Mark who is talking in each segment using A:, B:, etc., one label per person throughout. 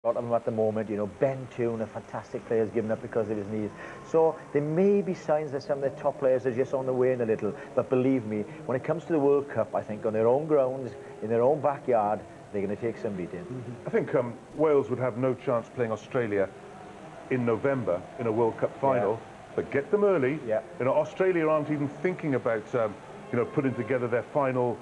A: A lot of them at the moment, you know, Ben Toon, a fantastic player, has given up because of his knees. So there may be signs that some of the top players are just on the wane a little. But believe me, when it comes to the World Cup, I think on their own grounds, in their own backyard, they're going to take some beating.
B: I think Wales would have no chance playing Australia in November in a World Cup final, but get them early. You know, Australia aren't even thinking about, you know, putting together their final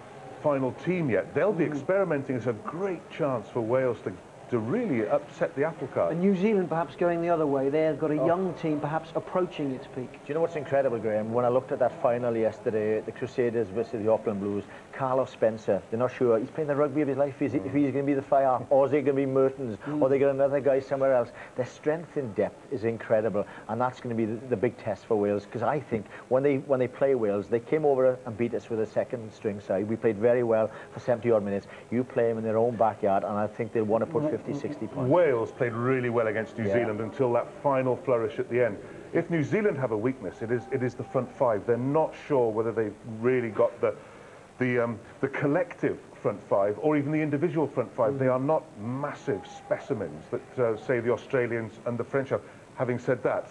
B: team yet. They'll be experimenting. It's a great chance for Wales to really upset the apple cart.
C: And New Zealand perhaps going the other way. They've got a young team perhaps approaching its peak. Do
A: you know what's incredible, Graham? When I looked at that final yesterday, the Crusaders versus the Auckland Blues, Carlos Spencer, they're not sure. He's playing the rugby of his life. If he's going to be the fly-half, or is he going to be Mertens, or they got another guy somewhere else. Their strength in depth is incredible, and that's going to be the big test for Wales, because I think when they play Wales, they came over and beat us with a second string side. We played very well for 70-odd minutes. You play them in their own backyard, and I think they'll want to put 50-60 points.
B: Wales played really well against New Zealand until that final flourish at the end. If New Zealand have a weakness, it is the front five. They're not sure whether they've really got the collective front five or even the individual front five. They are not massive specimens that say the Australians and the French have. Having said that,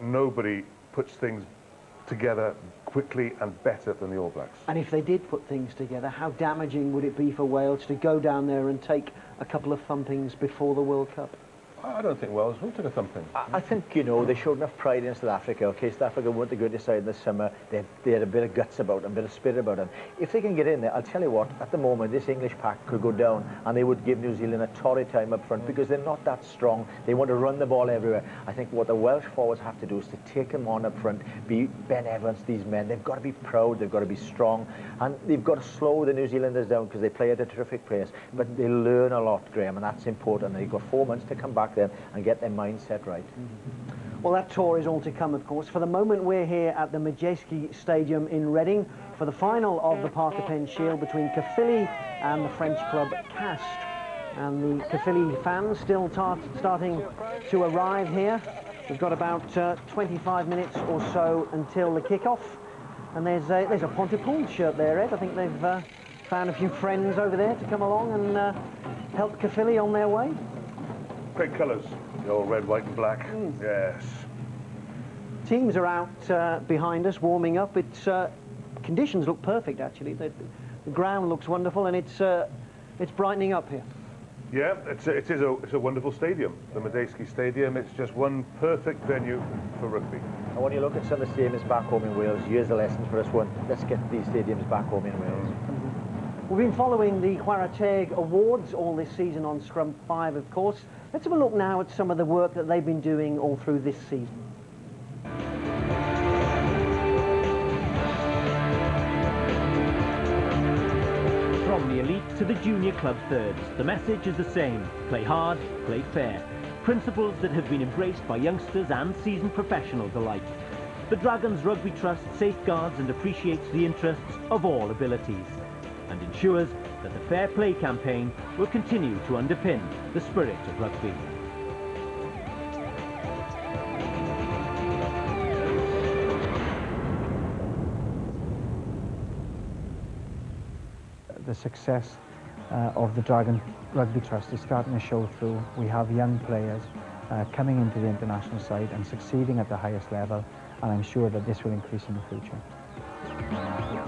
B: nobody puts things together quickly and better than the All Blacks.
C: And if they did put things together, how damaging would it be for Wales to go down there and take a couple of thumpings before the World Cup?
B: I don't think Wales will take a thumping.
A: I think, you know, they showed enough pride in South Africa. Okay, South Africa weren't the greatest side in the summer. They had a bit of guts about them, a bit of spirit about them. If they can get in there, I'll tell you what, at the moment, this English pack could go down and they would give New Zealand a torrid time up front because they're not that strong. They want to run the ball everywhere. I think what the Welsh forwards have to do is to take them on up front, be Ben Evans, these men. They've got to be proud, they've got to be strong, and they've got to slow the New Zealanders down because they play at a terrific pace. But they learn a lot, Graham, and that's important. They've got 4 months to come back then and get their mindset right.
C: Well, that tour is all to come, of course. For the moment, we're here at the Madejski Stadium in Reading for the final of the Parker Pen Shield between Caerphilly and the French club Castres. And the Caerphilly fans still starting to arrive here. We've got about 25 minutes or so until the kick-off. And there's a Pontypool shirt there, Ed. I think they've found a few friends over there to come along and help Caerphilly on their way.
B: Great colours, the old red, white and black. Yes.
C: Teams are out behind us warming up. It's conditions look perfect actually. The ground looks wonderful and it's brightening up here.
B: Yeah, it's a wonderful stadium, the Madejski Stadium. It's just one perfect venue for rugby.
A: And when you look at some of the stadiums back home in Wales, here's the lesson for us one. Let's get these stadiums back home in Wales.
C: We've been following the Chwarae Teg Awards all this season on Scrum 5, of course. Let's have a look now at some of the work that they've been doing all through this season.
D: From the elite to the junior club thirds, the message is the same. Play hard, play fair. Principles that have been embraced by youngsters and seasoned professionals alike. The Dragons Rugby Trust safeguards and appreciates the interests of all abilities and ensures that the Fair Play campaign will continue to underpin the spirit of rugby.
E: The success of the Dragon Rugby Trust is starting to show through. We have young players coming into the international side and succeeding at the highest level, and I'm sure that this will increase in the future.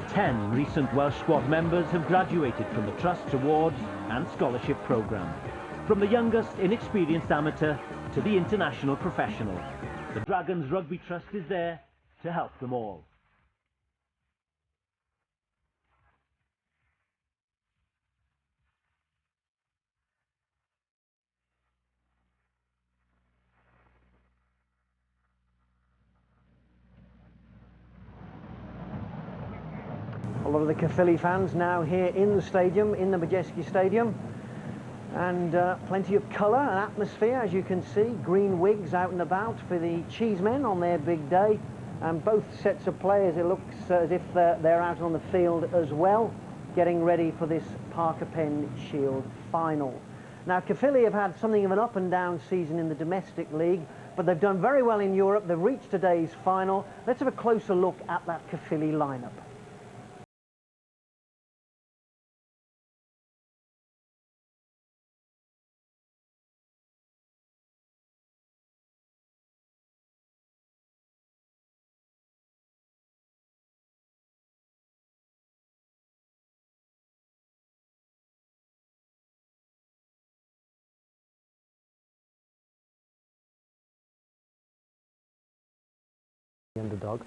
D: 10 recent Welsh squad members have graduated from the Trust's awards and scholarship programme. From the youngest inexperienced amateur to the international professional, the Dragons Rugby Trust is there to help them all.
C: A lot of the Caerphilly fans now here in the stadium, in the Madejski Stadium. And plenty of colour and atmosphere, as you can see. Green wigs out and about for the Cheesemen on their big day. And both sets of players, it looks as if they're out on the field as well, getting ready for this Parker Pen Shield final. Now, Caerphilly have had something of an up and down season in the domestic league, but they've done very well in Europe. They've reached today's final. Let's have a closer look at that Caerphilly lineup. underdog,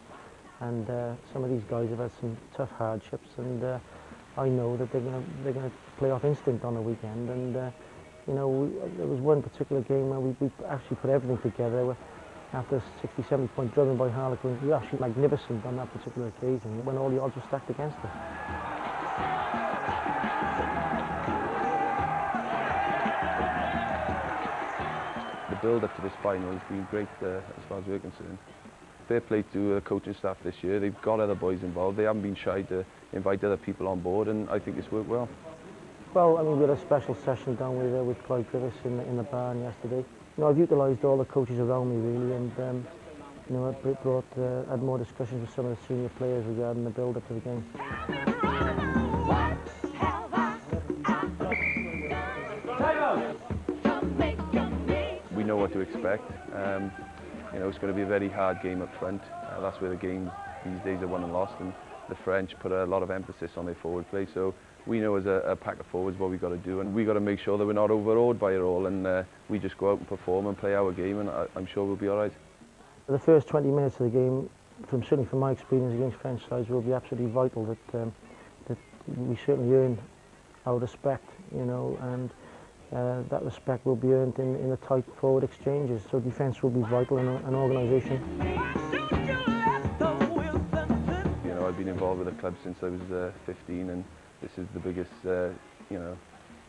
C: and some of these guys have had some tough hardships, and I know that they're going to play off instinct on the weekend. And you know, there was one particular game where we actually put everything together. After a 60-70 point drubbing by Harlequins, we were actually magnificent on that particular occasion when all the odds were stacked against us.
F: The build-up to this final has been great as far as we're concerned. Fair play to the coaching staff this year. They've got other boys involved. They haven't been shy to invite other people on board, and I think it's worked well.
C: Well, I mean, we had a special session down with Clyde Griffiths in the barn yesterday. You know, I've utilised all the coaches around me really, and you know, I had more discussions with some of the senior players regarding the build-up to the game.
F: We know what to expect. You know, it's going to be a very hard game up front. That's where the games these days are won and lost, and the French put a lot of emphasis on their forward play. So we know as a pack of forwards what we've got to do, and we've got to make sure that we're not overawed by it all, and we just go out and perform and play our game, and I'm sure we'll be all right.
C: The first 20 minutes of the game, certainly from my experience against French sides, will be absolutely vital that we certainly earn our respect, you know, and that respect will be earned in the tight forward exchanges. So defence will be vital in an organisation.
F: You know, I've been involved with the club since I was 15, and this is the biggest, you know,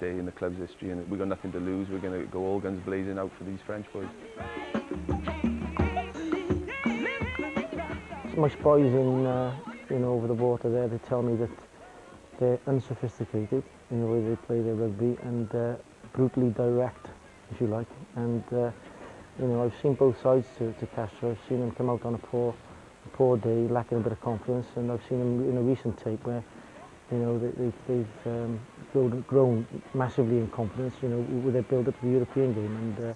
F: day in the club's history, and we've got nothing to lose. We're going to go all guns blazing out for these French boys.
C: My spies in, you know, over the water there, they tell me that they're unsophisticated in the way they play their rugby, and brutally direct, if you like. And you know, I've seen both sides to Castres. I've seen them come out on a poor day, lacking a bit of confidence, and I've seen them in a recent tape where, you know, they've grown massively in confidence, you know, with their build-up to the European game, and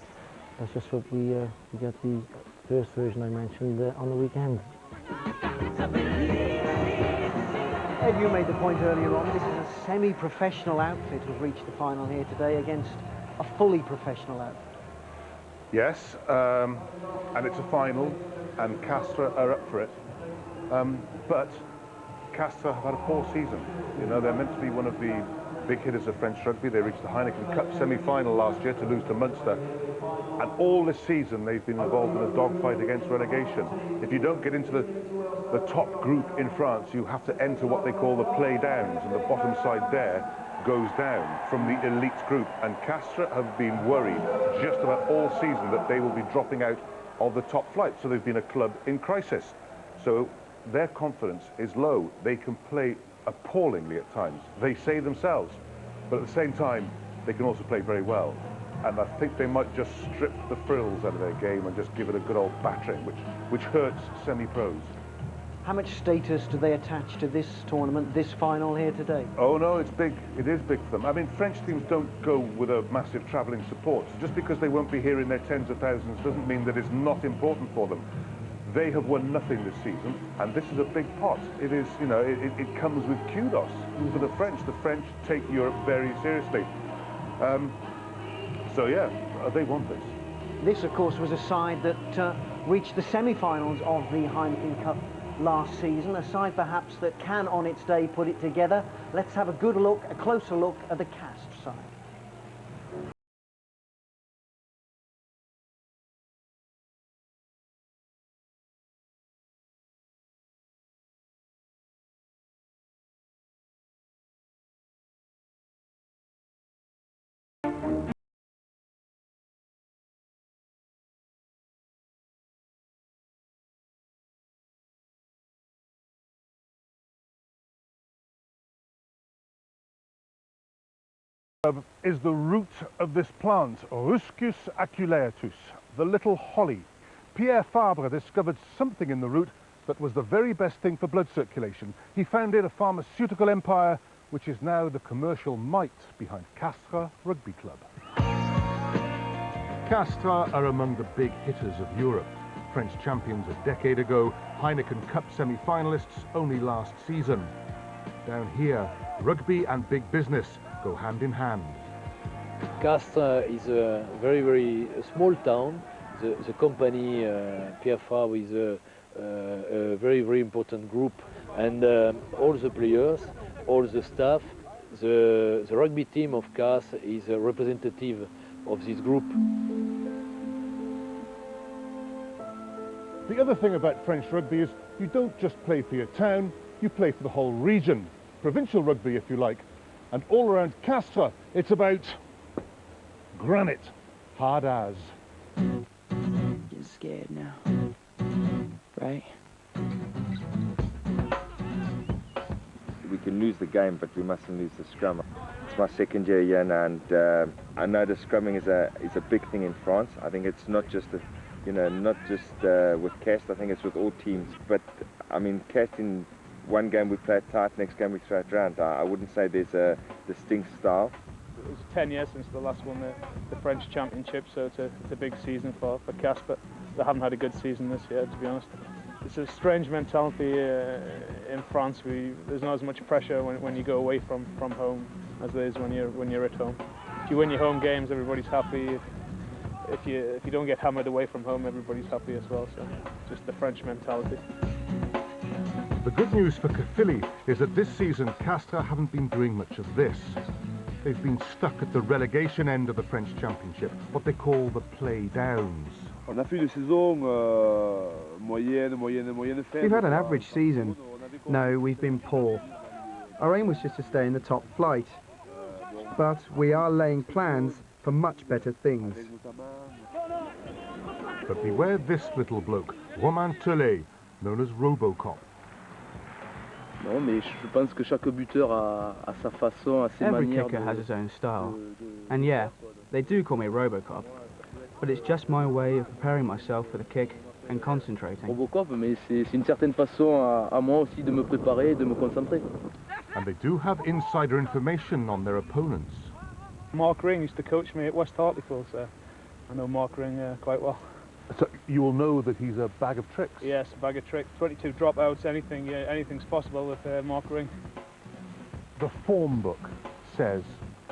C: that's just what we get the first version I mentioned on the weekend.
G: Ed, you made the point earlier on, this is a semi-professional outfit who've reached the final here today against a fully professional outfit.
B: Yes, and it's a final, and Castres are up for it. But Castres have had a poor season. You know, they're meant to be one of the big hitters of French rugby. They reached the Heineken Cup semi-final last year to lose to Munster. And all this season they've been involved in a dogfight against relegation. If you don't get into the top group in France, you have to enter what they call the play downs, and the bottom side there goes down from the elite group. And Castres have been worried just about all season that they will be dropping out of the top flight. So they've been a club in crisis. So their confidence is low. They can play appallingly at times. They say themselves, but at the same time, they can also play very well. And I think they might just strip the frills out of their game and just give it a good old battering, which hurts semi-pros.
G: How much status do they attach to this tournament, this final here today?
B: Oh no, it's big. It is big for them. I mean, French teams don't go with a massive travelling support. Just because they won't be here in their tens of thousands doesn't mean that it's not important for them. They have won nothing this season, and this is a big pot. It is, you know, it comes with kudos for the French. The French take Europe very seriously. So yeah, they want this.
G: This, of course, was a side that reached the semi-finals of the Heineken Cup last season, a side perhaps that can on its day put it together. Let's have a good look, a closer look at the Castres side.
B: Is the root of this plant, Ruscus aculeatus, the little holly. Pierre Fabre discovered something in the root that was the very best thing for blood circulation. He founded a pharmaceutical empire which is now the commercial might behind Castres Rugby Club. Castres are among the big hitters of Europe. French champions a decade ago, Heineken Cup semi-finalists only last season. Down here, rugby and big business go hand in hand.
H: Castres is a very small town. The company Pierre Fabre is a a very, very important group, and all the players, all the staff, the rugby team of Castres is a representative of this group.
B: The other thing about French rugby is you don't just play for your town, you play for the whole region. Provincial rugby, if you like. And all around Castres, it's about granite, hard as.
I: Getting scared now, right?
J: We can lose the game, but we mustn't lose the scrum. It's my second year here now, and I know the scrumming is a big thing in France. I think it's not just not just with Castres. I think it's with all teams. But I mean, Castres, in one game we play it tight, next game we throw it around. I wouldn't say there's a distinct style.
K: It was 10 years since the last won the French Championship, so it's a big season for Castres, but they haven't had a good season this year, to be honest. It's a strange mentality in France. There's not as much pressure when you go away from home as there is when you're at home. If you win your home games, everybody's happy. If you don't get hammered away from home, everybody's happy as well. So just the French mentality.
B: The good news for Caerphilly is that this season Castres haven't been doing much of this. They've been stuck at the relegation end of the French Championship, what they call the play-downs.
L: We've had an average season. No, we've been poor. Our aim was just to stay in the top flight. But we are laying plans for much better things.
B: But beware this little bloke, Romain Tellet, known as Robocop.
H: Every kicker has his own style. And yeah, they do call me Robocop. But it's just my way of preparing myself for the kick and concentrating.
B: And they do have insider information on their opponents.
K: Mark Ring used to coach me at West Hartlepool, so I know Mark Ring quite well.
B: So you will know that he's a bag of tricks?
K: Yes, a bag of tricks. 22 dropouts, anything's possible with Mark Ring.
B: The form book says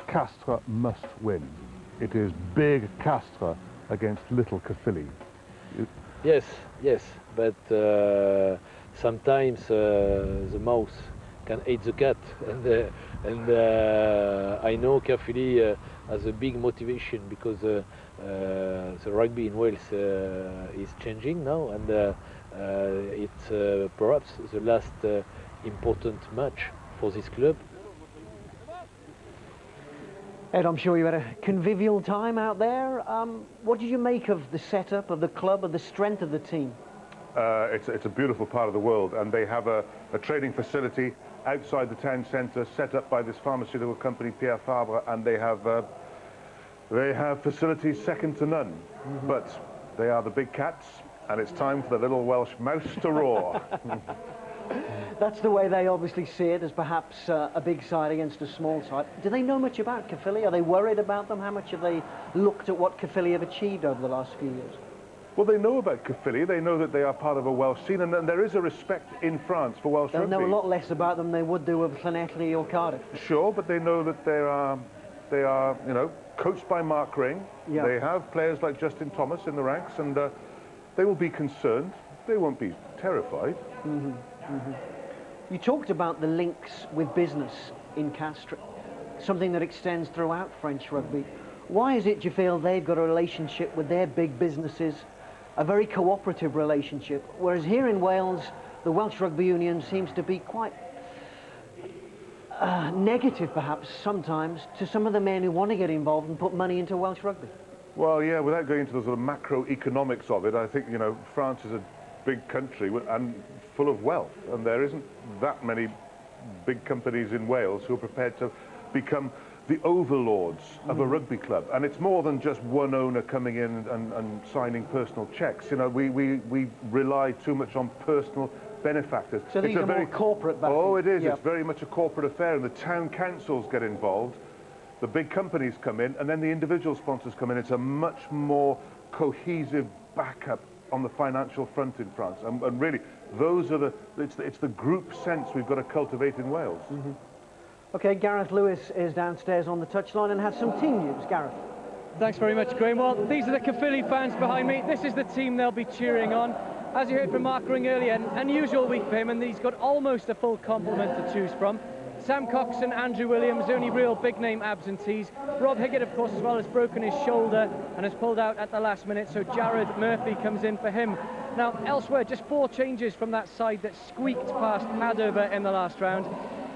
B: Castres must win. It is big Castres against little Caerphilly.
H: Yes, but sometimes the mouse can eat the cat, and I know Caerphilly has a big motivation because the rugby in Wales is changing now, and it's perhaps the last important match for this club.
G: Ed, I'm sure you had a convivial time out there. What did you make of the setup of the club, of the strength of the team?
B: It's a beautiful part of the world, and they have a training facility outside the town centre set up by this pharmaceutical company, Pierre Fabre, and they have facilities second to none. Mm-hmm. But they are the big cats, and it's time for the little Welsh mouse to roar.
G: That's the way they obviously see it, as perhaps a big side against a small side. Do they know much about Caerphilly? Are they worried about them? How much have they looked at what Caerphilly have achieved over the last few years?
B: Well, they know about Caerphilly. They know that they are part of a Welsh scene, and there is a respect in France for Welsh rugby.
G: They'll know a lot less about them than they would do of Llanelli or Cardiff.
B: Sure, but they know that they are, coached by Mark Ring. Yeah. They have players like Justin Thomas in the ranks, and they will be concerned. They won't be terrified.
G: Mm-hmm. Mm-hmm. You talked about the links with business in Castres, something that extends throughout French rugby. Why is it, do you feel, they've got a relationship with their big businesses, a very cooperative relationship, whereas here in Wales, the Welsh Rugby Union seems to be quite negative, perhaps, sometimes, to some of the men who want to get involved and put money into Welsh rugby?
B: Well, yeah, without going into the sort of macroeconomics of it, I think, France is a big country and full of wealth, and there isn't that many big companies in Wales who are prepared to become the overlords of a rugby club. And it's more than just one owner coming in and signing personal checks. We rely too much on personal benefactors.
G: So these are more corporate backing.
B: Oh, it is.
G: Yep.
B: It's very much a corporate affair, and the town councils get involved. The big companies come in, and then the individual sponsors come in. It's a much more cohesive backup on the financial front in France, and really, it's the group sense we've got to cultivate in Wales.
G: Mm-hmm. Okay, Gareth Lewis is downstairs on the touchline and has some team news. Gareth.
M: Thanks very much, Graham. Well, these are the Caerphilly fans behind me. This is the team they'll be cheering on. As you heard from Mark Ring earlier, an unusual week for him, and he's got almost a full complement to choose from. Sam Cox and Andrew Williams, only real big-name absentees. Rob Higgett, of course, as well, has broken his shoulder and has pulled out at the last minute, so Jared Murphy comes in for him. Now, elsewhere, just 4 changes from that side that squeaked past Andover in the last round.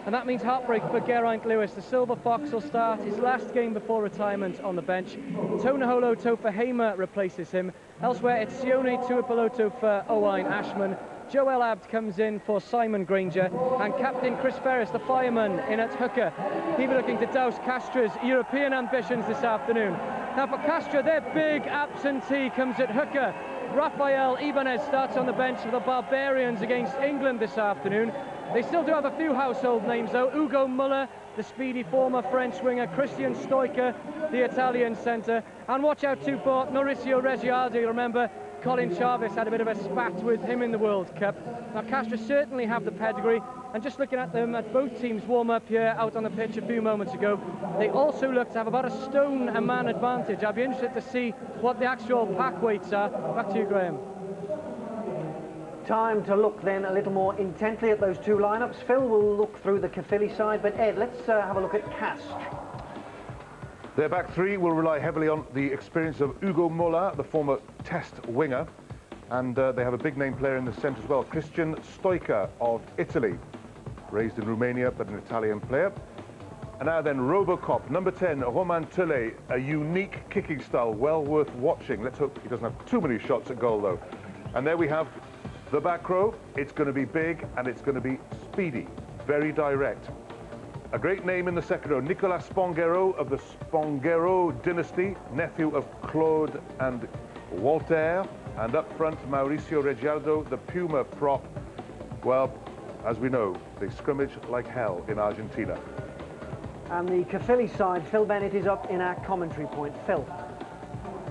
M: And that means heartbreak for Geraint Lewis. The Silver Fox will start his last game before retirement on the bench. Tonaholo Tofahamer replaces him. Elsewhere, it's Sione Tuipulotu for Owain Ashman. Joel Abd comes in for Simon Granger, and Captain Chris Ferris, the fireman, in at hooker. He'll be looking to douse Castres' European ambitions this afternoon. Now for Castres, their big absentee comes at hooker. Rafael Ibanez starts on the bench for the Barbarians against England this afternoon. They still do have a few household names though. Ugo Muller, the speedy former French winger, Christian Stoicher, the Italian centre, and watch out too for Mauricio Reggiardi. Remember, Colin Chavez had a bit of a spat with him in the World Cup. Now Castres certainly have the pedigree, and just looking at them at both teams warm up here out on the pitch a few moments ago, they also look to have about a stone a man advantage. I'd be interested to see what the actual pack weights are. Back to you, Graham.
G: Time to look then a little more intently at those 2 lineups. Phil will look through the Caerphilly side, but Ed, let's have a look at Castres.
B: Their back 3 will rely heavily on the experience of Ugo Mola, the former Test winger, and they have a big name player in the centre as well, Christian Stoicher of Italy, raised in Romania but an Italian player. And now then, Robocop, number 10, Romain Tullet, a unique kicking style, well worth watching. Let's hope he doesn't have too many shots at goal though. And there we have the back row. It's going to be big and it's going to be speedy, very direct. A great name in the second row, Nicolas Sponghero of the Sponghero dynasty, nephew of Claude and Walter. And up front, Mauricio Reggiardo, the Puma prop. Well, as we know, they scrimmage like hell in Argentina.
G: And the Caerphilly side, Phil Bennett is up in our commentary point. Phil.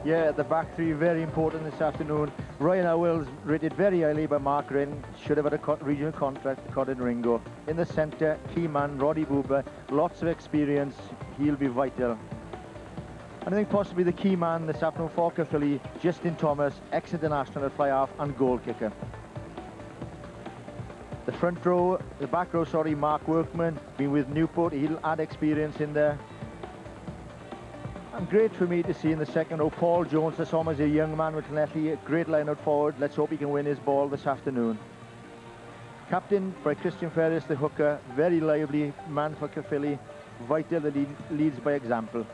A: Yeah, the back 3 very important this afternoon. Ryan Howells rated very highly by Mark Wren, should have had a regional contract to Colin Ringo. In the centre, key man Roddy Buba, lots of experience, he'll be vital. And I think possibly the key man this afternoon for Caerphilly, Justin Thomas, ex-international fly-half and goal kicker. The front row, the back row, sorry, Mark Workman, been with Newport, he'll add experience in there. And great for me to see in the second row, Paul Jones. I saw him as a young man with Llanelli, a great line-out forward. Let's hope he can win his ball this afternoon. Captain by Christian Ferris, the hooker, very lively man for Caerphilly, vital that he leads by example.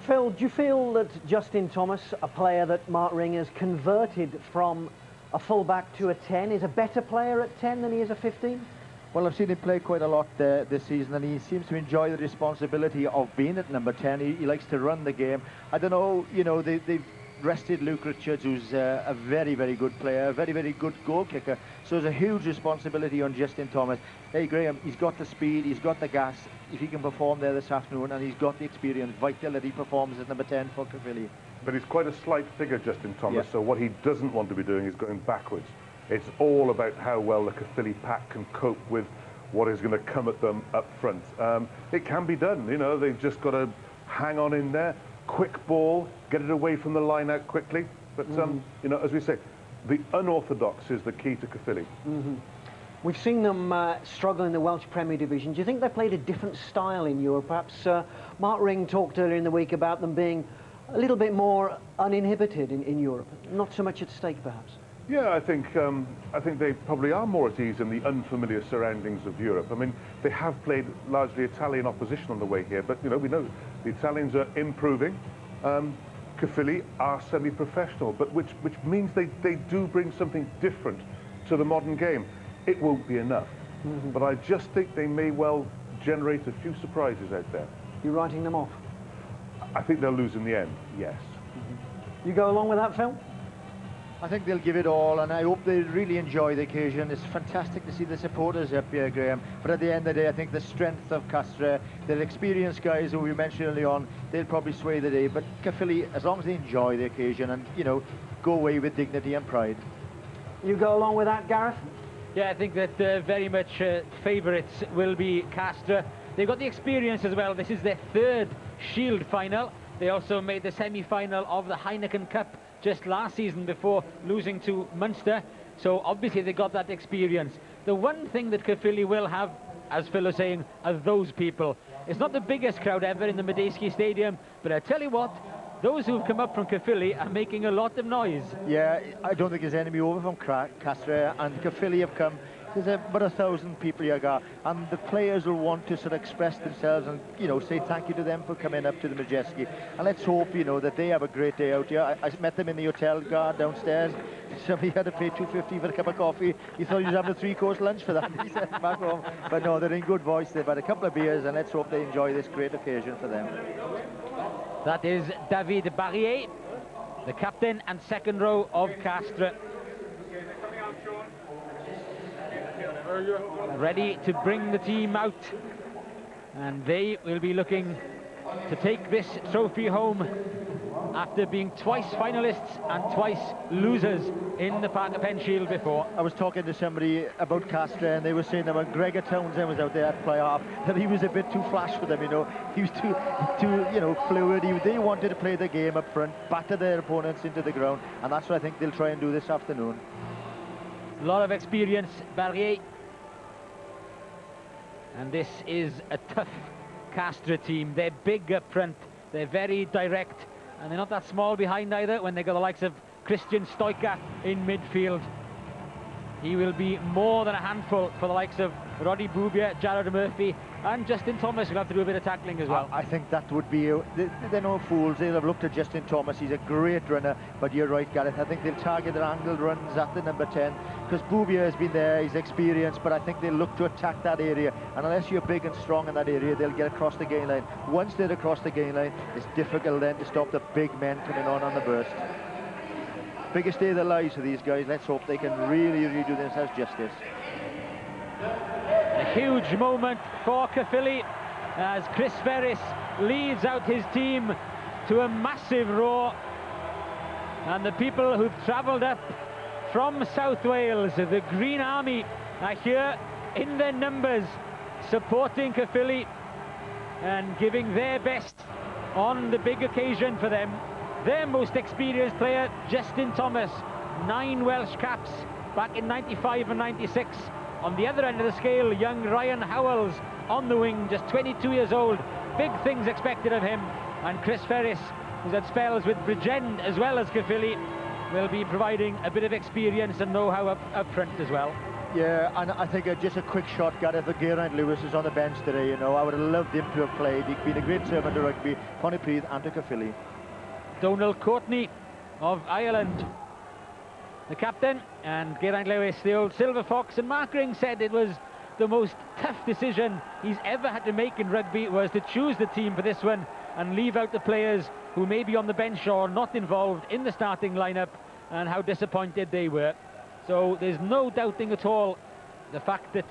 G: Phil, do you feel that Justin Thomas, a player that Mark Ring has converted from a full-back to a 10, is a better player at 10 than he is a 15?
A: Well, I've seen him play quite a lot this season, and he seems to enjoy the responsibility of being at number 10. He likes to run the game. I don't know, you know, they've rested Luke Richards, who's a very, very good player, a very, very good goal kicker. So there's a huge responsibility on Justin Thomas. Hey, Graham, he's got the speed, he's got the gas. If he can perform there this afternoon, and he's got the experience, vital that he performs at number 10 for Caerphilly.
B: But he's quite a slight figure, Justin Thomas,
A: yeah.
B: So what he doesn't want to be doing is going backwards. It's all about how well the Caerphilly pack can cope with what is going to come at them up front. It can be done, you know, they've just got to hang on in there, quick ball, get it away from the line out quickly. But, you know, as we say, the unorthodox is the key to Caerphilly.
G: We've seen them struggle in the Welsh Premier Division. Do you think they played a different style in Europe? Perhaps Mark Ring talked earlier in the week about them being a little bit more uninhibited in Europe, not so much at stake, perhaps.
B: Yeah, I think they probably are more at ease in the unfamiliar surroundings of Europe. I mean, they have played largely Italian opposition on the way here, but, you know, we know the Italians are improving. Caerphilly are semi-professional, but which means they do bring something different to the modern game. It won't be enough, but I just think they may well generate a few surprises out there.
G: You're writing them off?
B: I think they'll lose in the end, yes.
G: You go along with that, Phil?
A: I think they'll give it all, and I hope they really enjoy the occasion. It's fantastic to see the supporters up here, Graham. But at the end of the day, I think the strength of Castres, their experienced guys who we mentioned early on, they'll probably sway the day. But Caerphilly, as long as they enjoy the occasion and, you know, go away with dignity and pride.
G: You go along with that, Gareth?
N: Yeah, I think that very much favourites will be Castres. They've got the experience as well. This is their 3rd Shield final. They also made the semi-final of the Heineken Cup just last season before losing to Munster. So obviously they got that experience. The one thing that Caerphilly will have, as Phil was saying, are those people. It's not the biggest crowd ever in the Medeski Stadium, but I tell you what, those who've come up from Caerphilly are making a lot of noise.
A: Yeah, I don't think there's anybody over from Castres, and Caerphilly have come. There's about 1,000 people here, and the players will want to sort of express themselves and, you know, say thank you to them for coming up to the Majeski. And let's hope, you know, that they have a great day out here. I met them in the hotel downstairs. Somebody had to pay $2.50 for a cup of coffee. He thought he was having a 3-course lunch for that. He said back home. But no, they're in good voice. They've had a couple of beers, and let's hope they enjoy this great occasion for them.
N: That is David Barrier, the captain and second row of Castres. Ready to bring the team out, and they will be looking to take this trophy home after being twice finalists and twice losers in the Parker Pen Shield before.
A: I was talking to somebody about Castres, and they were saying that when Gregor Townsend was out there at fly half, that he was a bit too flash for them, you know. He was too you know, fluid. They wanted to play the game up front, batter their opponents into the ground, and that's what I think they'll try and do this afternoon.
N: A lot of experience, Barrier. And this is a tough Castres team. They're big up front, they're very direct, and they're not that small behind either when they got the likes of Christian Stoica in midfield. He will be more than a handful for the likes of Roddy Boubier, Jared Murphy, and Justin Thomas will have to do a bit of tackling as well.
A: I think that would be... They're no fools. They'll have looked at Justin Thomas. He's a great runner, but you're right, Gareth. I think they'll target their angled runs at the number 10, because Boubier has been there, he's experienced, but I think they'll look to attack that area, and unless you're big and strong in that area, they'll get across the gain line. Once they're across the gain line, it's difficult then to stop the big men coming on the burst. Biggest day of their lives for these guys. Let's hope they can really do themselves justice.
N: A huge moment for Caerphilly as Chris Ferris leads out his team to a massive roar, and the people who've travelled up from South Wales, the Green Army, are here in their numbers supporting Caerphilly and giving their best on the big occasion for them. Their most experienced player, Justin Thomas, 9 Welsh caps back in 95 and 96. On the other end of the scale, young Ryan Howells on the wing, just 22 years old. Big things expected of him. And Chris Ferris, who's had spells with Bridgend as well as Caerphilly, will be providing a bit of experience and know-how up front as well.
A: Yeah, and I think just a quick shot, Gareth, for Geraint Lewis is on the bench today, you know. I would have loved him to have played. He's been a great servant to rugby, Pontypridd and to Caerphilly.
N: Donald Courtney of Ireland, the captain, and Geraint Lewis, the old Silver Fox. And Mark Ring said it was the most tough decision he's ever had to make in rugby, was to choose the team for this one and leave out the players who may be on the bench or not involved in the starting lineup, and how disappointed they were. So there's no doubting at all the fact that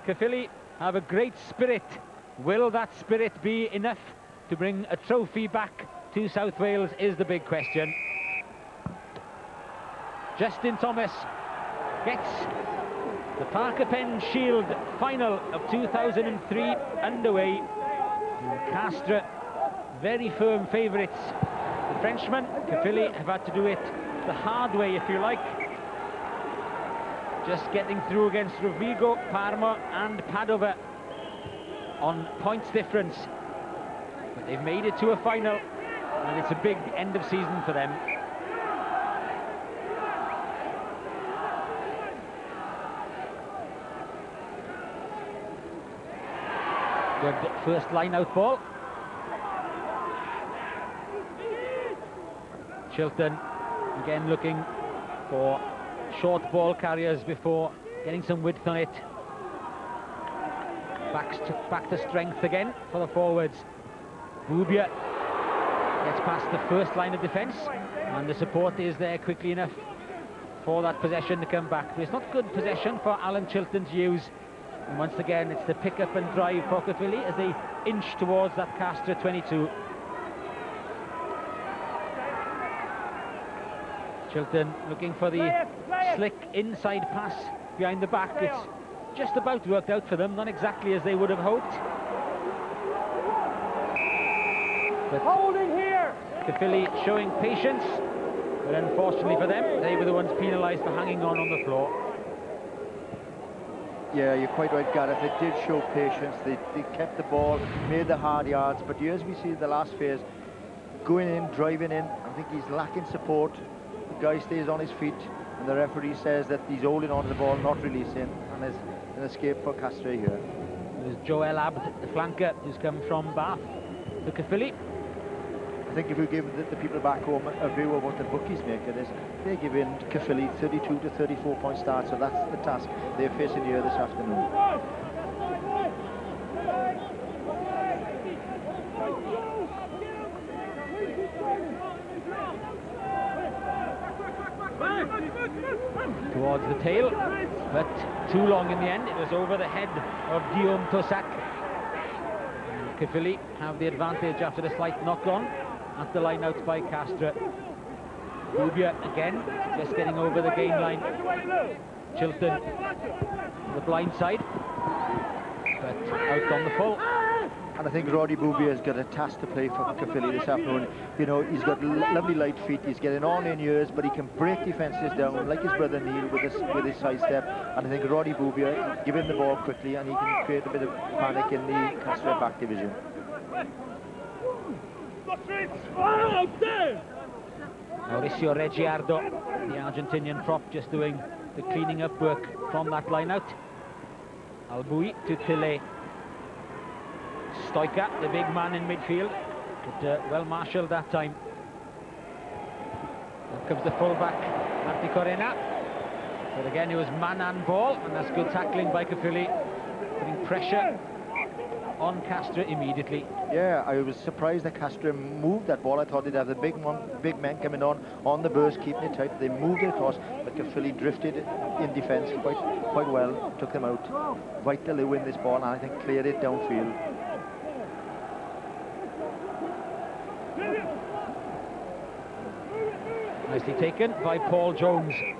N: Caerphilly have a great spirit. Will that spirit be enough to bring a trophy back to South Wales is the big question. Justin Thomas gets the Parker Pen Shield final of 2003 underway. Castres, very firm favourites. The Frenchmen, Caerphilly, have had to do it the hard way, if you like. Just getting through against Rovigo, Parma and Padova on points difference. But they've made it to a final, and it's a big end of season for them. Good first line out ball. Chilton again looking for short ball carriers before getting some width on it. Back to strength again for the forwards. Boubier gets past the first line of defence, and the support is there quickly enough for that possession to come back. But it's not good possession for Alan Chilton to use. And once again, it's the pick up and drive for Caerphilly as they inch towards that Castres 22. Chilton looking for the slick inside pass behind the back. It's just about worked out for them, not exactly as they would have hoped. But
M: holding here.
N: Caerphilly showing patience But unfortunately for them, they were the ones penalised for hanging on the floor.
A: Yeah, you're quite right, Gareth. They did show patience. They kept the ball, made the hard yards. But as we see the last phase, going in, driving in, I think he's lacking support. The guy stays on his feet, and the referee says that he's holding on to the ball, not releasing, and there's an escape for Castres here.
N: There's Joel Abd, the flanker, who's come from Bath to Caerphilly.
A: I think if we give the people back home a view of what the bookies make of this, they're giving Caerphilly 32 to 34 point start, so that's the task they're facing here this afternoon.
N: Towards the tail, but too long in the end. It was over the head of Guillaume Tossac. Caerphilly have the advantage after the slight knock on at the line out by Castres. Bubia again, just getting over the gain line. Chilton, the blind side, but out on the full.
A: And I think Roddy Bouvier has got a task to play for Caerphilly this afternoon. You know, he's got lovely light feet, he's getting on in years, but he can break defences down like his brother Neil with his side step. And I think Roddy Bouvier, give him the ball quickly and he can create a bit of panic in the Castres back division.
N: Mauricio Reggiardo, the Argentinian prop, just doing the cleaning up work from that line out. Alboui to Tilley. Stoica, the big man in midfield, but well marshalled that time. Here comes the fullback, Marti Corena. But again, it was man and ball, and that's good tackling by Caerphilly, putting pressure on Castres immediately.
A: Yeah, I was surprised that Castres moved that ball. I thought they'd have the big men coming on the burst, keeping it tight. They moved it across, but Caerphilly drifted in defence quite well, took them out. Vital they win this ball, and I think cleared it downfield.
N: Nicely taken by Paul Jones. It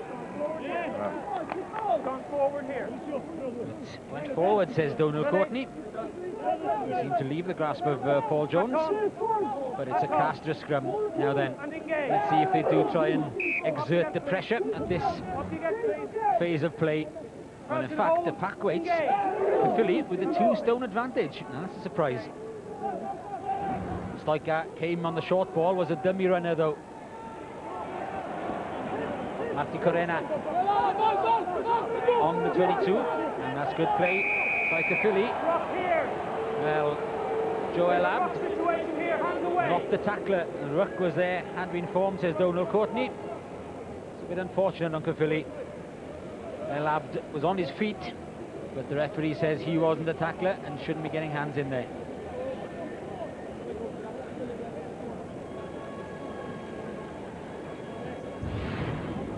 N: went forward, says Donald Courtney. He seemed to leave the grasp of Paul Jones, but it's a Castres scrum. Now then, let's see if they do try and exert the pressure at this phase of play. When in fact the pack weights Caerphilly with a 2-stone advantage. Now, that's a surprise. Stoica came on the short ball, was a dummy runner though. Marti Corena on the 22, and that's good play by Caerphilly. Well, Joel Abd knocked the tackler, and Ruck was there, had been formed, says Donald Courtney. It's a bit unfortunate on Caerphilly. Well, Abd was on his feet, but the referee says he wasn't the tackler and shouldn't be getting hands in there.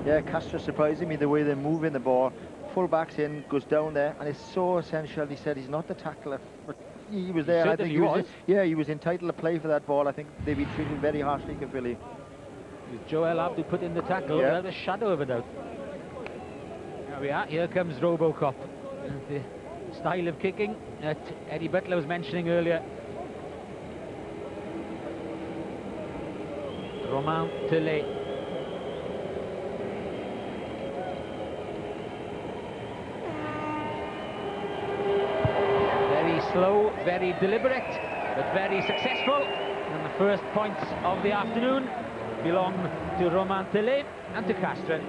A: Yeah, Castres surprising me the way they're moving the ball. Full-back's in, goes down there, and it's so essential. He said he's not the tackler, but he was there. I think he was. Yeah, he was entitled to play for that ball. I think they've been treated very harshly, Caerphilly.
N: It was Joel Abd who put in the tackle without a shadow of a doubt. There we are. Here comes Robocop. The style of kicking that Eddie Butler was mentioning earlier. Romain Tilley. Slow, very deliberate, but very successful. And the first points of the afternoon belong to Romain Tilley and to Castres.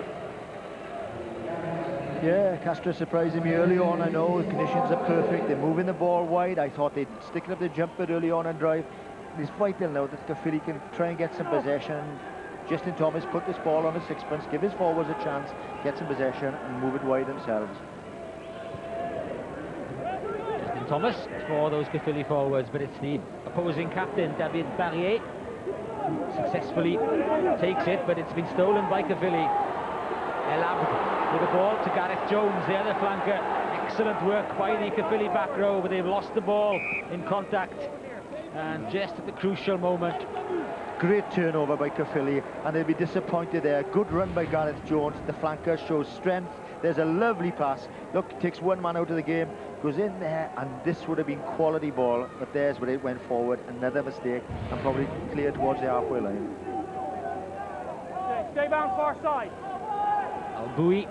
A: Yeah, Castres surprising me early on. I know the conditions are perfect. They're moving the ball wide. I thought they'd stick it up the jump bit early on and drive. It's vital now that Caerphilly can try and get some possession. Justin Thomas put this ball on a sixpence, give his forwards a chance, get some possession and move it wide themselves.
N: Thomas for those Caerphilly forwards, but it's the opposing captain, David Barrier, successfully takes it, but it's been stolen by Caerphilly. El Abd with the ball to Gareth Jones, the other flanker. Excellent work by the Caerphilly back row, but they've lost the ball in contact, and just at the crucial moment.
A: Great turnover by Caerphilly, and they'll be disappointed there. Good run by Gareth Jones. The flanker shows strength. There's a lovely pass. Look, takes one man out of the game, goes in there, and this would have been quality ball, but there's where it went forward. Another mistake, and probably clear towards the halfway line.
K: Stay bound far side.
N: Al-Boui.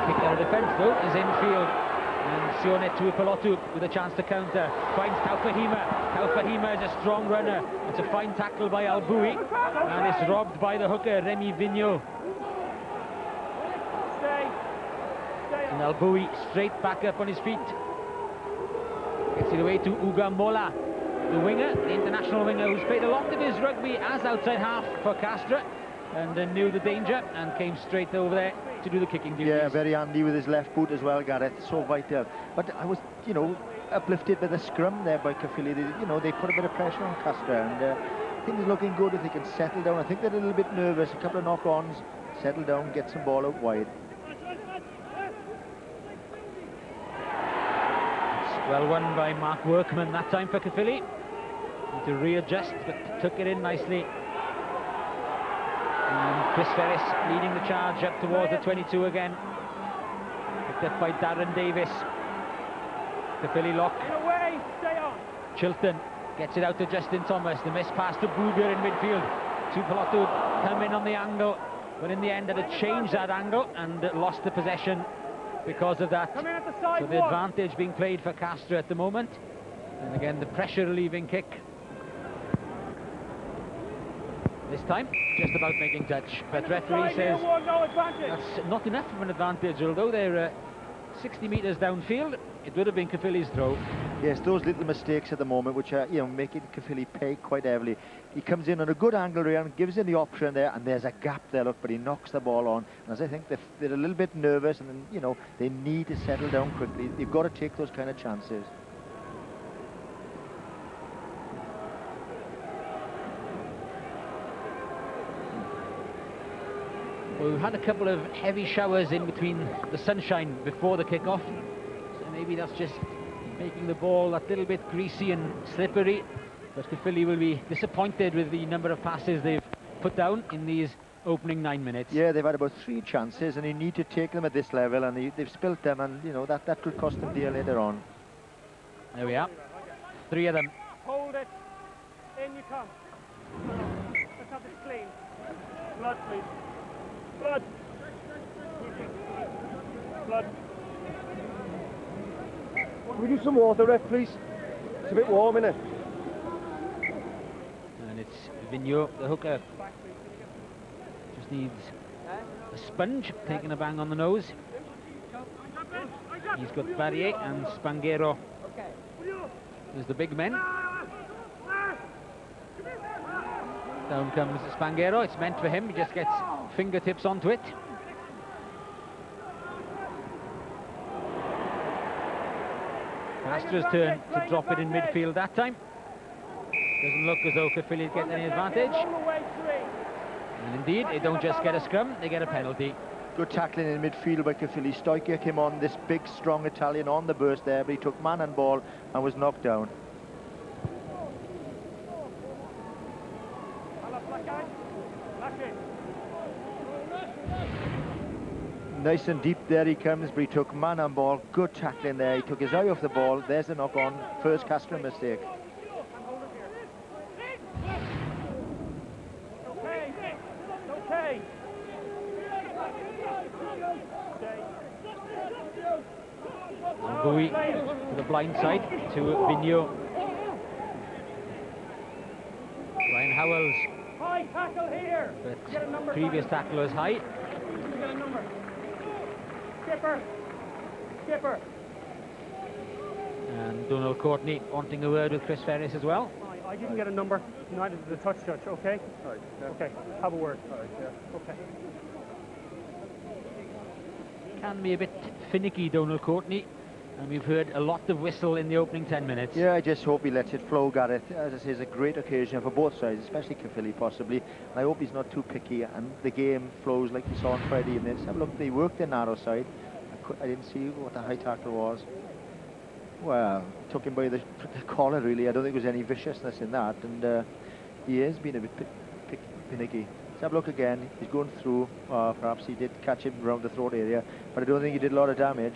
N: Kick out of defence though is infield, and Sione Tuipulotu with a chance to counter, finds Caerphilly. Caerphilly is a strong runner. It's a fine tackle by Al-Boui, and it's robbed by the hooker Remy Vigneault. And Al-Boui straight back up on his feet. Gets it away to Uga Mola, the winger, the international winger who's played a lot of his rugby as outside half for Castres, and knew the danger and came straight over there to do the kicking duties.
A: Yeah, very handy with his left boot as well, Gareth. So vital. But I was, you know, uplifted by the scrum there by Caerphilly. They put a bit of pressure on Castres, and things looking good if they can settle down. I think they're a little bit nervous. A couple of knock-ons, settle down, get some ball out wide.
N: It's well won by Mark Workman that time for Caerphilly. Need to readjust, but took it in nicely. And Chris Ferris leading the charge up towards the 22 again. Picked up by Darren Davis. Caerphilly lock. Chilton gets it out to Justin Thomas. The miss pass to Booger in midfield. Tuipulotu come in on the angle, but in the end had to change that angle and lost the possession because of that. So the advantage being played for Castres at the moment. And again the pressure relieving kick. This time, just about making touch, but referee says that's not enough of an advantage, although they're 60 metres downfield. It would have been Caerphilly's throw.
A: Yes, those little mistakes at the moment, which are, making Caerphilly pay quite heavily. He comes in on a good angle, Ryan, gives him the option there, and there's a gap there, look, but he knocks the ball on. And as I think they're a little bit nervous, and then, they need to settle down quickly. They've got to take those kind of chances.
N: Well, we've had a couple of heavy showers in between the sunshine before the kick-off, so maybe that's just making the ball a little bit greasy and slippery, but Caerphilly will be disappointed with the number of passes they've put down in these opening 9 minutes.
A: Yeah, they've had about 3 chances, and you need to take them at this level, and they've spilt them, and that could cost them dear later on.
N: There we are, 3 of them.
K: Hold it, in you come. Let's have this clean. Blood, please. Blood. Blood.
O: Can we do some water, ref, please? It's a bit warm, isn't it?
N: And it's Vigneault, the hooker. Just needs a sponge, taking a bang on the nose. He's got Barrier and Spanghero. There's the big men. Down comes Spanghero. It's meant for him. He just gets fingertips onto it. Castres' turn to drop it in midfield that time. Doesn't look as though Caerphilly get any advantage. And indeed, they don't just get a scrum, they get a penalty.
A: Good tackling in midfield by Caerphilly. Stoicher came on, this big, strong Italian on the burst there, but he took man and ball and was knocked down. Nice and deep there he comes, but he took man and ball. Good tackling there. He took his eye off the ball. There's a knock on. First Castres mistake.
K: Okay.
N: Al-Boui to the blind side to Vigneault. Ryan Howells.
K: High tackle here.
N: But previous tackle was high.
K: Get a number. Skipper.
N: And Donald Courtney wanting a word with Chris Ferris as well.
K: I didn't get a number. Neither did the touch judge, okay? All right. Yeah. Okay, have a word. All right, yeah. Okay.
N: Can be a bit finicky, Donald Courtney. And we've heard a lot of whistle in the opening 10 minutes.
A: Yeah, I just hope he lets it flow, Gareth. As I say, it's a great occasion for both sides, especially Caerphilly possibly. And I hope he's not too picky and the game flows like we saw on Friday evening. Let's have a look. They worked the narrow side. I didn't see what the high tackle was. Well, took him by the collar, really. I don't think there was any viciousness in that. And he has been a bit finicky. Let's have a look again. He's going through. Perhaps he did catch him around the throat area, but I don't think he did a lot of damage.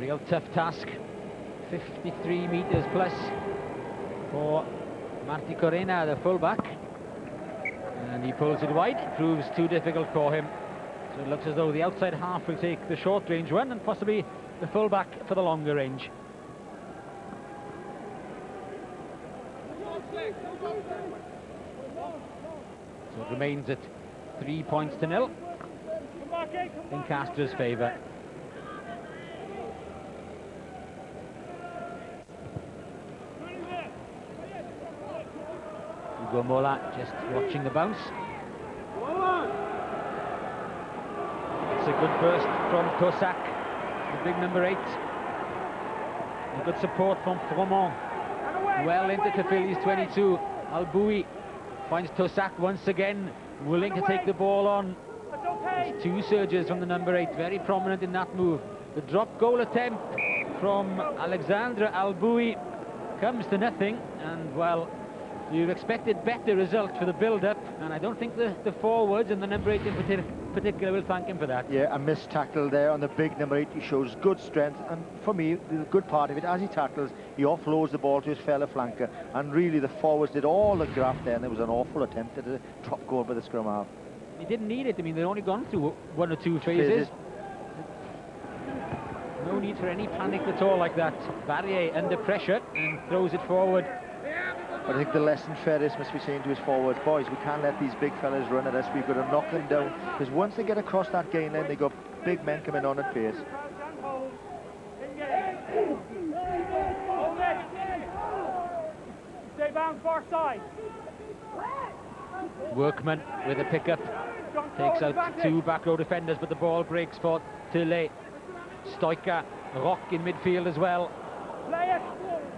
N: Real tough task. 53 metres plus for Marti Corena, the fullback. And he pulls it wide. It proves too difficult for him. So it looks as though the outside half will take the short range one and possibly the fullback for the longer range. So it remains at 3 points to 0 in Castres' favour. Hugo Mola just watching the bounce. It's a good burst from Tosak, the big number 8. A good support from Fromont. Well into Caerphilly's 22. Alboui finds Tosak once again, willing to take the ball on. There's 2 surges from the number 8, very prominent in that move. The drop goal attempt from Alexandre Alboui comes to nothing, and well, you've expected better results for the build-up, and I don't think the forwards and the number 8 in particular will thank him for that.
A: Yeah, a missed tackle there on the big number 8. He shows good strength, and for me, the good part of it, as he tackles, he offloads the ball to his fellow flanker, and really the forwards did all the graft there, and there was an awful attempt at a drop goal by the scrum half.
N: He didn't need it. I mean, they'd only gone through 1 or 2 phases. No need for any panic at all like that. Barrier under pressure and throws it forward.
A: But I think the lesson Ferris must be saying to his forwards, boys, we can't let these big fellas run at us. We've got to knock them down, because once they get across that gain line, they've got big men coming on at pace.
O: Stay bound far side.
N: Workman with a pickup, takes out 2 back row defenders, but the ball breaks for Tillet. Stoica, Rock in midfield as well.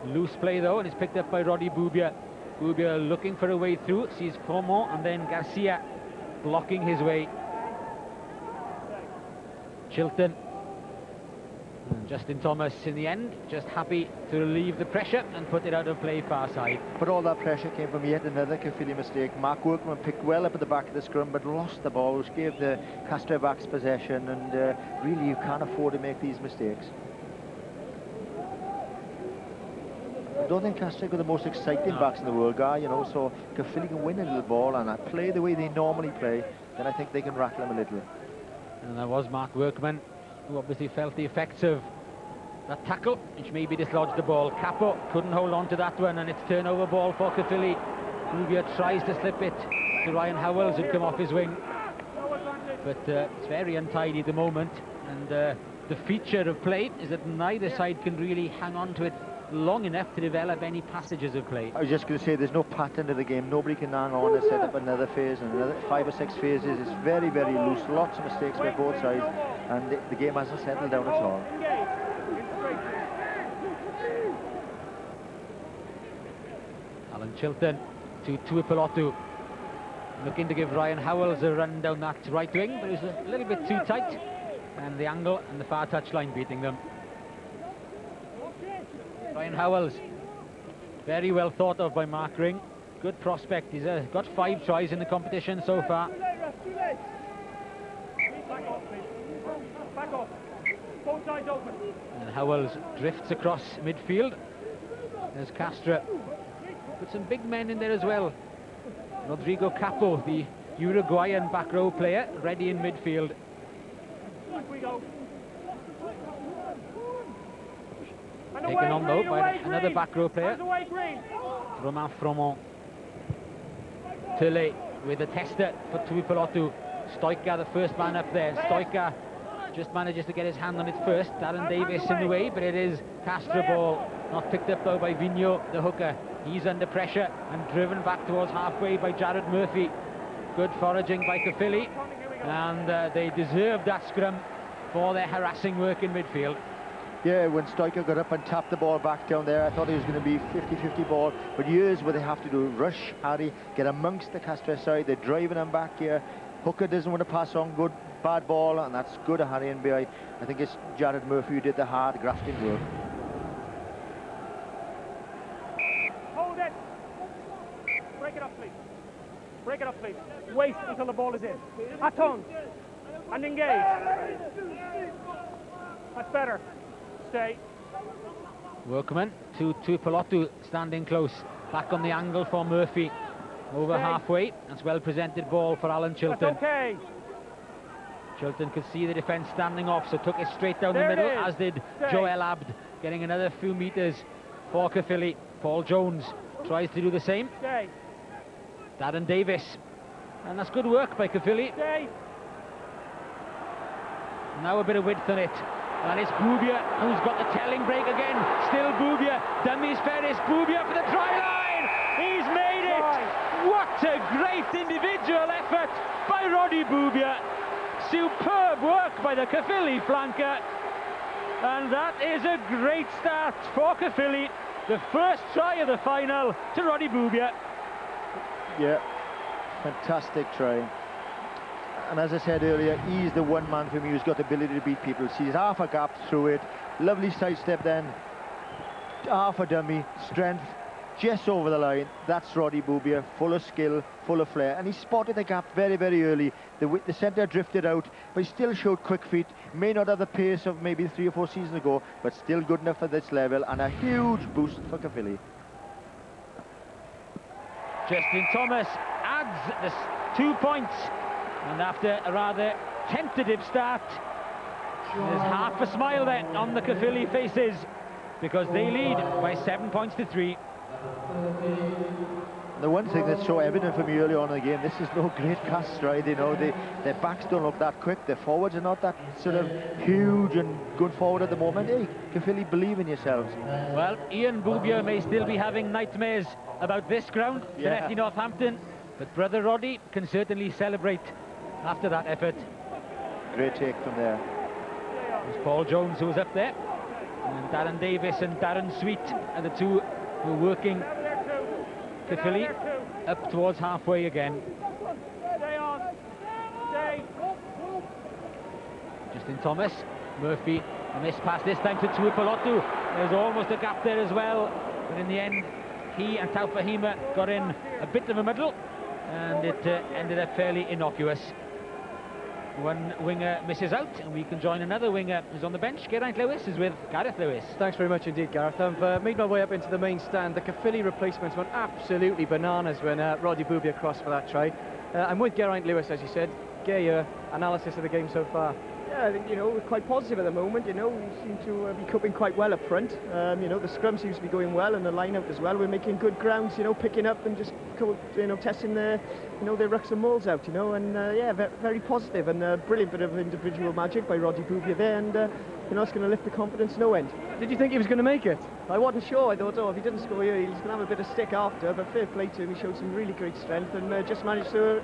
N: Loose play though, and it's picked up by Roddy Boubia. Boubia looking for a way through, sees Fromont and then Garcia blocking his way. Chilton and Justin Thomas in the end, just happy to relieve the pressure and put it out of play far side.
A: But all that pressure came from yet another Caerphilly mistake. Mark Workman picked well up at the back of the scrum, but lost the ball, which gave the Castres backs possession, and really you can't afford to make these mistakes. I don't think Castres got the most exciting backs in the world, Guy, you know, so Caerphilly can win a little ball and play the way they normally play, then I think they can rattle them a little.
N: And there was Mark Workman, who obviously felt the effects of that tackle, which maybe dislodged the ball. Capo couldn't hold on to that one, and it's turnover ball for Caerphilly. Boubia tries to slip it to Ryan Howells, who'd come off his wing. But it's very untidy at the moment, and the feature of play is that neither side can really hang on to it long enough to develop any passages of play.
A: I was just going to say, there's no pattern to the game. Nobody can hang on and set up another phase, and another 5 or 6 phases. It's very, very loose. Lots of mistakes by both sides, and the game hasn't settled down at all.
N: Alan Chilton to Tuipulotu, looking to give Ryan Howells a run down that right wing, but it was a little bit too tight, and the angle and the far touchline beating them. Ryan Howells, very well thought of by Mark Ring. Good prospect. He's got 5 tries in the competition so far.
O: Back off. Both sides open.
N: And Howells drifts across midfield. There's Castres. Put some big men in there as well. Rodrigo Capo, the Uruguayan back row player, ready in midfield.
O: Back we go.
N: Taken on though by another back row player, Romain Fromont. Tillet with a tester for Tuipulotu. Stoica, the first man up there. Stoica just manages to get his hand on it first. Darren Davis in the way, but it is Castres ball. Not picked up though by Vigneault, the hooker. He's under pressure and driven back towards halfway by Jared Murphy. Good foraging by Caerphilly, and they deserved that scrum for their harassing work in midfield.
A: Yeah, when Stoica got up and tapped the ball back down there, I thought it was going to be 50-50 ball, but here's what they have to do: rush, harry, get amongst the Castres side. They're driving them back here. Hooker doesn't want to pass on good, bad ball, and that's good at harrying by. I think it's Jared Murphy who did the hard grafting work.
O: Hold it. Break it up, please. Break it up, please. Wait until the ball is in. Attend and engage. That's better. stay.
N: Workman to Tuipulotu, standing close. Back on the angle for Murphy. Over halfway. That's well presented ball for Alan Chilton.
O: That's okay.
N: Chilton could see the defence standing off, so took it straight down the middle, as did Joel Abd, getting another few metres for Caerphilly. Paul Jones tries to do the same. Darren Davis. And that's good work by Caerphilly. Now a bit of width on it. And it's Boubia who's got the telling break again. Still Boubia. Dummies Ferris. Boubia for the try line. He's made it. What a great individual effort by Roddy Boubia. Superb work by the Caerphilly flanker. And that is a great start for Caerphilly. The first try of the final to Roddy Boubia.
A: Yeah, fantastic try. And as I said earlier, he's the one man for me who's got the ability to beat people. Sees half a gap through it. Lovely sidestep then. Half a dummy. Strength. Just over the line. That's Roddy Boubia. Full of skill, full of flair. And he spotted the gap very, very early. The centre drifted out, but he still showed quick feet. May not have the pace of maybe 3 or 4 seasons ago, but still good enough for this level. And a huge boost for Caerphilly.
N: Justin Thomas adds the 2 points. And after a rather tentative start, there's half a smile then on the Caerphilly faces, because they lead by 7 points to 3.
A: The one thing that's so evident for me early on in the game, this is no great Castres stride, you know, their backs don't look that quick, their forwards are not that sort of huge and good forward at the moment. Hey, Caerphilly, believe in yourselves.
N: Well, Ian Boubia may still be having nightmares about this ground, Llanelli Northampton, but brother Roddy can certainly celebrate after that effort.
A: Great take from there.
N: It was Paul Jones who was up there, and Darren Davis and Darren Sweet are the two who are working Caerphilly up towards halfway again.
O: Stay on. Stay.
N: Justin Thomas, Murphy, a miss pass this time to Tuipulotu. There's almost a gap there as well, but in the end he and Taufahima got in a bit of a muddle, and it ended up fairly innocuous. One winger misses out, and we can join another winger who's on the bench. Geraint Lewis is with Gareth Lewis.
M: Thanks very much indeed, Gareth. I've made my way up into the main stand. The Caerphilly replacements went absolutely bananas when Roddy Boubia crossed for that try. I'm with Geraint Lewis, as you said. Get your analysis of the game so far.
P: Yeah, I think, you know, we're quite positive at the moment. You know, we seem to be coping quite well up front. You know, the scrum seems to be going well, and the line-out as well. We're making good grounds, you know, picking up and just, you know, testing their rucks and mauls out, you know, and yeah, very positive, and a brilliant bit of individual magic by Roddy Boubia there, and you know, it's going to lift the confidence no end.
M: Did you think he was going to make it?
P: I wasn't sure. I thought, oh, if he didn't score here, he's going to have a bit of stick after, but fair play to him. He showed some really great strength and just managed to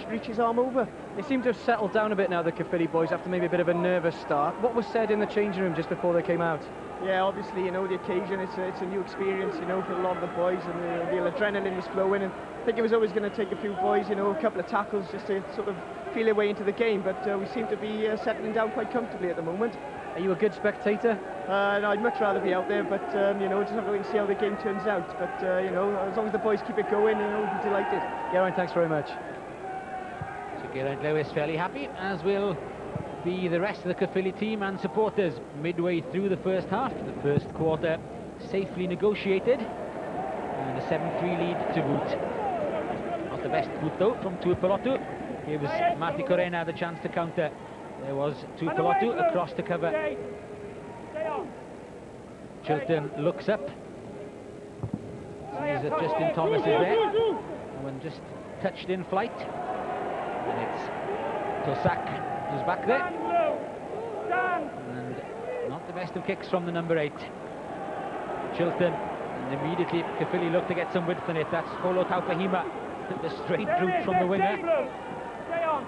P: reach his arm over.
M: They seem to have settled down a bit now, the Caerphilly boys, after maybe a bit of a nervous start. What was said in the changing room just before they came out?
P: Yeah, obviously, you know, the occasion, it's a new experience, you know, for a lot of the boys, and the adrenaline was flowing, and I think it was always going to take a few boys, you know, a couple of tackles just to sort of feel their way into the game, but we seem to be settling down quite comfortably at the moment.
M: Are you a good spectator?
P: No, I'd much rather be out there, but you know, just have to wait and see how the game turns out. But you know, as long as the boys keep it going, you know, we'll be delighted.
M: Geraint, thanks very much.
N: So Geraint Lewis fairly happy, as will be the rest of the Caerphilly team and supporters midway through the first half. The first quarter safely negotiated, and a 7-3 lead to boot. Not the best boot though from Tuipulotu. Gives Marty Corena the chance to counter. There was Tuipulotu across to cover. Chilton looks up. Sees that Justin Thomas is there. When just touched in flight. And it's Tosak who's back there. And not the best of kicks from the number 8. Chilton. And immediately Caerphilly look to get some width on it. That's Holo Taufahima. The straight route from the winger.
O: Stay on.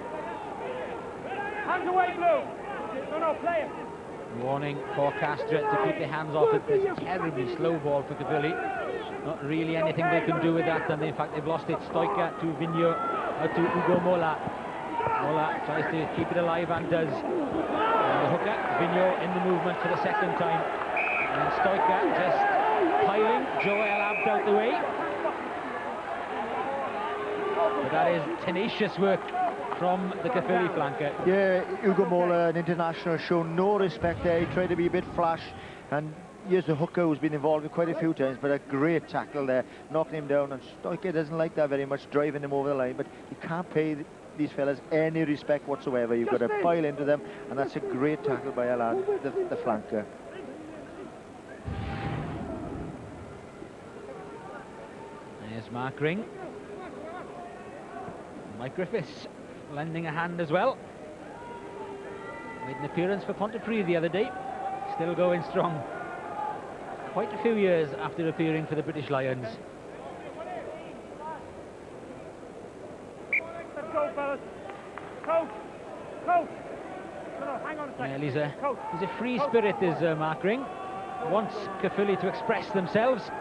O: Hands away, Blue. No, play it.
N: Warning for Castres to keep their hands off it. This terribly slow ball for Caerphilly. Not really anything they can do with that, and in fact they've lost it. Stoica to Vigneault, to Ugo Mola. Mola tries to keep it alive and does. And the hooker, Vigneault, in the movement for the second time. And Stoica just piling Joel Abd out the way. But that is tenacious work from the Caerphilly flanker.
A: Yeah, Ugo Mola, an international, shown no respect there. He tried to be a bit flash, and here's the hooker who's been involved in quite a few times, but a great tackle there, knocking him down, and Stoica doesn't like that very much, driving him over the line, but you can't pay these fellas any respect whatsoever. You've got to pile into them, and that's a great tackle by a lad, the flanker.
N: There's Mark Ring. Mike Griffiths lending a hand as well. Made an appearance for Pontypridd the other day. Still going strong. Quite a few years after appearing for the British Lions.
O: Let's go, fellas. Coach. Coach. No, hang on a second.
N: Yeah, he's a free spirit, is Mark Ring. Wants Caerphilly to express themselves.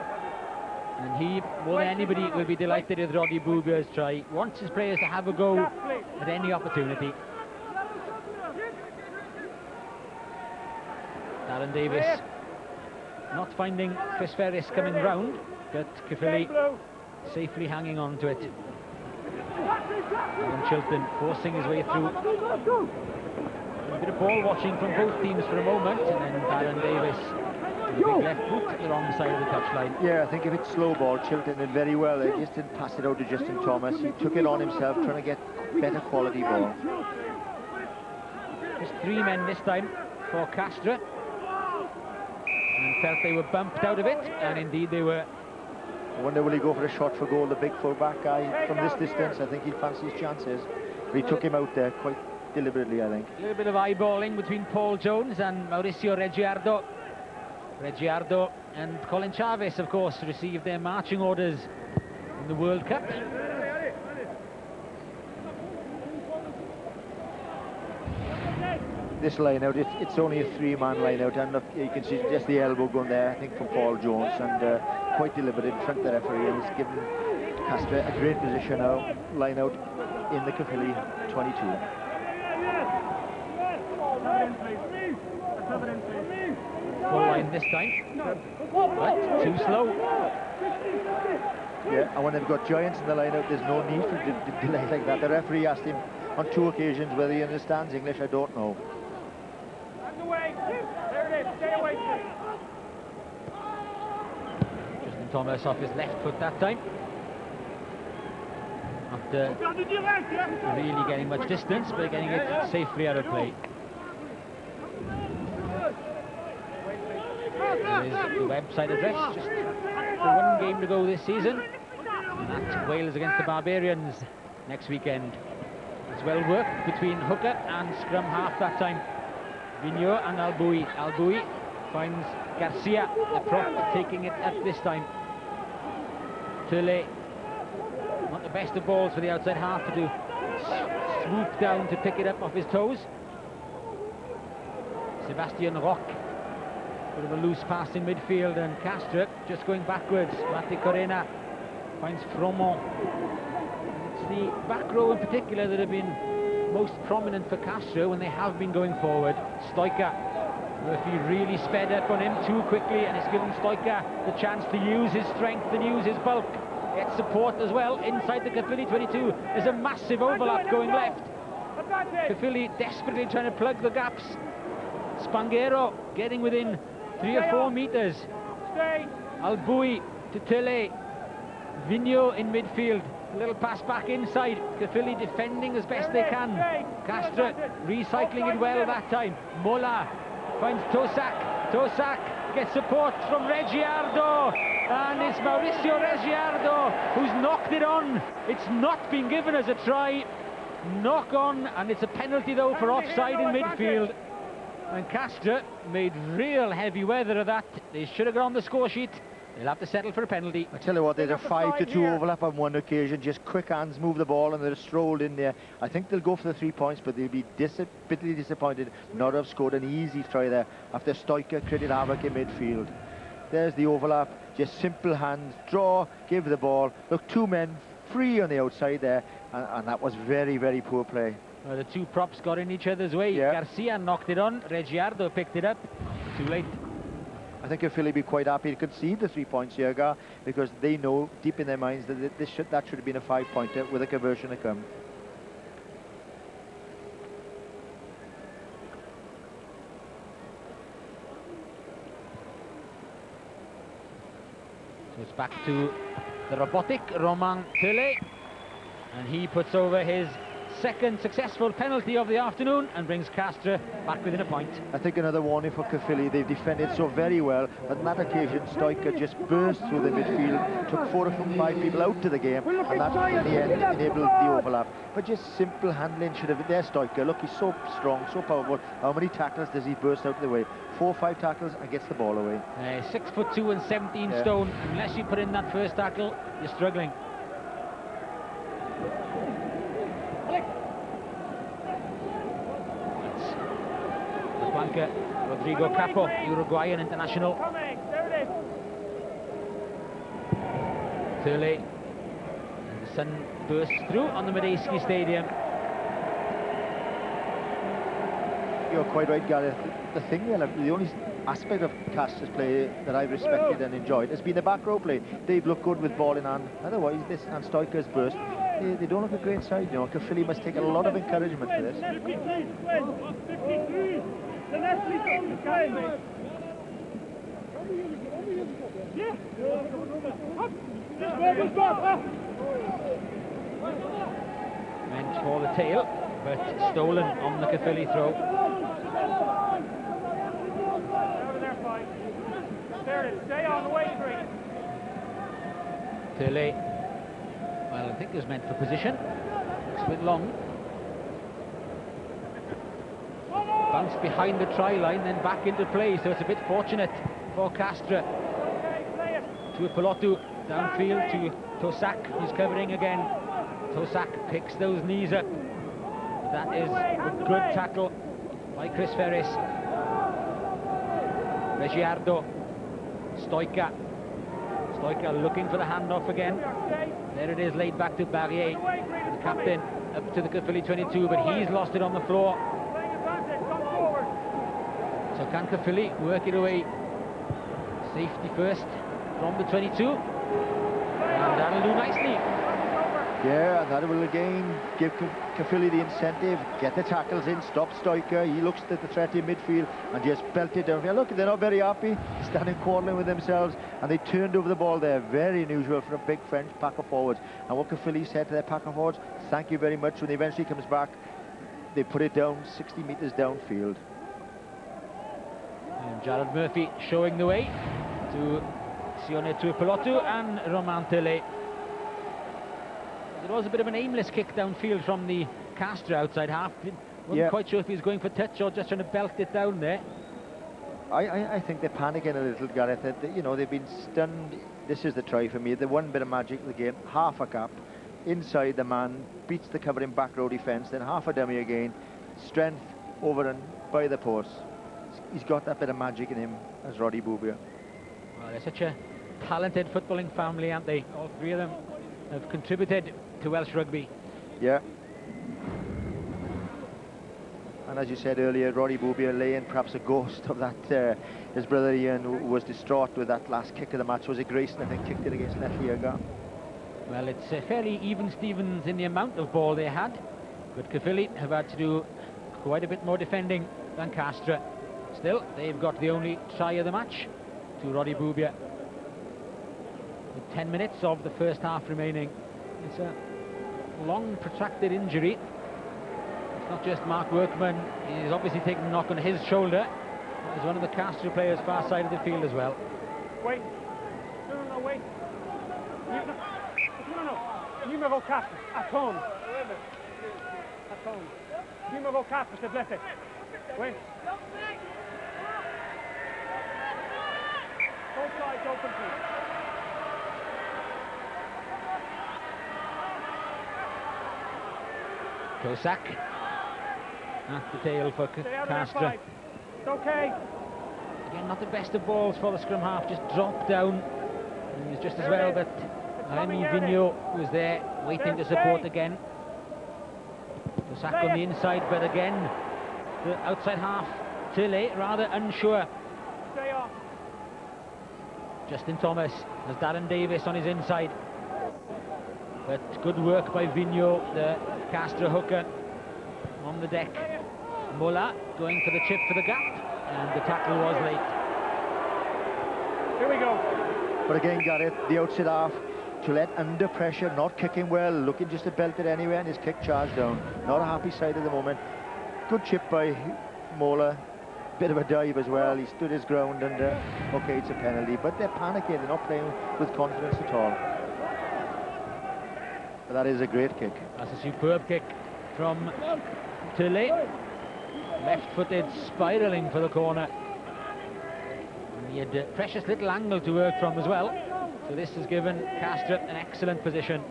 N: And he, more than anybody, will be delighted with Roddy Booga's try. Wants his players to have a go at any opportunity. Darren Davis not finding Chris Ferris coming round, but Caerphilly safely hanging on to it. Alan Chilton forcing his way through. A bit of ball watching from both teams for a moment, and then Darren Davis with a big left boot at the wrong side of the touchline.
A: Yeah, I think if it's slow ball, Chilton did very well. He just didn't pass it out to Justin Thomas. He took it on himself, trying to get better quality ball.
N: Just 3 men this time for Castres. And felt they were bumped out of it, and indeed they were.
A: I wonder will he go for a shot for goal, the big full-back guy from this distance. I think he'd fancy his chances. But he took him out there quite deliberately, I think.
N: A little bit of eyeballing between Paul Jones and Mauricio Reggiardo. Reggiardo and Colin Chavez, of course, received their marching orders in the World Cup.
A: This line out, it's only a 3-man line out, and look, you can see just the elbow going there, I think, from Paul Jones, and quite deliberate in front of the referee, and it's given Castres a great position now, line out in the Caerphilly 22.
N: Full line this time, but too slow.
A: Yeah, and when they've got giants in the line out, there's no need for delay like that. The referee asked him on 2 occasions whether he understands English. I don't know.
N: Justin Thomas off his left foot that time, after really getting much distance, but getting it safely out of play. There is the website address, just the 1 game to go this season, and that's Wales against the Barbarians next weekend. It's well worked between hooker and scrum half that time. Vigneault and Alboui. Alboui finds Garcia, the prop, taking it at this time. Turley, not the best of balls for the outside half to do. Swoop down to pick it up off his toes. Sebastian Roch, bit of a loose pass in midfield, and Castres just going backwards. Matti Corena finds Fromont. It's the back row in particular that have been most prominent for Castres when they have been going forward. Stoica, Murphy really sped up on him too quickly, and it's given Stoica the chance to use his strength and use his bulk. Get support as well inside the Caerphilly 22. There's a massive overlap going left. Caerphilly desperately trying to plug the gaps. Spanghero getting within 3 or 4 meters. Alboui to Tele. Vigneault in midfield. A little pass back inside. Caerphilly defending as best they can. Castres recycling it well that time. Mola finds Tosak. Tosak gets support from Reggiardo. And it's Mauricio Reggiardo who's knocked it on. It's not been given as a try. Knock on, and it's a penalty though for offside in midfield. And Castres made real heavy weather of that. They should have got on the score sheet. They'll have to settle for a penalty.
A: I tell you what, there's a 5-2 overlap on one occasion. Just quick hands move the ball, and they're strolled in there. I think they'll go for the 3 points, but they'll be bitterly disappointed not to have scored an easy try there after Stoica created havoc in midfield. There's the overlap, just simple hands, draw, give the ball. Look, 2 men free on the outside there, and that was very, very poor play.
N: Well, the 2 props got in each other's way. Yeah. Garcia knocked it on, Reggiardo picked it up. Too late.
A: I think Caerphilly be quite happy to concede the 3 points here, Gar, because they know deep in their minds that that should have been a 5-pointer with a conversion to come.
N: Goes back to the robotic Romain Tellet, and he puts over his second successful penalty of the afternoon and brings Castres back within a point.
A: I think another warning for Caerphilly. They've defended so very well, but on that occasion Stoica just burst through the midfield, took 4 or 5 people out of the game, and that in the end enabled the overlap. But just simple handling should have been there. Stoica, look, he's so strong, so powerful. How many tackles does he burst out of the way? 4 or 5 tackles and gets the ball away.
N: 6'2" and 17 stone. Unless you put in that first tackle, you're struggling. Rodrigo Capo, Uruguayan international. Tellet. The sun bursts through on the Medeski Stadium.
A: You're quite right, Gareth. The thing, the only aspect of Castres' play that I've respected and enjoyed has been the back row play. They've looked good with ball in hand. Otherwise, this and Stoica's burst, they don't look a great side. You know, Caerphilly must take a lot of encouragement for this.
N: Meant for the tail, but stolen on the Caerphilly throw.
O: Stay on the way,
N: Tellet, well, I think it was meant for position. Looks a bit long. Bounced behind the try line, then back into play, so it's a bit fortunate for Castres. To Pelotu, downfield to Tosac, who's covering again. Tosac picks those knees up. That is a good tackle by Chris Ferris. Regiardo, Stoica. Stoica looking for the handoff again. There it is, laid back to Barrier, the captain, up to the Caerphilly 22, but he's lost it on the floor. So can Caerphilly work it away? Safety first from the 22, and that'll do nicely.
A: Yeah, and that will again give Caerphilly the incentive, get the tackles in, stop Stoica. He looks at the threat in midfield and just belt it down. Look, they're not very happy, standing quarrelling with themselves, and they turned over the ball there. Very unusual for a big French pack of forwards. And what Caerphilly said to their pack of forwards, thank you very much. When he eventually comes back, they put it down 60 metres downfield.
N: And Jared Murphy showing the way to Sione Tuipelotu and Romain Tellet. There was a bit of an aimless kick downfield from the Castres outside half. Wasn't quite sure if he was going for touch or just trying to belt it down there.
A: I think they're panicking a little, Gareth. You know, they've been stunned. This is the try for me. The one bit of magic of the game, half a cap, inside the man, beats the covering back row defence, then half a dummy again, strength over and by the post. He's got that bit of magic in him as Roddy Boubia.
N: Well, they're such a talented footballing family, aren't they? All three of them have contributed to Welsh rugby.
A: Yeah. And as you said earlier, Roddy Boubia laying perhaps a ghost of that. His brother Ian was distraught with that last kick of the match. Was it Grayson, I think, kicked it against Leslie Agar?
N: Well, it's fairly even Stevens in the amount of ball they had, but Caerphilly have had to do quite a bit more defending than Castres. Still, they've got the only try of the match to Roddy Boubia. With 10 minutes of the first half remaining. It's a long, protracted injury. It's not just Mark Workman. He's obviously taken a knock on his shoulder. There's one of the Castres players far side of the field as well.
O: Wait. No, wait. No. Numéro 4, attends. Numéro 4, c'est blessé. Wait. Both sides open, please.
N: Tosac at the tail for Castres.
O: It's okay.
N: Again, not the best of balls for the scrum half, just dropped down. And he was just as well, but Remy Vigneault was there waiting to support again. Tosac on the inside, but again, the outside half, Tellet rather unsure.
O: Stay off.
N: Justin Thomas has Darren Davis on his inside. But good work by Vigneault, the Castres hooker, on the deck. Mola going for the chip for the gap, and the tackle was late.
O: Here we go.
A: But again, Gareth, the outside half, to let under pressure, not kicking well, looking just to belt it anywhere, and his kick charged down. Not a happy side at the moment. Good chip by Mola. Bit of a dive as well. He stood his ground, and okay, it's a penalty. But they're panicking. They're not playing with confidence at all. But that is a great kick.
N: That's a superb kick from Tilly. Left-footed, spiralling for the corner. And he had a precious little angle to work from as well. So this has given Castres an excellent position.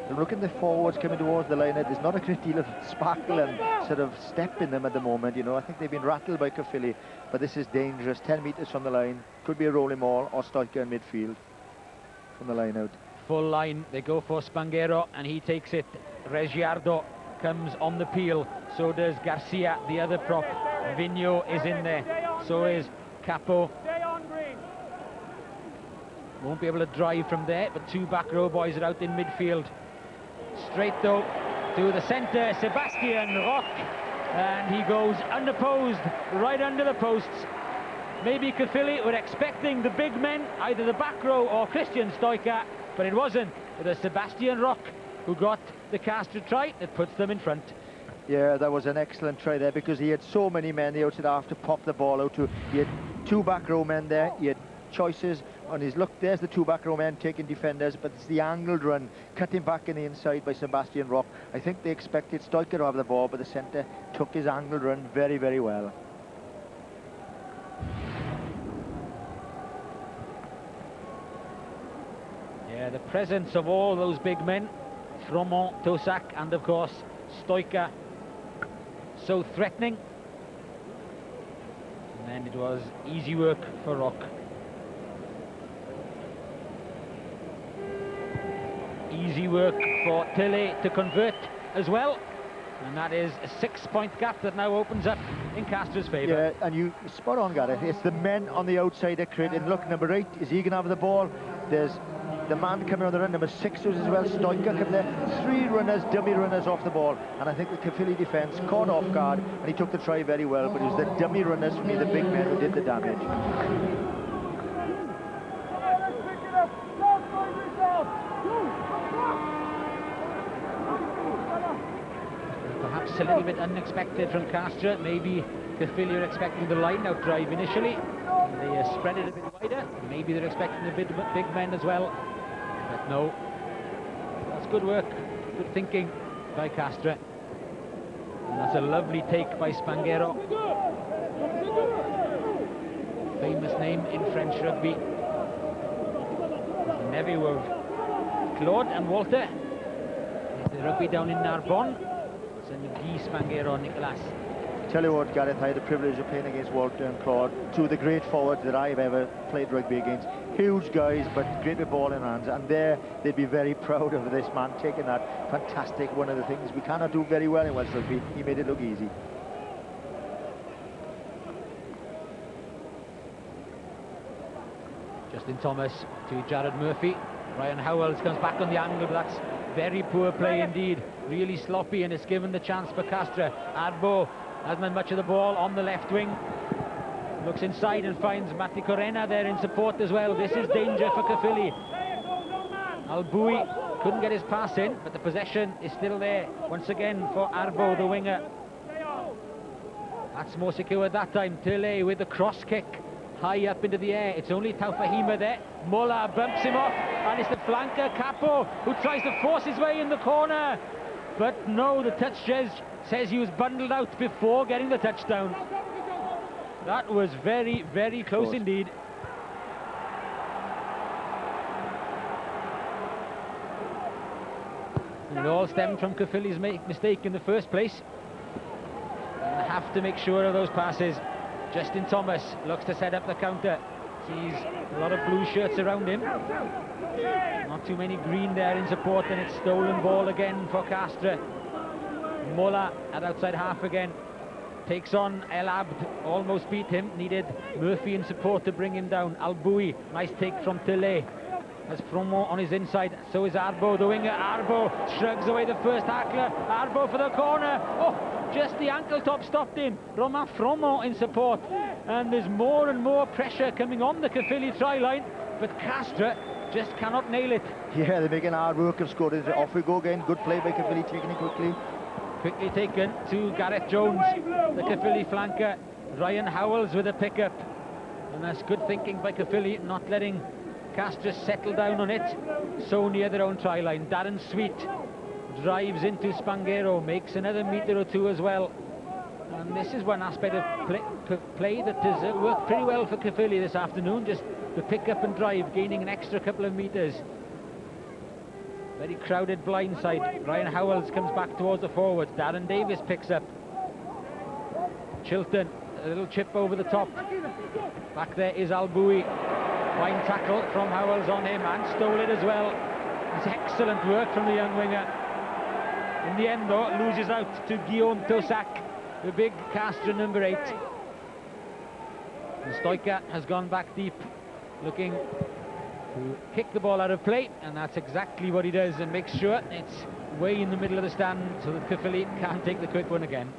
A: And look at the forwards coming towards the line. There's not a great deal of sparkle and sort of step in them at the moment, you know. I think they've been rattled by Caerphilly, but this is dangerous. 10 metres from the line. Could be a rolling maul or Stoica in midfield from the line out.
N: Full line, they go for Spanghero, and he takes it. Reggiardo comes on the peel. So does Garcia, the other prop. Vigneault is in there. So is Capo. Won't be able to drive from there, but two back row boys are out in midfield. Straight though to the centre, Sebastian Roch, and he goes unopposed right under the posts. Maybe Caerphilly were expecting the big men, either the back row or Christian Stoica, but it wasn't. It was Sebastian Roch who got the Castres try that puts them in front.
A: Yeah, that was an excellent try there, because he had so many men the outside half to pop the ball out to. He had two back row men there. He had choices on his look. There's the two back row men taking defenders, but it's the angled run cutting back in the inside by Sebastian Roch. I think they expected Stoica to have the ball, but the centre took his angled run very, very well.
N: Yeah, the presence of all those big men, Fromont, Tosac, and of course Stoica, so threatening. And then it was easy work for Roch. Easy work for Tilly to convert as well, and that is a 6-point gap that now opens up in Castres' favour.
A: Yeah, and you spot on, Gareth. It's the men on the outside that create. And look, number 8, is he going to have the ball? There's the man coming on the run, number 6 was as well. Stoica come there. 3 runners, dummy runners off the ball, and I think the Caerphilly defence caught off guard, and he took the try very well. But it was the dummy runners, for me, the big men, who did the damage.
N: Perhaps a little bit unexpected from Castres. Maybe Caerphilly are expecting the line-out drive initially. They spread it a bit wider. Maybe they're expecting a bit big men as well. But no. That's good work, good thinking by Castres. And that's a lovely take by Spanghero. Famous name in French rugby. The nephew of Claude and Walter. The rugby down in Narbonne. Guy Spanghero, Nicolas.
A: Tell you what, Gareth, I had the privilege of playing against Walter and Claude, two of the great forwards that I've ever played rugby against. Huge guys, but great with ball in hands, and there they'd be very proud of this man taking that. Fantastic. One of the things we cannot do very well in Welsh rugby, he made it look easy.
N: Justin Thomas to Jared Murphy. Ryan Howells comes back on the angle, but that's very poor play indeed. Really sloppy, and it's given the chance for Castres. Arbo hasn't had much of the ball on the left wing. Looks inside and finds Matti Corena there in support as well. This is danger for Caerphilly. Alboui couldn't get his pass in, but the possession is still there once again for Arbo, the winger. That's more secure that time. Tilly with the cross kick high up into the air. It's only Taufahima there. Mola bumps him off, and it's the flanker Capo who tries to force his way in the corner, but no, the touch judge says he was bundled out before getting the touchdown. That was very, very close indeed. And it all stemmed from Caerphilly's mistake in the first place. And have to make sure of those passes. Justin Thomas looks to set up the counter. Sees a lot of blue shirts around him. Not too many green there in support, and it's stolen ball again for Castres. Mola at outside half again. Takes on El Abd, almost beat him. Needed Murphy in support to bring him down. Alboui, nice take from Tillet. Has Fromont on his inside, so is Arbo, the winger. Arbo shrugs away the first tackler. Arbo for the corner. Oh, just the ankle top stopped him. Romain Fromont in support, and there's more and more pressure coming on the Caerphilly try line, but Castres just cannot nail it.
A: Yeah, they're making hard work of scoring. Off we go again. Good play by Caerphilly, taking it quickly.
N: Quickly taken to Gareth Jones, the Caerphilly flanker. Ryan Howells with a pickup, and that's good thinking by Caerphilly, not letting Castres settle down on it so near their own try line. Darren Sweet drives into Spanghero, makes another metre or two as well, and this is one aspect of play that has worked pretty well for Caerphilly this afternoon, just the pick up and drive, gaining an extra couple of metres. Very crowded blind side. Ryan Howells comes back towards the forwards. Darren Davis picks up. Chilton, a little chip over the top. Back there is Alboui. Fine tackle from Howells on him, and stole it as well. It's excellent work from the young winger. In the end, though, loses out to Guillaume Tossac, the big Castres number 8. And Stoica has gone back deep, looking to kick the ball out of play, and that's exactly what he does, and makes sure it's way in the middle of the stand so that Caerphilly can't take the quick one again.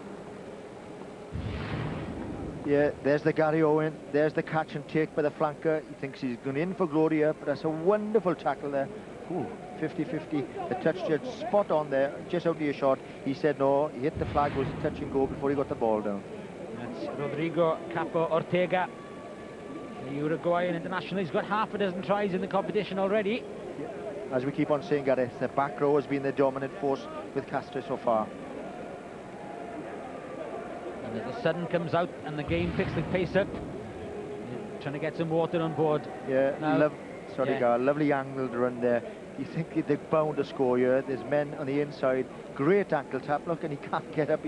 A: Yeah, there's the Gary Owen, there's the catch and take by the flanker. He thinks he's going in for glory here, but that's a wonderful tackle there. 50-50, the touch just spot on there, just out of your shot. He said no, he hit the flag, was touch and go before he got the ball down.
N: That's Rodrigo Capo Ortega, the Uruguayan international. He's got half a dozen tries in the competition already.
A: As we keep on saying, Gareth, the back row has been the dominant force with Castres so far.
N: And as the sun comes out and the game picks the pace up, trying to get some water on board.
A: Yeah,
N: now,
A: lovely angled run there. You think they're bound to score here. There's men on the inside. Great ankle tap. Look, and he can't get up.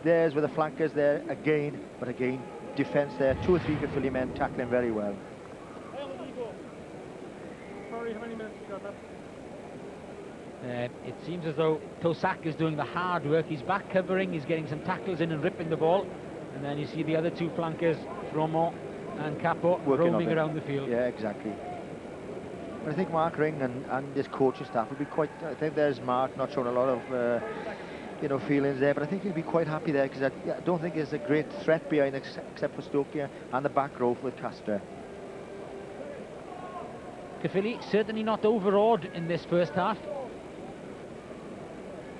A: There's with the flankers there again, but again, defence there. 2 or 3 Caerphilly men tackling very well.
K: Sorry, how many minutes you got left?
N: It seems as though Tossac is doing the hard work. He's back covering, he's getting some tackles in and ripping the ball, and then you see the other 2 flankers, Fromont and Capo, roaming around the field.
A: Yeah, exactly. But I think Mark Ring and his coaching staff will be quite. I think there's Mark not showing a lot of feelings there, but I think he'll be quite happy there, because I don't think there's a great threat behind except for Stokia and the back row with Castres.
N: Caerphilly certainly not overawed in this first half,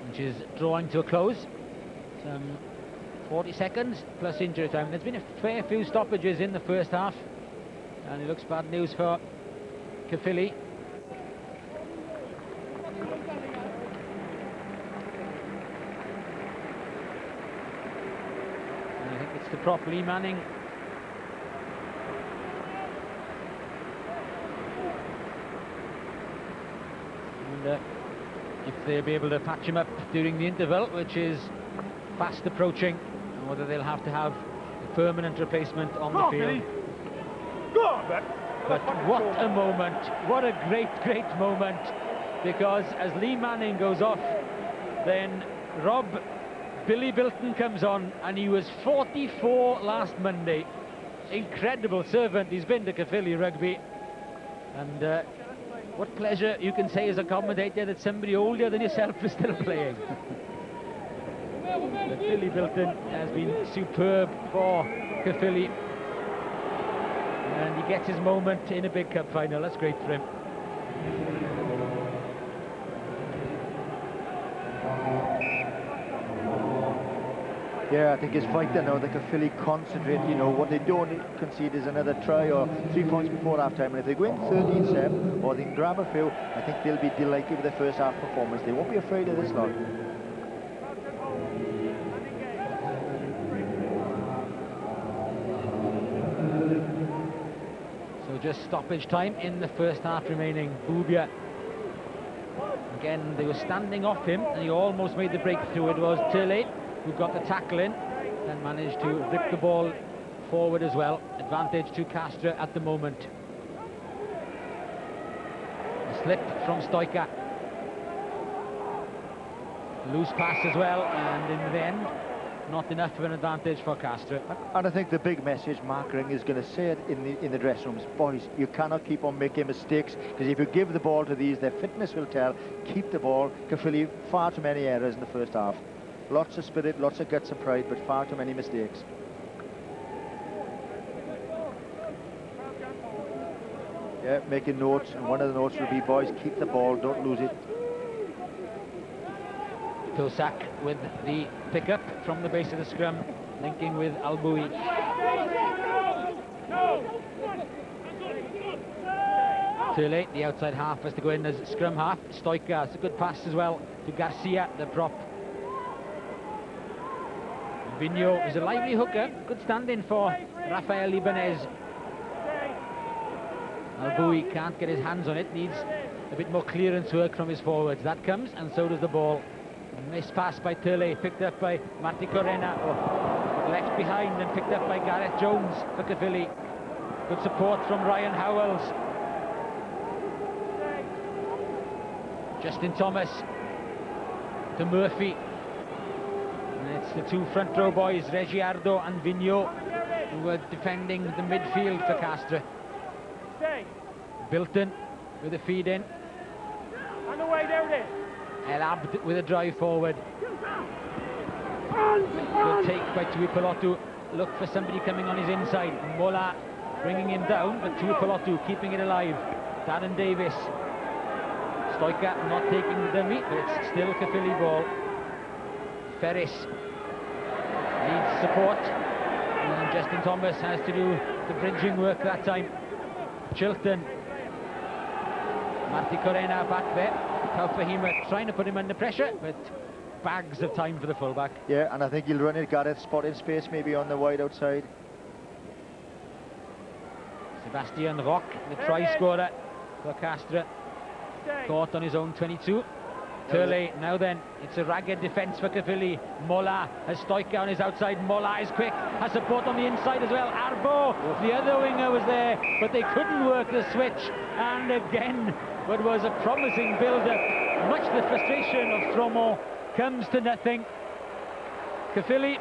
N: which is drawing to a close. Some 40 seconds plus injury time. There's been a fair few stoppages in the first half, and it looks bad news for Caerphilly. And I think it's the prop Lee Manning. And if they'll be able to patch him up during the interval, which is fast approaching, and whether they'll have to have a permanent replacement on the field. But what a moment, what a great moment, because as Lee Manning goes off, then Billy Bilton comes on, and he was 44 last Monday. Incredible servant he's been to Caerphilly rugby, and what pleasure you can say as a commentator that somebody older than yourself is still playing. But Billy Bilton has been superb for Caerphilly, and he gets his moment in a big cup final. That's great for him.
A: Yeah, I think it's vital now that Caerphilly concentrate. What they don't concede is another try or 3 points before half-time. And if they go in 13-7 or they can grab a few, I think they'll be delighted with their first half performance. They won't be afraid of this lot.
N: So just stoppage time in the first half remaining. Boubia. Again, they were standing off him, and he almost made the breakthrough. It was Turley who got the tackle in and managed to rip the ball forward as well. Advantage to Castres at the moment. A slip from Stoica. Loose pass as well, and in the end, not enough of an advantage for Castres.
A: And I think the big message Mark Ring is going to say it in the dressing rooms: boys, you cannot keep on making mistakes, because if you give the ball to these, their fitness will tell. Keep the ball. Caerphilly, far too many errors in the first half. Lots of spirit, lots of guts and pride, but far too many mistakes. Yeah, making notes, and one of the notes will be, boys, keep the ball, don't lose it.
N: Tosak with the pickup from the base of the scrum, linking with Alboui. Too late, the outside half has to go in as scrum half. Stoica, it's a good pass as well to Garcia, the prop. Vigneault is a lively hooker, good stand-in for Rafael Ibanez. Alboui can't get his hands on it, needs a bit more clearance work from his forwards. That comes, and so does the ball. Missed pass by Turley, picked up by Marty Corena, left behind and picked up by Gareth Jones for Caerphilly. Good support from Ryan Howells. Justin Thomas to Murphy. And it's the two front row boys, Regiardo and Vigneault, who are defending the midfield for Castres. Bilton with a feed in.
O: On the way, there it is.
N: El Abd with a drive forward. Good take by Tuipulotu. Look for somebody coming on his inside. Mola bringing him down, but Tuipulotu keeping it alive. Darren Davis. Stoica not taking the dummy, but it's still Caerphilly ball. Ferris needs support, and Justin Thomas has to do the bridging work that time. Chilton. Marty Corena back there. Taufahima trying to put him under pressure, but bags of time for the fullback.
A: Yeah, and I think he'll run it. Gareth spot in space, maybe on the wide outside.
N: Sebastian Roch, the try scorer for Castres, caught on his own 22. Turley, now then, it's a ragged defence for Caerphilly. Mola has Stoica on his outside. Mola is quick, has support on the inside as well. Arbo, the other winger, was there, but they couldn't work the switch. And again, what was a promising build-up, much to the frustration of Fromont, comes to nothing. Caerphilly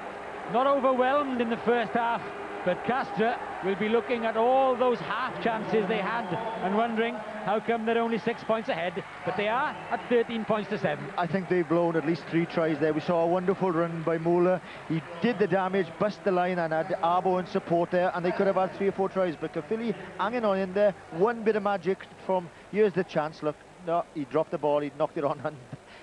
N: not overwhelmed in the first half, but Castres will be looking at all those half chances they had and wondering how come they're only 6 points ahead, but they are at 13 points to 7.
A: I think they've blown at least 3 tries there. We saw a wonderful run by Muller. He did the damage, bust the line, and had Arbo in support there, and they could have had 3 or 4 tries, but Caerphilly hanging on in there. One bit of magic from, here's the chance, look, no, he dropped the ball, he knocked it on, and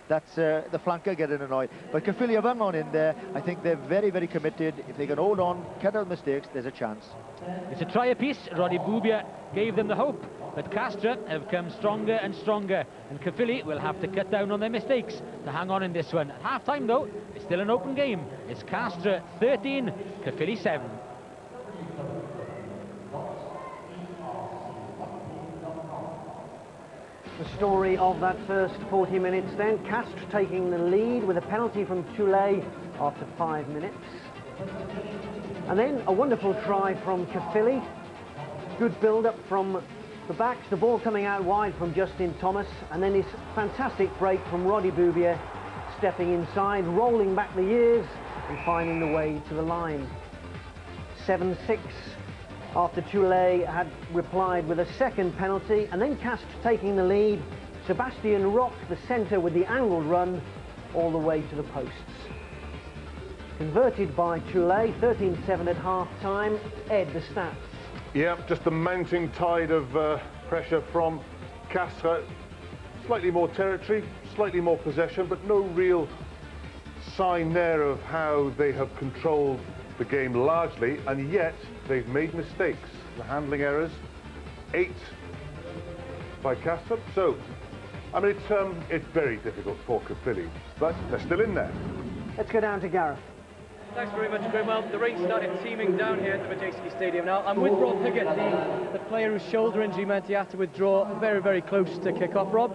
A: that's the flanker getting annoyed. But Caerphilly have hung on in there. I think they're very, very committed. If they can hold on, cut out mistakes, there's a chance.
N: It's a try apiece. Roddy Boubia gave them the hope, but Castres have come stronger and stronger, and Caerphilly will have to cut down on their mistakes to hang on in this one. At half-time, though, it's still an open game. It's Castres 13, Caerphilly 7.
G: The story of that first 40 minutes then. Castres taking the lead with a penalty from Toulet after 5 minutes. And then a wonderful try from Caerphilly. Good build-up from the backs, the ball coming out wide from Justin Thomas, and then this fantastic break from Roddy Boubia, stepping inside, rolling back the years and finding the way to the line. 7-6. After Toulet had replied with a second penalty, and then Castres taking the lead. Sebastian Roch, the centre, with the angled run all the way to the posts. Converted by Toulet, 13-7 at half-time. Ed, the stats.
B: Yeah, just the mounting tide of pressure from Castres. Slightly more territory, slightly more possession, but no real sign there of how they have controlled the game largely, and yet they've made mistakes. The handling errors, 8 by Castres. So, I mean, it's very difficult for Caerphilly, but they're still in there.
G: Let's go down to Gareth.
M: Thanks very much, Grim. Well, the rain started teeming down here at the Majestic Stadium. Now, I'm with Rob Higgett, the player whose shoulder injury meant he had to withdraw very, very close to kick-off. Rob,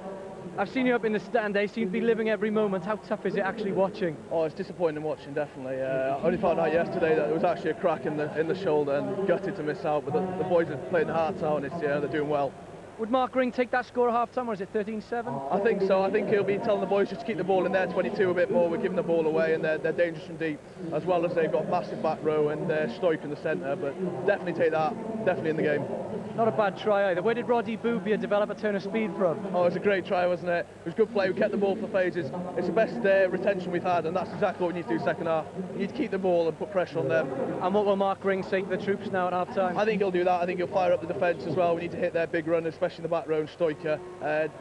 M: I've seen you up in the stand. They seem to be living every moment. How tough is it actually watching?
Q: Oh, it's disappointing watching, definitely. I only found out yesterday that there was actually a crack in the shoulder, and gutted to miss out. But the boys are playing their hearts out, and they're doing well.
M: Would Mark Ring take that score at half-time, or is it 13-7?
Q: I think so. I think he'll be telling the boys just to keep the ball in their 22 a bit more. We're giving the ball away, and they're dangerous from deep, as well as they've got massive back row and they're stoic in the centre. But definitely take that, definitely in the game.
M: Not a bad try either. Where did Roddy Boubia develop a turn of speed from?
Q: Oh, it was a great try, wasn't it? It was good play. We kept the ball for phases. It's the best retention we've had, and that's exactly what we need to do second half. We need to keep the ball and put pressure on them.
M: And what will Mark Ring say to the troops now at half-time?
Q: I think he'll do that. I think he'll fire up the defence as well. We need to hit their big run, especially in the back row and Stoica,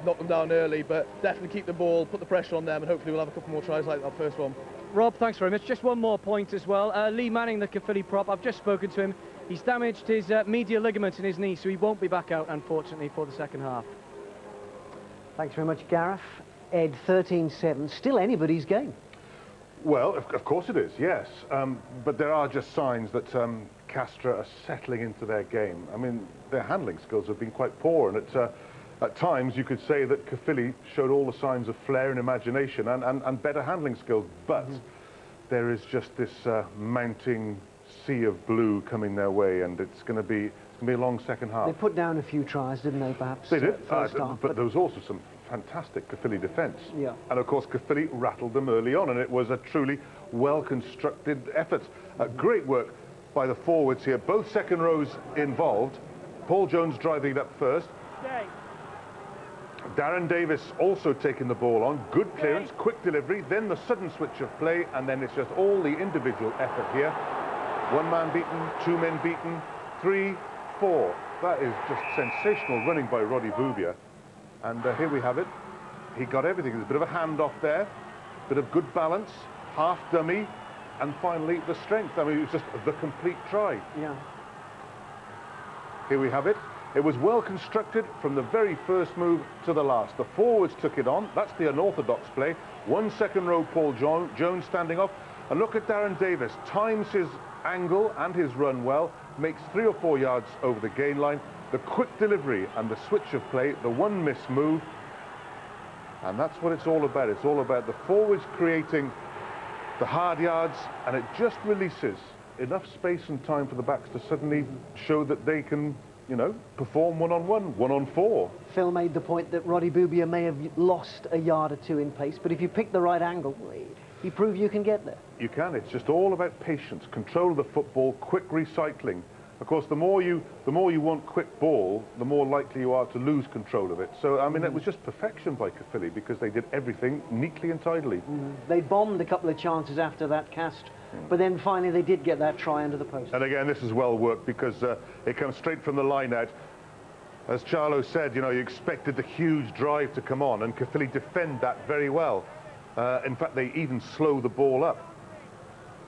Q: knock them down early, but definitely keep the ball, put the pressure on them, and hopefully we'll have a couple more tries like that first one.
M: Rob, thanks very much. Just one more point as well. Lee Manning, the Caerphilly prop, I've just spoken to him. He's damaged his medial ligament in his knee, so he won't be back out, unfortunately, for the second half.
G: Thanks very much, Gareth. Ed, 13-7, still anybody's game.
B: Well, of course it is, yes. But there are just signs that Castres are settling into their game. I mean, their handling skills have been quite poor, and at times you could say that Caerphilly showed all the signs of flair and imagination and better handling skills, but there is just this mounting sea of blue coming their way, and it's going to be a long second half.
G: They put down a few tries, didn't they, perhaps?
B: They did,
G: first half,
B: but there was also some fantastic Caerphilly defence.
G: Yeah.
B: And of course Caerphilly rattled them early on, and it was a truly well-constructed effort. Great work by the forwards here, both second rows involved. Paul Jones driving it up first. Darren Davis also taking the ball on. Good clearance, quick delivery, then the sudden switch of play, and then it's just all the individual effort here. One man beaten, two men beaten, 3, 4. That is just sensational running by Roddy Boubia. And here we have it. He got everything. There's a bit of a handoff there, bit of good balance, half dummy, and finally the strength. I mean, it was just the complete try.
G: Yeah.
B: Here we have it. It was well constructed from the very first move to the last. The forwards took it on. That's the unorthodox play. 1 second row Paul Jones standing off. And look at Darren Davis. Times his angle and his run well. Makes 3 or 4 yards over the gain line. The quick delivery and the switch of play. The one missed move. And that's what it's all about. It's all about the forwards creating the hard yards. And it just releases enough space and time for the backs to suddenly show that they can, you know, perform one-on-one, 1-on-4.
G: Phil made the point that Roddy Boubia may have lost a yard or two in pace, but if you pick the right angle, you prove you can get there.
B: You can. It's just all about patience, control of the football, quick recycling. Of course, the more you want quick ball, the more likely you are to lose control of it. So, I mean, it was just perfection by Caerphilly because they did everything neatly and tidily.
G: They bombed a couple of chances after that cast, but then finally they did get that try under the post.
B: And again, this is well worked because it comes straight from the line out. As Charlo said, you know, you expected the huge drive to come on, and Caerphilly defend that very well. In fact, they even slow the ball up.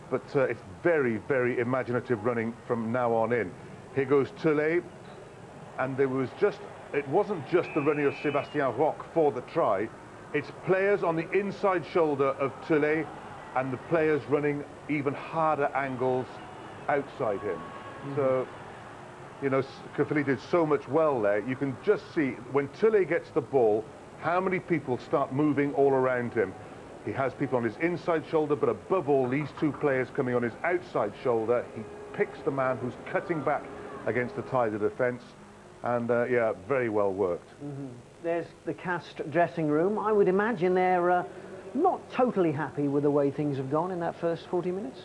B: But it's very, very imaginative running from now on in. Here goes Tullet, and it wasn't just the running of Sébastien Roch for the try. It's players on the inside shoulder of Tullet and the players running even harder angles outside him. So, you know, Caerphilly did so much well there. You can just see when Tullet gets the ball, how many people start moving all around him. He has people on his inside shoulder, but above all, these two players coming on his outside shoulder. He picks the man who's cutting back against the tide of defence, and yeah, very well worked.
G: There's the Castres dressing room. I would imagine they're not totally happy with the way things have gone in that first 40 minutes.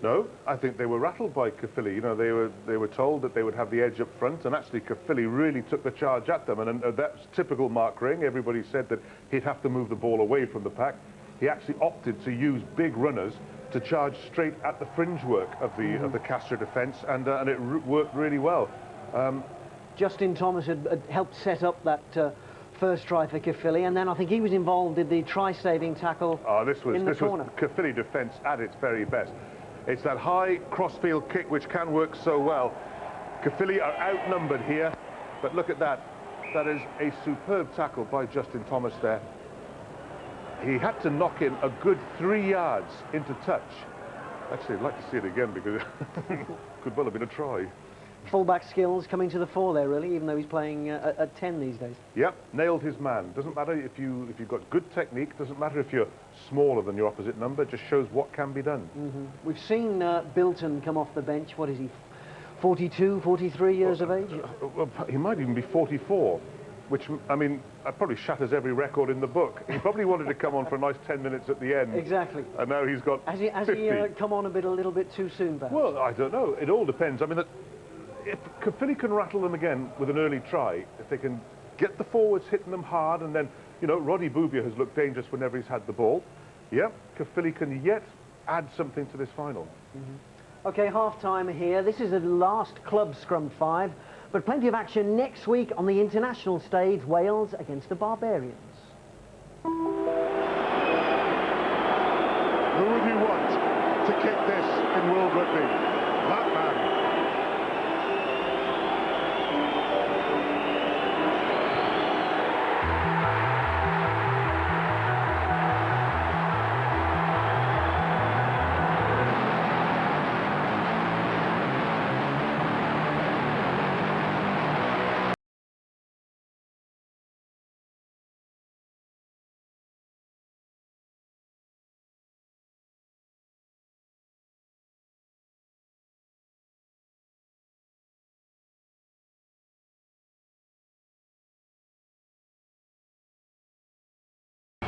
B: No, I think they were rattled by Caerphilly. You know, they were told that they would have the edge up front, and actually Caerphilly really took the charge at them, and that's typical Mark Ring. Everybody said that he'd have to move the ball away from the pack. He actually opted to use big runners to charge straight at the fringe work of the Castres defence, and it worked really well.
G: Justin Thomas had helped set up that first try for Caerphilly, and then I think he was involved in the try-saving tackle in the corner.
B: Was Caerphilly defence at its very best. It's that high crossfield kick which can work so well. Caerphilly are outnumbered here, but look at that. That is a superb tackle by Justin Thomas there. He had to knock in a good 3 yards into touch. Actually, I'd like to see it again because it could well have been a try.
G: Fullback skills coming to the fore there, really, even though he's playing at 10 these days.
B: Yep, nailed his man. Doesn't matter if you've got good technique, doesn't matter if you're smaller than your opposite number, just shows what can be done.
G: We've seen Bilton come off the bench. What is he, 42, 43 years of age?
B: Well, he might even be 44, which, I mean, probably shatters every record in the book. He probably wanted to come on for a nice 10 minutes at the end.
G: Exactly.
B: And now he's got
G: Has
B: 50.
G: he come on a little bit too soon, perhaps?
B: Well, I don't know. It all depends. I mean, if Caerphilly can rattle them again with an early try, if they can get the forwards hitting them hard, and then, you know, Roddy Bouvier has looked dangerous whenever he's had the ball. Yeah, Caerphilly can yet add something to this final.
G: OK, half-time here. This is the last club scrum 5, but plenty of action next week on the international stage, Wales against the Barbarians.
B: Who would you want to kick this in World Rugby? That man.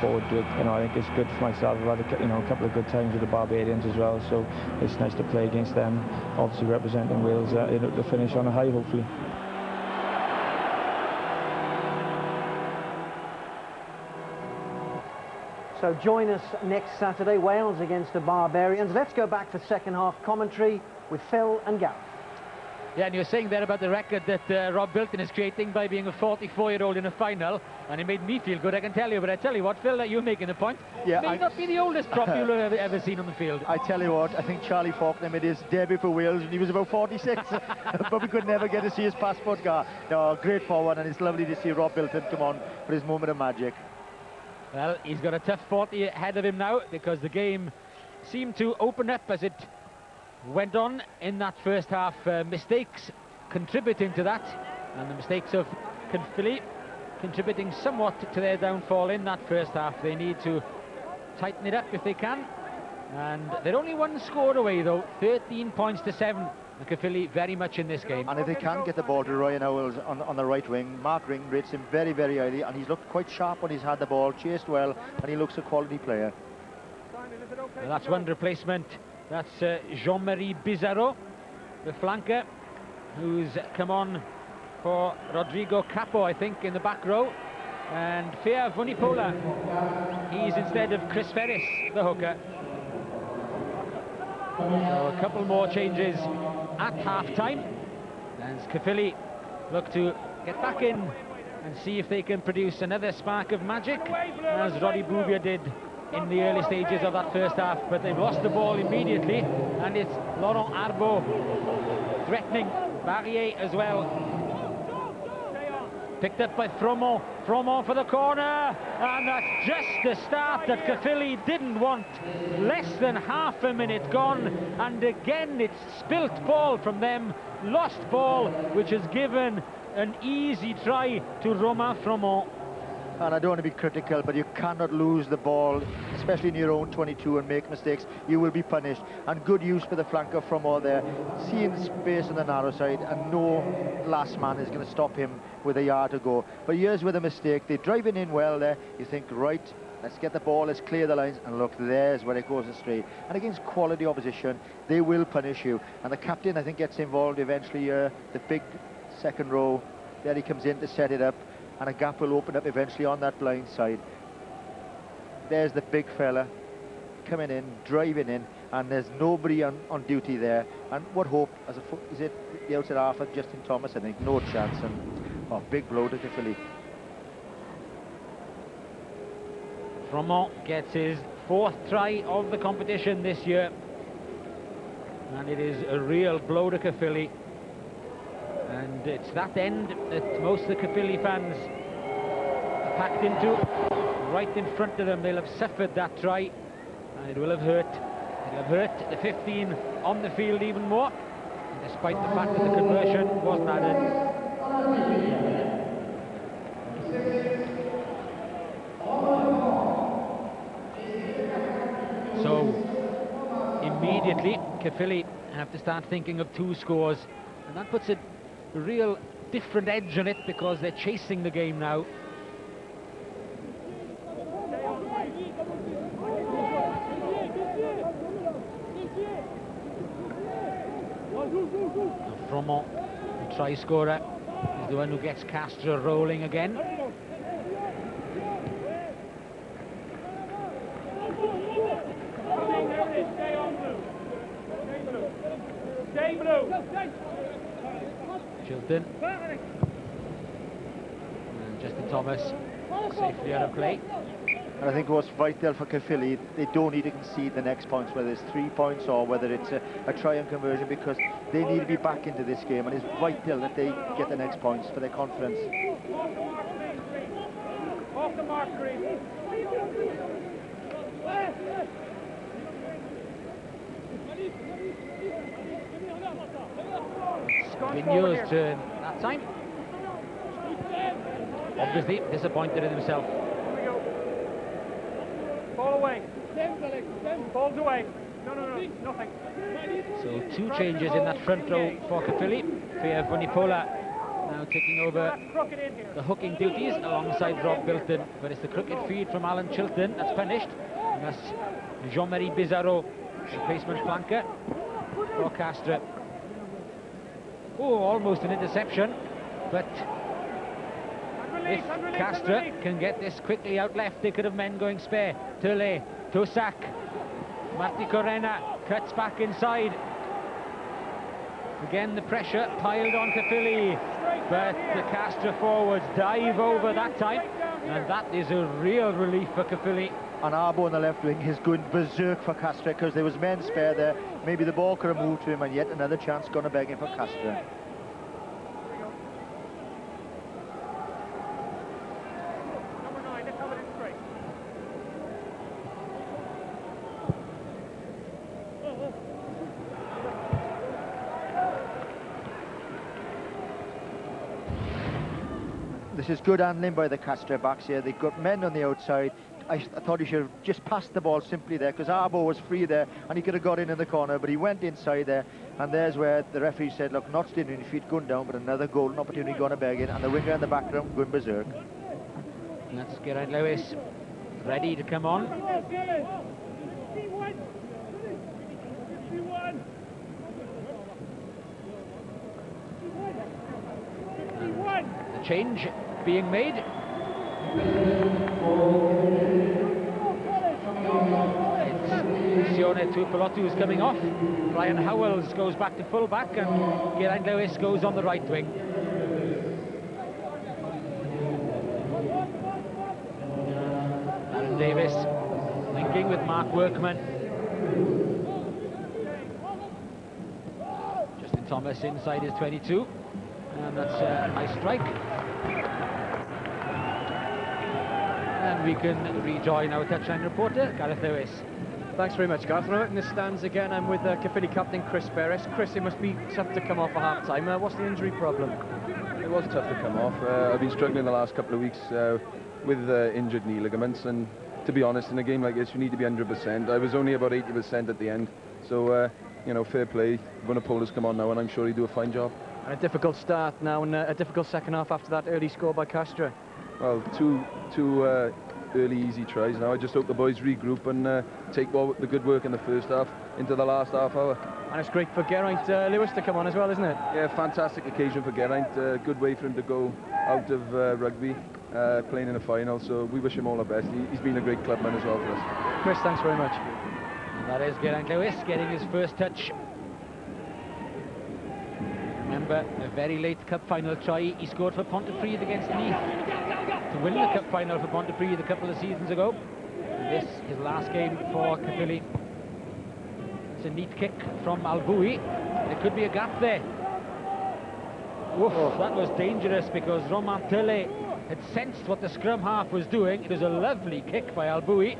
E: Forward to it, you know, I think it's good for myself. I've had a couple of good times with the Barbarians as well, so it's nice to play against them, obviously representing Wales to finish on a high, hopefully.
G: So join us next Saturday, Wales against the Barbarians. Let's go back for second half commentary with Phil and Gareth.
N: Yeah, and you were saying there about the record that Rob Bilton is creating by being a 44-year-old in a final, and it made me feel good, I can tell you. But I tell you what, Phil, you're making a point.
R: Yeah,
N: may not be the oldest prop you'll have ever seen on the field.
R: I tell you what, I think Charlie Faulkner made his debut for Wales when he was about 46, but we could never get to see his passport car. No, great forward, and it's lovely to see Rob Bilton come on for his moment of magic.
N: Well, he's got a tough 40 ahead of him now, because the game seemed to open up as it went on in that first half. Mistakes contributing to that, and the mistakes of Caerphilly contributing somewhat to their downfall in that first half. They need to tighten it up if they can, and they're only one score away though, 13 points to 7, and Caerphilly very much in this game.
R: And if they can get the ball to Ryan Owls on the right wing, Mark Ring rates him very, very highly, and he's looked quite sharp when he's had the ball, chased well, and he looks a quality player.
N: Well, that's one replacement. That's Jean-Marie Bizarro, the flanker, who's come on for Rodrigo Capo, I think, in the back row. And Fea Vunipola, he's instead of Chris Ferris, the hooker. So a couple more changes at half-time. And Caerphilly look to get back in and see if they can produce another spark of magic, as Roddy Bouvier did in the early stages of that first half. But they've lost the ball immediately, and it's Laurent Arbeau threatening Barrier as well. Picked up by Fromont. Fromont for the corner, and that's just the start that Caerphilly didn't want. Less than half a minute gone, and again it's spilt ball from them, lost ball, which has given an easy try to Romain Fromont.
R: And I don't want to be critical, but you cannot lose the ball, especially in your own 22, and make mistakes. You will be punished. And good use for the flanker from all there, seeing space on the narrow side, and no last man is going to stop him with a yard to go. But here's with a mistake. They're driving in well there. You think, right, let's get the ball, let's clear the lines, and look, there's where it goes astray. And against quality opposition, they will punish you. And the captain, I think, gets involved eventually. The big second row, there he comes in to set it up, and a gap will open up eventually on that blind side. There's the big fella coming in, driving in, and there's nobody on duty there. And what hope, is it the outside half of Justin Thomas, I think? No chance, and big blow to Caerphilly.
N: Fromont gets his 4th try of the competition this year, and it is a real blow to Caerphilly. And it's that end that most of the Caerphilly fans are packed into, right in front of them. They'll have suffered that try, and it will have hurt. It'll have hurt the 15 on the field even more, despite the fact that the conversion wasn't added. So immediately Caerphilly have to start thinking of 2 scores. And that puts a real different edge on it because they're chasing the game now. Fromont, the try scorer, is the one who gets Castres rolling again. Chilton. And Justin Thomas safely out of play.
R: And I think what's vital for Caerphilly, they don't need to concede the next points, whether it's 3 points or whether it's a try and conversion, because they need to be back into this game, and it's vital that they get the next points for their confidence.
O: Off the mark, Green.
N: Vigneault's turn that time. Obviously disappointed in himself.
O: Ball away. Ball's away. No, nothing.
N: So 2 changes in that front row for Caerphilly. Fia Vunipola now taking over the hooking duties alongside Rob Bilton, but it's the crooked feed from Alan Chilton that's punished, and that's Jean-Marie Bizarro, replacement flanker for Castres. Oh, almost an interception, but if Castres can get this quickly out left, they could have men going spare. Turley, Tosak, Marti Corena cuts back inside. Again, the pressure piled on Caerphilly, but the Castres forwards dive over that time, and that is a real relief for Caerphilly.
R: And Arbo on the left wing is going berserk for Castres because there was men spare there. Maybe the ball could have moved to him, and yet another chance gone a begging for Castres. This is good handling by the Castres backs here. They've got men on the outside. I thought he should have just passed the ball simply there, because Arbo was free there and he could have got in the corner, but he went inside there, and there's where the referee said, look, not staying in your feet, going down, but another golden opportunity going to beg in, and the winger in the background going berserk.
N: And that's Geraint Lewis ready to come on. And the change being made. It's Sione Tuipulotu is coming off. Ryan Howells goes back to full back, and Geraint Lewis goes on the right wing. Aaron Davis linking with Mark Workman. Justin Thomas inside his 22, and that's a high strike. And we can rejoin our touchline reporter, Gareth Lewis.
M: Thanks very much, Gareth. I'm out in the stands again. I'm with Caerphilly captain Chris Ferris. Chris, it must be tough to come off a half-time. What's the injury problem?
F: It was tough to come off. I've been struggling the last couple of weeks with injured knee ligaments, and to be honest, in a game like this, you need to be 100%. I was only about 80% at the end, so you know, fair play. Vunipola come on now, and I'm sure he'll do a fine job.
M: And a difficult start now, and a difficult second half after that early score by Castres.
F: Well, two early easy tries now. I just hope the boys regroup and take the good work in the first half into the last half hour.
M: And it's great for Geraint Lewis to come on as well, isn't it?
F: Yeah, fantastic occasion for Geraint. Good way for him to go out of rugby, playing in a final, so we wish him all the best. He's been a great clubman as well for us.
M: Chris, thanks very much.
N: And that is Geraint Lewis getting his first touch. Remember, a very late cup final try he scored for Pontypridd against Neath to win the cup final for Pontypridd a couple of seasons ago. And this is his last game for Caerphilly. It's a neat kick from Alboui. There could be a gap there. Oof, that was dangerous because Romain Turley had sensed what the scrum half was doing. It was a lovely kick by Alboui,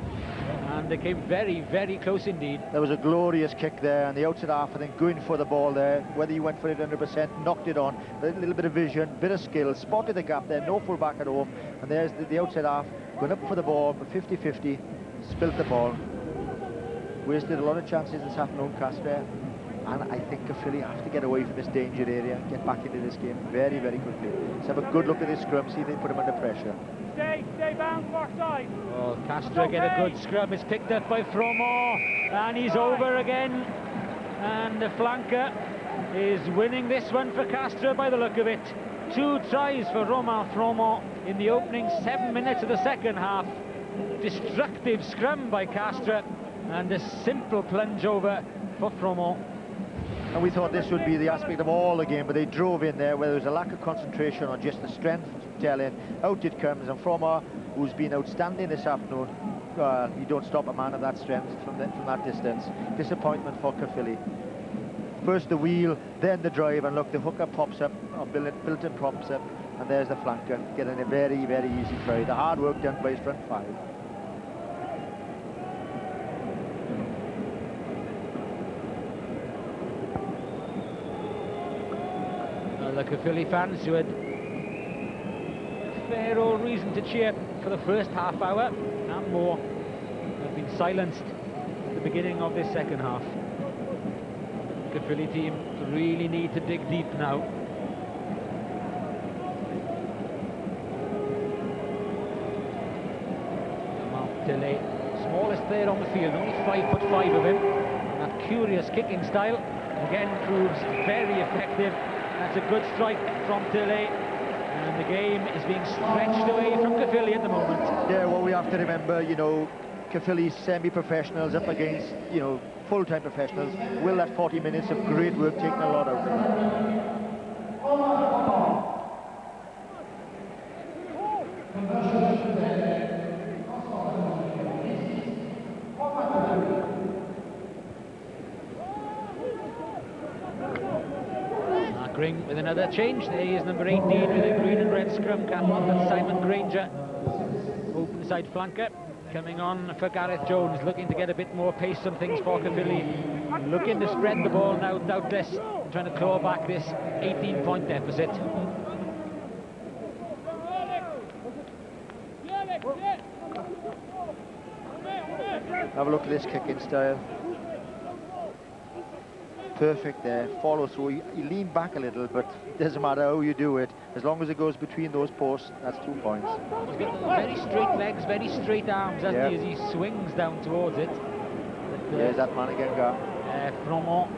N: and they came very, very close indeed.
R: There was a glorious kick there, and the outside half, I think, going for the ball there, whether he went for it 100%, knocked it on, a little bit of vision, bit of skill, spotted the gap there, no full back at home, and there's the outside half, going up for the ball, but 50-50, spilt the ball. Wasted a lot of chances this afternoon, Castres. And I think Caerphilly have to get away from this danger area, get back into this game very, very quickly. Let's have a good look at this scrum, see if they put him under pressure.
O: Stay bound, far side.
N: Well, Castres get a good scrum. It's picked up by Fromont, and he's over again. And the flanker is winning this one for Castres by the look of it. 2 tries for Romain Fromont in the opening 7 minutes of the second half. Destructive scrum by Castres, and a simple plunge over for Fromont.
R: And we thought this would be the aspect of all the game, but they drove in there where there was a lack of concentration on just the strength telling. Out it comes, and Fromont, who's been outstanding this afternoon, you don't stop a man of that strength from that distance. Disappointment for Caerphilly. First the wheel, then the drive, and look, the hooker pops up, or Bilton pops up, and there's the flanker, getting a very, very easy try. The hard work done by his front 5.
N: The Caerphilly fans, who had fair old reason to cheer for the first half hour and more, have been silenced at the beginning of this second half. The Caerphilly team really need to dig deep now. Tillet, smallest player on the field, only 5'5" of him. That curious kicking style again proves very effective. That's a good strike from Tillet, and the game is being stretched away from Caerphilly at the moment.
R: Yeah, well, we have to remember, you know, Caerphilly's semi-professionals up against, you know, full-time professionals. Will that 40 minutes of great work taken a lot out of them?
N: Ring with another change. There is number 18 with a green and red scrum cap on. That's Simon Granger, open side flanker, coming on for Gareth Jones, looking to get a bit more pace on things for Caerphilly, looking to spread the ball now, doubtless trying to claw back this 18-point deficit.
R: Have a look at this kicking style. Perfect there, follow through. You lean back a little, but it doesn't matter how you do it. As long as it goes between those posts, that's 2 points.
N: He's got very straight legs, very straight arms, hasn't he, as he swings down towards it. But,
R: there's that man again, Gar.
N: Fromont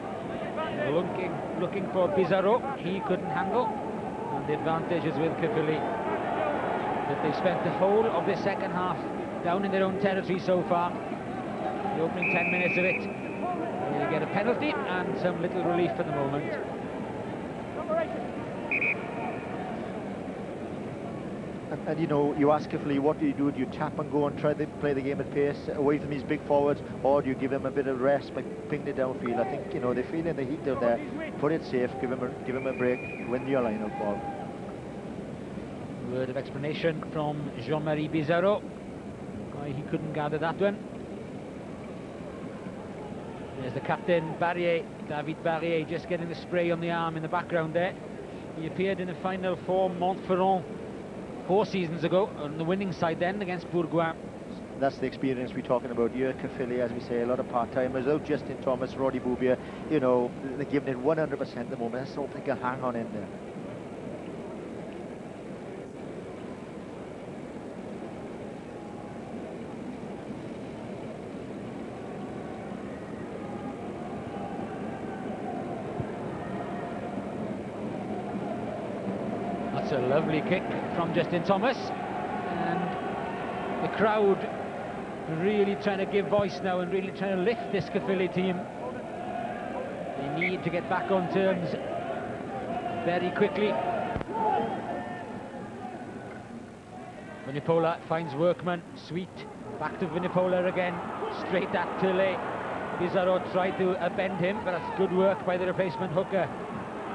N: looking for Bizarro. He couldn't handle. And the advantage is with Caerphilly, that they've spent the whole of the second half down in their own territory so far. The opening 10 minutes of it. They get a penalty and some little relief for the moment.
R: And you know, you ask Caerphilly, what do you do? Do you tap and go and try to play the game at pace away from these big forwards, or do you give them a bit of rest by pinging it downfield? I think, you know, they're feeling the heat down there. Put it safe, give them a break, win your line-out ball.
N: Word of explanation from Jean-Marie Bizarro, why he couldn't gather that one. There's the captain, Barrier, David Barrier, just getting the spray on the arm in the background there. He appeared in the final for Montferrand 4 seasons ago, on the winning side then against Bourgoin.
R: That's the experience we're talking about here at Caerphilly, as we say, a lot of part-timers. Out Justin Thomas, Roddy Boubier, you know, they're giving it 100% at the moment. Let's hope they can hang on in there.
N: That's a lovely kick from Justin Thomas, and the crowd really trying to give voice now and really trying to lift this Caerphilly team. They need to get back on terms very quickly. Vunipola finds Workman, Sweet, back to Vunipola again, straight at Tillet. Bizarro tried to bend him, but that's good work by the replacement hooker.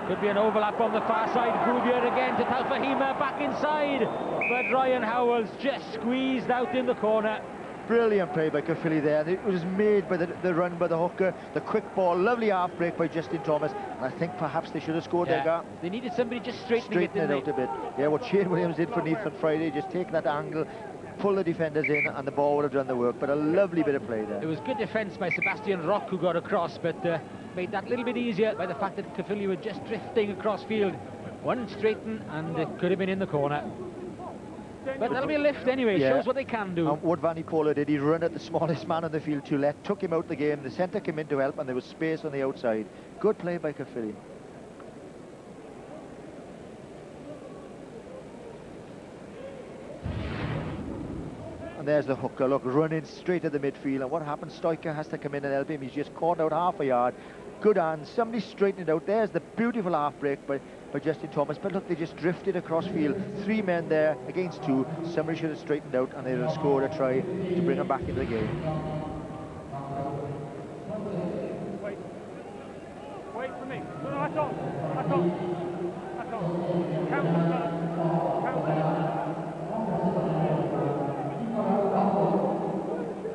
N: Could be an overlap on the far side. Boubier again to Talfahima, back inside, but Ryan Howell's just squeezed out in the corner.
R: Brilliant play by Caerphilly there. It was made by the run by the hooker, the quick ball, lovely half break by Justin Thomas, and I think perhaps they should have scored there, Gar.
N: They needed somebody just straightening
R: it out a bit. Yeah, what Shane Williams did for Neath on Friday, just take that angle, pull the defenders in, and the ball would have done the work. But a lovely bit of play there.
N: It was good defence by Sebastian Rock, who got across, but made that a little bit easier by the fact that Caerphilly were just drifting across field. One straighten and it could have been in the corner. But that'll be a lift anyway, shows what they can do.
R: And what Vanipola did, he run at the smallest man on the field to let, took him out the game, the centre came in to help, and there was space on the outside. Good play by Caerphilly. And there's the hooker, look, running straight at the midfield, and what happens, Stoiker has to come in and help him. He's just caught out half a yard. Good hands, somebody straightened it out. There's the beautiful half break by Justin Thomas, but look, they just drifted across field. 3 men there against 2. Somebody should have straightened out, and they'd have scored a try to bring them back into the game.
O: Wait for me. No, that's on. That's on. That's on. Count them.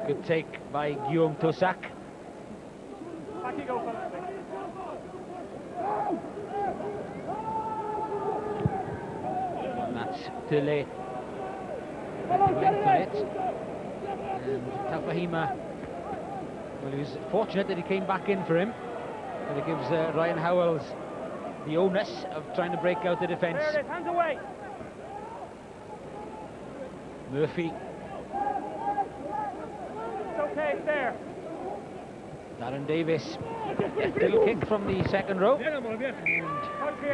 N: Good take by Guillaume Tossac.
O: Back you go, fellas.
N: That's Tele. Went for it. And Talfahima, well, he was fortunate that he came back in for him. And it gives Ryan Howells the onus of trying to break out the defence.
O: There it is, hands away.
N: Murphy.
O: It's okay, it's there.
N: Darren Davis. Little kick from the second row. And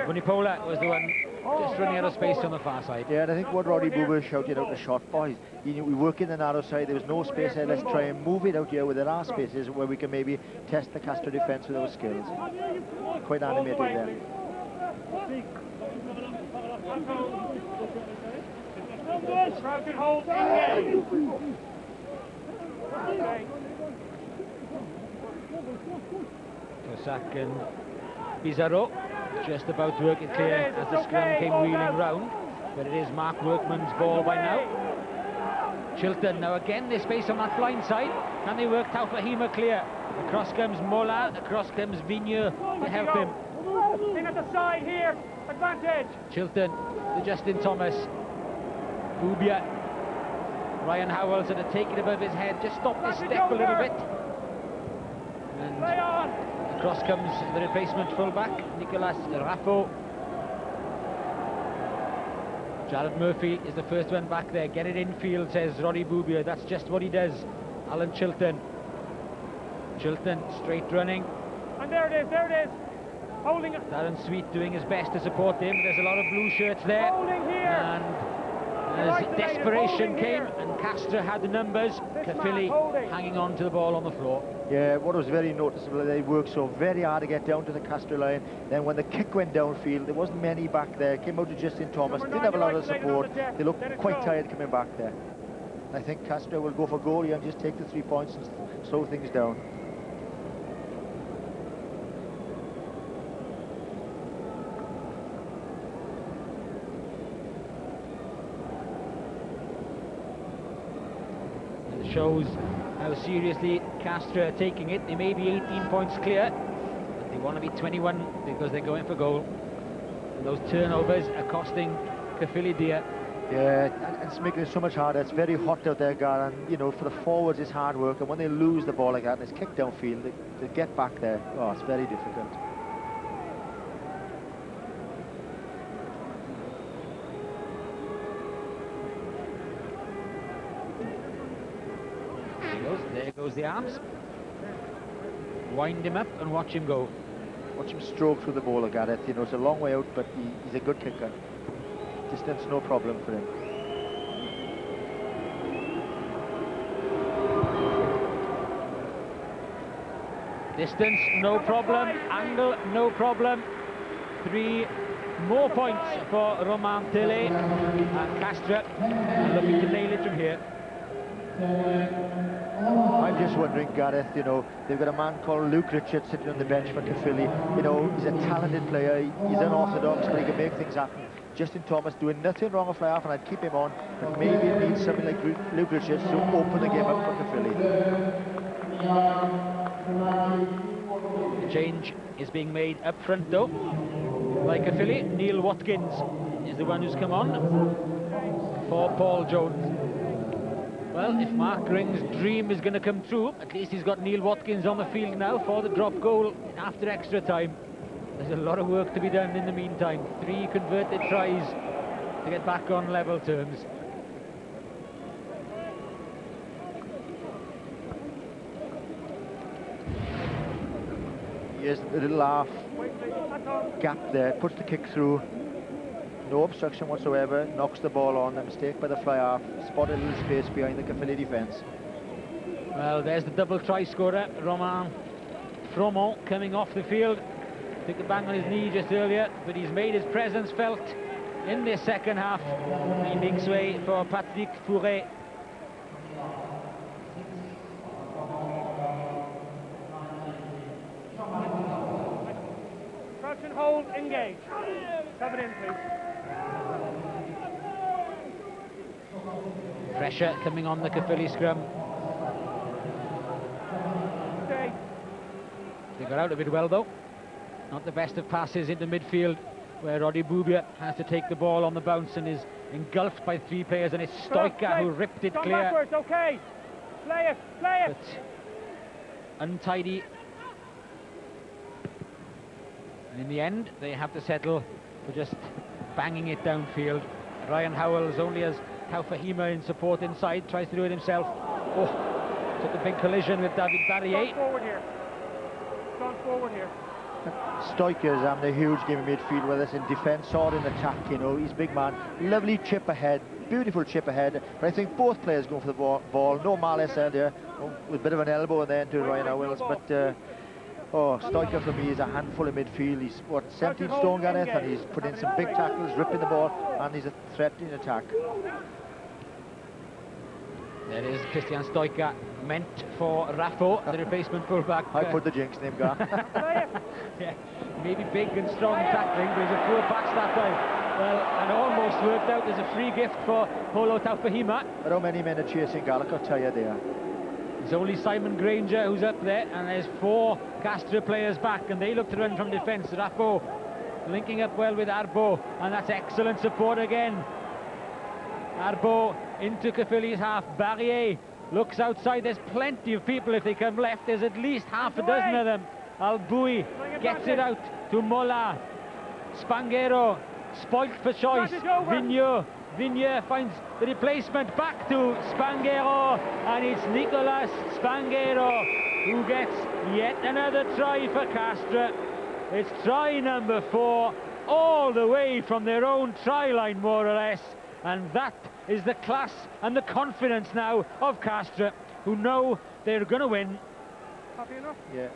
N: Vunipola was the one just running out of space on the far side.
R: Yeah, and I think what Roddy Buber shouted out the shot, boys, we work in the narrow side, there was no space there, let's try and move it out here where there are spaces where we can maybe test the Castres defence with our skills. Quite animated there.
O: Crowd can hold, engage.
N: Tossac and Pizarro just about to work it clear as the scrum came wheeling round, but it is Mark Workman's ball by now. Chilton now again, there's space on that blind side, and they work Talfahima clear. Across comes Mola, across comes Vigneux to help him.
O: In at the side here, advantage.
N: Chilton to Justin Thomas. Bubia. Ryan Howells had to take it above his head, just stop this step a little bit. And across comes the replacement fullback, Nicolas Raffo. Jared Murphy is the first one back there. Get it infield, says Roddy Bubia. That's just what he does. Alan Chilton. Chilton straight running.
O: And there it is, there it is. Holding it.
N: Darren Sweet doing his best to support him. There's a lot of blue shirts there.
O: Holding here.
N: And as desperation came and Castres had the numbers, Caerphilly hanging on to the ball on the floor.
R: Yeah, what was very noticeable, they worked so very hard to get down to the Castres line. Then when the kick went downfield, there wasn't many back there. Came out to Justin Thomas, didn't have a lot of support. They looked quite tired coming back there. I think Castres will go for goal here and just take the 3 points and slow things down.
N: Shows how seriously Castres are taking it. They may be 18 points clear, but they want to be 21 because they're going for goal. And those turnovers are costing Caerphilly dear.
R: Yeah, and it's making it so much harder. It's very hot out there, Gar, and you know, for the forwards it's hard work, and when they lose the ball like that and it's kicked downfield, they get back there. Oh, it's very difficult.
N: There goes the arms. Wind him up and watch him go.
R: Watch him stroke through the ball, Gareth. You know, it's a long way out, but he's a good kicker. Distance, no problem for him.
N: Distance, no problem. Angle, no problem. 3 more points for Romain Tele and Castres looking to nail it from here.
R: I'm just wondering, Gareth, you know, they've got a man called Luke Richards sitting on the bench for Caerphilly. You know, he's a talented player, he's unorthodox, but he can make things happen. Justin Thomas doing nothing wrong at fly-off, and I'd keep him on, but maybe it needs something like Luke Richards to open the game up for Caerphilly.
N: The change is being made up front, though, by Caerphilly. Neil Watkins is the one who's come on for Paul Jones. Well, if Mark Ring's dream is going to come true, at least he's got Neil Watkins on the field now for the drop goal after extra time. There's a lot of work to be done in the meantime. 3 converted tries to get back on level terms.
R: Here's a little half gap there, puts the kick through. No obstruction whatsoever, knocks the ball on. A mistake by the fly half, spotted a little space behind the Caerphilly defence.
N: Well, there's the double try scorer, Romain Fromont, coming off the field. Took a bang on his knee just earlier, but he's made his presence felt in this second half. He makes way for Patrick Fouret.
O: Crouch and hold, engage. Come it in, please.
N: Pressure coming on the Caerphilly scrum.
O: Stay.
N: They got out of it well, though. Not the best of passes into midfield, where Roddy Boubia has to take the ball on the bounce and is engulfed by 3 players, and it's Stoica who ripped it
O: Gone
N: clear.
O: backwards, okay. Play it, play it.
N: But untidy. And in the end, they have to settle for just banging it downfield. Ryan Howells only has Taufahima in support inside, tries to do it himself. Oh, took a big collision with David Barrier.
O: Gone forward here. Gone forward here.
R: Stoica's having a huge game in midfield, whether it's in defence or in attack, you know. He's a big man. Lovely chip ahead, beautiful chip ahead. But I think both players going for the ball. No malice there, with a bit of an elbow in there to Ryan Howells. But Stoica for me is a handful in midfield. He's, 17 stone, Gareth, and he's put in some big tackles, ripping the ball, and he's a threat in attack.
N: There is Christian Stoica, meant for Raffo, the replacement fullback.
R: I put the jinx name, Gar.
N: Yeah, maybe big and strong tackling, but he's a poor pass that time. Well, and almost worked out as a free gift for Polo Taufahima.
R: But how many men are chasing Gallic, I'll tell you there.
N: It's only Simon Granger who's up there, and there's 4 Castres players back, and they look to run from defence. Raffo linking up well with Arbo, and that's excellent support again. Arbo into Caerphilly's half. Barrier looks outside. There's plenty of people if they come left. There's at least half a dozen of them. Alboui gets it out to Mola. Spanghero spoilt for choice. Vigneux finds the replacement back to Spanghero, and it's Nicolas Spanghero who gets yet another try for Castres. It's try number 4, all the way from their own try line, more or less. And that is the class and the confidence now of Castres, who know they're going to win.
O: Happy enough?
R: Yeah.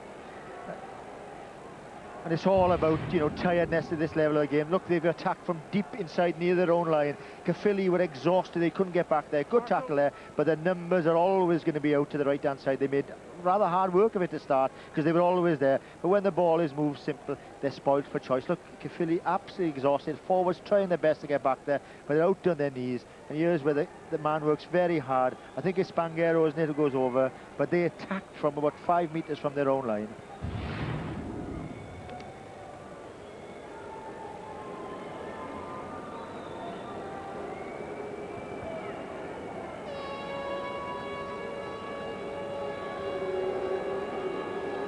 R: And it's all about, you know, tiredness at this level of the game. Look, they've attacked from deep inside near their own line. Caerphilly were exhausted, they couldn't get back there. Good tackle there, but the numbers are always going to be out to the right-hand side. They made rather hard work of it to start, because they were always there. But when the ball is moved simple, they're spoilt for choice. Look, Caerphilly absolutely exhausted. Forwards trying their best to get back there, but they're out on their knees. And here's where the man works very hard. I think it's Spanghero, isn't it, who goes over. But they attacked from about 5 metres from their own line.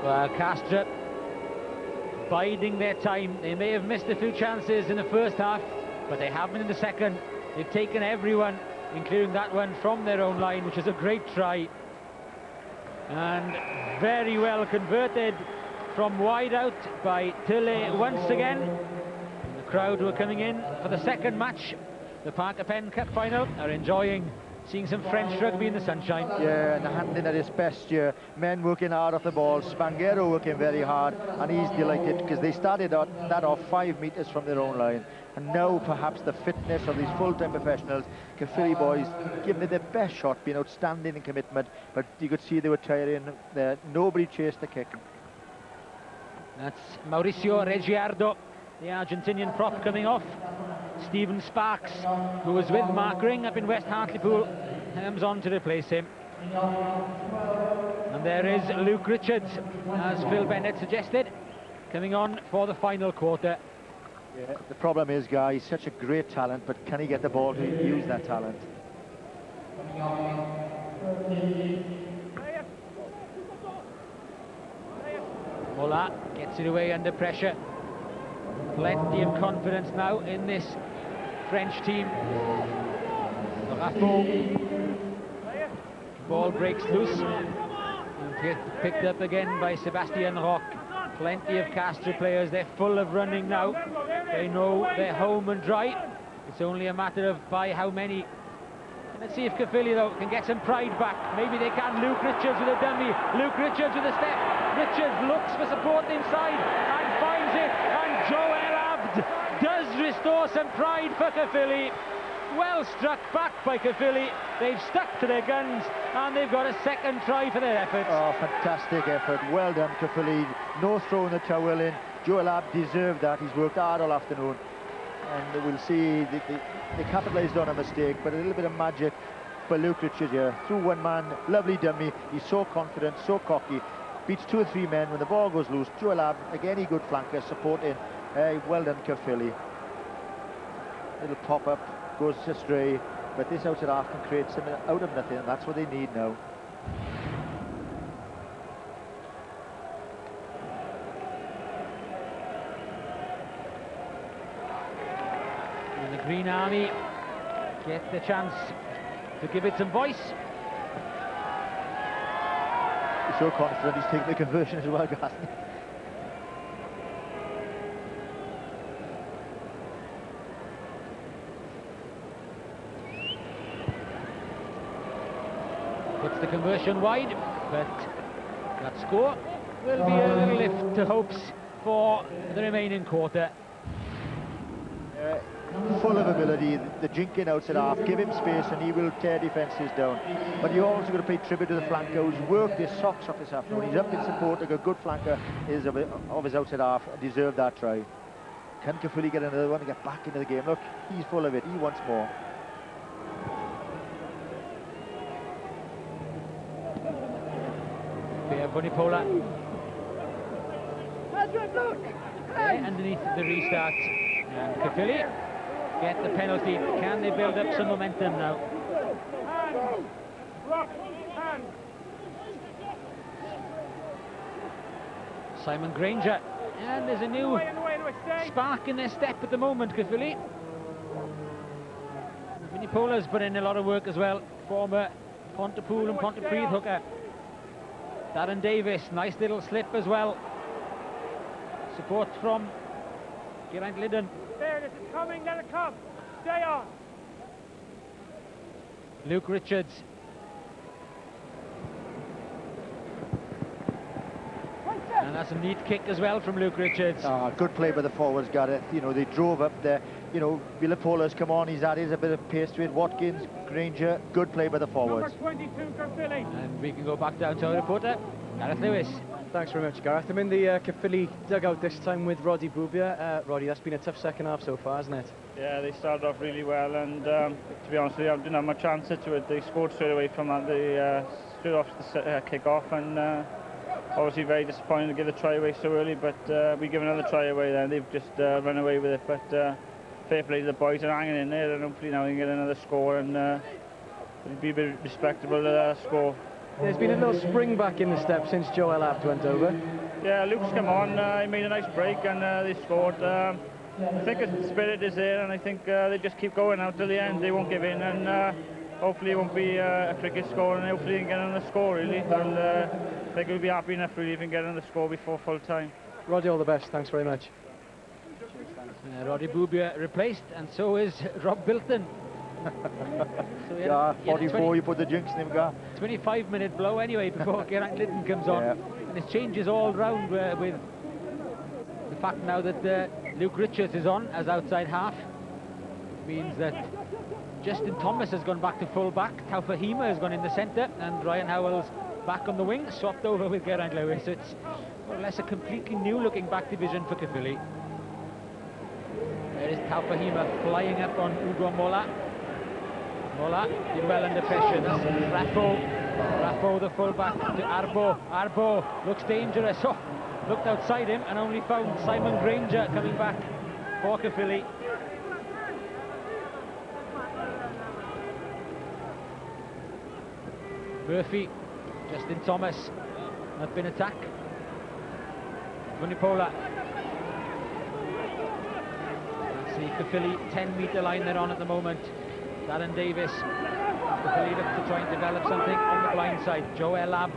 N: Well, Castres biding their time. They may have missed a few chances in the first half, but they haven't in the second. They've taken everyone, including that one from their own line, which is a great try. And very well converted from wide out by Tille once again. And the crowd who are coming in for the second match, the Parker Pen Cup final, are enjoying seeing some French rugby in the sunshine.
R: Yeah, and the handling at its best here. Men working hard off the ball. Spanghero working very hard, and he's delighted because they started that off 5 metres from their own line. And now perhaps the fitness of these full-time professionals, Caerphilly boys, giving it their best shot, being outstanding in commitment, but you could see they were tiring there. Nobody chased the kick.
N: That's Mauricio Reggiardo, the Argentinian prop, coming off. Stephen Sparks, who was with Mark Ring up in West Hartlepool, comes on to replace him. And there is Luke Richards, as Phil Bennett suggested, coming on for the final quarter.
R: Yeah, the problem is, Guy, he's such a great talent, but can he get the ball to use that talent?
N: Mola gets it away under pressure. Plenty of confidence now in this French team. Raffo. Ball breaks loose. And picked up again by Sebastien Roch. Plenty of Castres players. They're full of running now. They know they're home and dry. It's only a matter of by how many. Let's see if Caerphilly, though, can get some pride back. Maybe they can. Luke Richards with a dummy. Luke Richards with a step. Richards looks for support inside and finds it. And Joel Abd does restore some pride for Caerphilly. Well struck back by Caerphilly. They've stuck to their guns and they've got a second try for their efforts.
R: Oh, fantastic effort. Well done, Caerphilly. No throwing the towel in. Joel Abd deserved that. He's worked hard all afternoon. And we'll see they capitalised on a mistake, but a little bit of magic for Luke Richards here. Through one man, lovely dummy. He's so confident, so cocky. Beats 2 or 3 men when the ball goes loose. Joel Abd, again, he good flanker, supporting. Well done, Caerphilly. Little pop-up, goes astray, but this outside half can create something out of nothing, and that's what they need now.
N: And the Green Army get the chance to give it some voice.
R: He's so confident, he's taking the conversion as well, Gaston.
N: Puts the conversion wide, but that score will be a little lift to hopes for the remaining quarter.
R: Full of ability, the jinking outside half, give him space and he will tear defences down. But you're also going to pay tribute to the flanker who's worked his socks off this afternoon. He's up in support, like a good flanker is of his outside half, deserved that try. Can Caerphilly get another one and get back into the game? Look, he's full of it, he wants more.
N: Pierre Bonipola. Underneath the restart. And Caerphilly get the penalty. Can they build up some momentum now? Simon Granger. And there's a new spark in their step at the moment, Caerphilly. Bonipola's put in a lot of work as well. Former Pontypool and Pontypridd hooker. Darren Davis, nice little slip as well. Support from Geraint Liddon.
O: There, this is coming, let it come. Stay on.
N: Luke Richards. And that's a neat kick as well from Luke Richards.
R: Good play by the forwards, Gareth. You know, they drove up there. You know, Villapola's come on, he's added a bit of pace to it. Watkins, Granger, good play by the forwards.
O: Number 22, Caerphilly.
N: And we can go back down to our reporter, Gareth Lewis.
M: Thanks very much, Gareth. I'm in the Caerphilly dugout this time with Roddy Boubia. Roddy, that's been a tough second half so far, hasn't it?
K: Yeah, they started off really well, and to be honest with you, I didn't have much answer to it. They scored straight away from that. They straight off the kick-off, and obviously very disappointed to give the try away so early, but we give another try away then. They've just run away with it, but fair play to the boys are hanging in there, and hopefully now we can get another score, and it'll be a bit respectable score.
M: There's been a little spring back in the step since Joel Abt went over.
K: Yeah, Luke's come on, he made a nice break and they scored. I think the spirit is there, and I think they just keep going out till the end. They won't give in, and hopefully it won't be a cricket score, and hopefully they can get another score really. And I think we'll be happy enough really if we can get another score before full time.
M: Roddy, all the best. Thanks very much.
N: Roddy Boubia replaced, and so is Rob Bilton.
R: So yeah, 44, you put the jinx in him, guy.
N: 25-minute blow anyway before Geraint Liddon comes on. Yeah. And it changes all round with the fact now that Luke Richards is on as outside half. It means that Justin Thomas has gone back to full back, Tau Fahima has gone in the centre, and Ryan Howell's back on the wing, swapped over with Geraint Lewis. So it's more or less a completely new looking back division for Caerphilly. There is Tau Fahima flying up on Ugo Mola. Mola did well under pressure. That's Raffo the full-back to Arbo. Arbo looks dangerous. Oh, looked outside him and only found Simon Granger coming back for Caerphilly. Murphy, Justin Thomas, up in attack. Vunipola. That's the Caerphilly 10-metre line they're on at the moment. Darren Davis. Caerphilly look to try and develop something on the blind side. Joel Abd,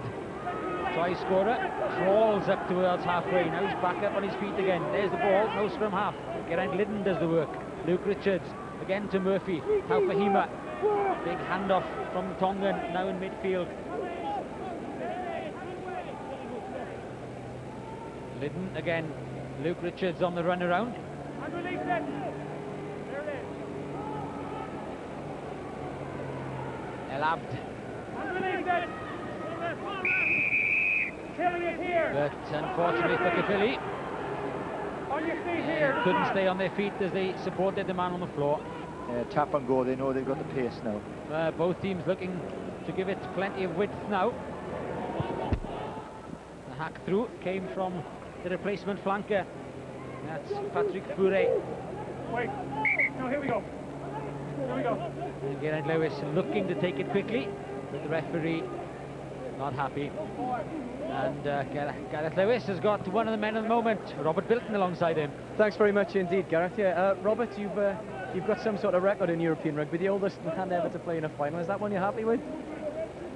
N: try scorer, crawls up towards halfway. Now he's back up on his feet again. There's the ball, no scrum half. Geraint Liddon does the work. Luke Richards, again to Murphy. Taufahima, big handoff from the Tongan, now in midfield. Liddon again, Luke Richards on the run around. El Abd. But unfortunately for Caerphilly, couldn't stay on their feet as they supported the man on the floor.
R: Tap and go, they know they've got the pace now.
N: Both teams looking to give it plenty of width now. The hack through came from the replacement flanker. That's Patrick Fouret.
O: Wait, no, here we go. Here we go.
N: And Geraint Lewis looking to take it quickly, but the referee not happy. And Gareth Lewis has got one of the men at the moment, Robert Bilton, alongside him.
M: Thanks very much indeed, Gareth. Yeah, Robert, you've got some sort of record in European rugby, the oldest man ever to play in a final. Is that one you're happy with?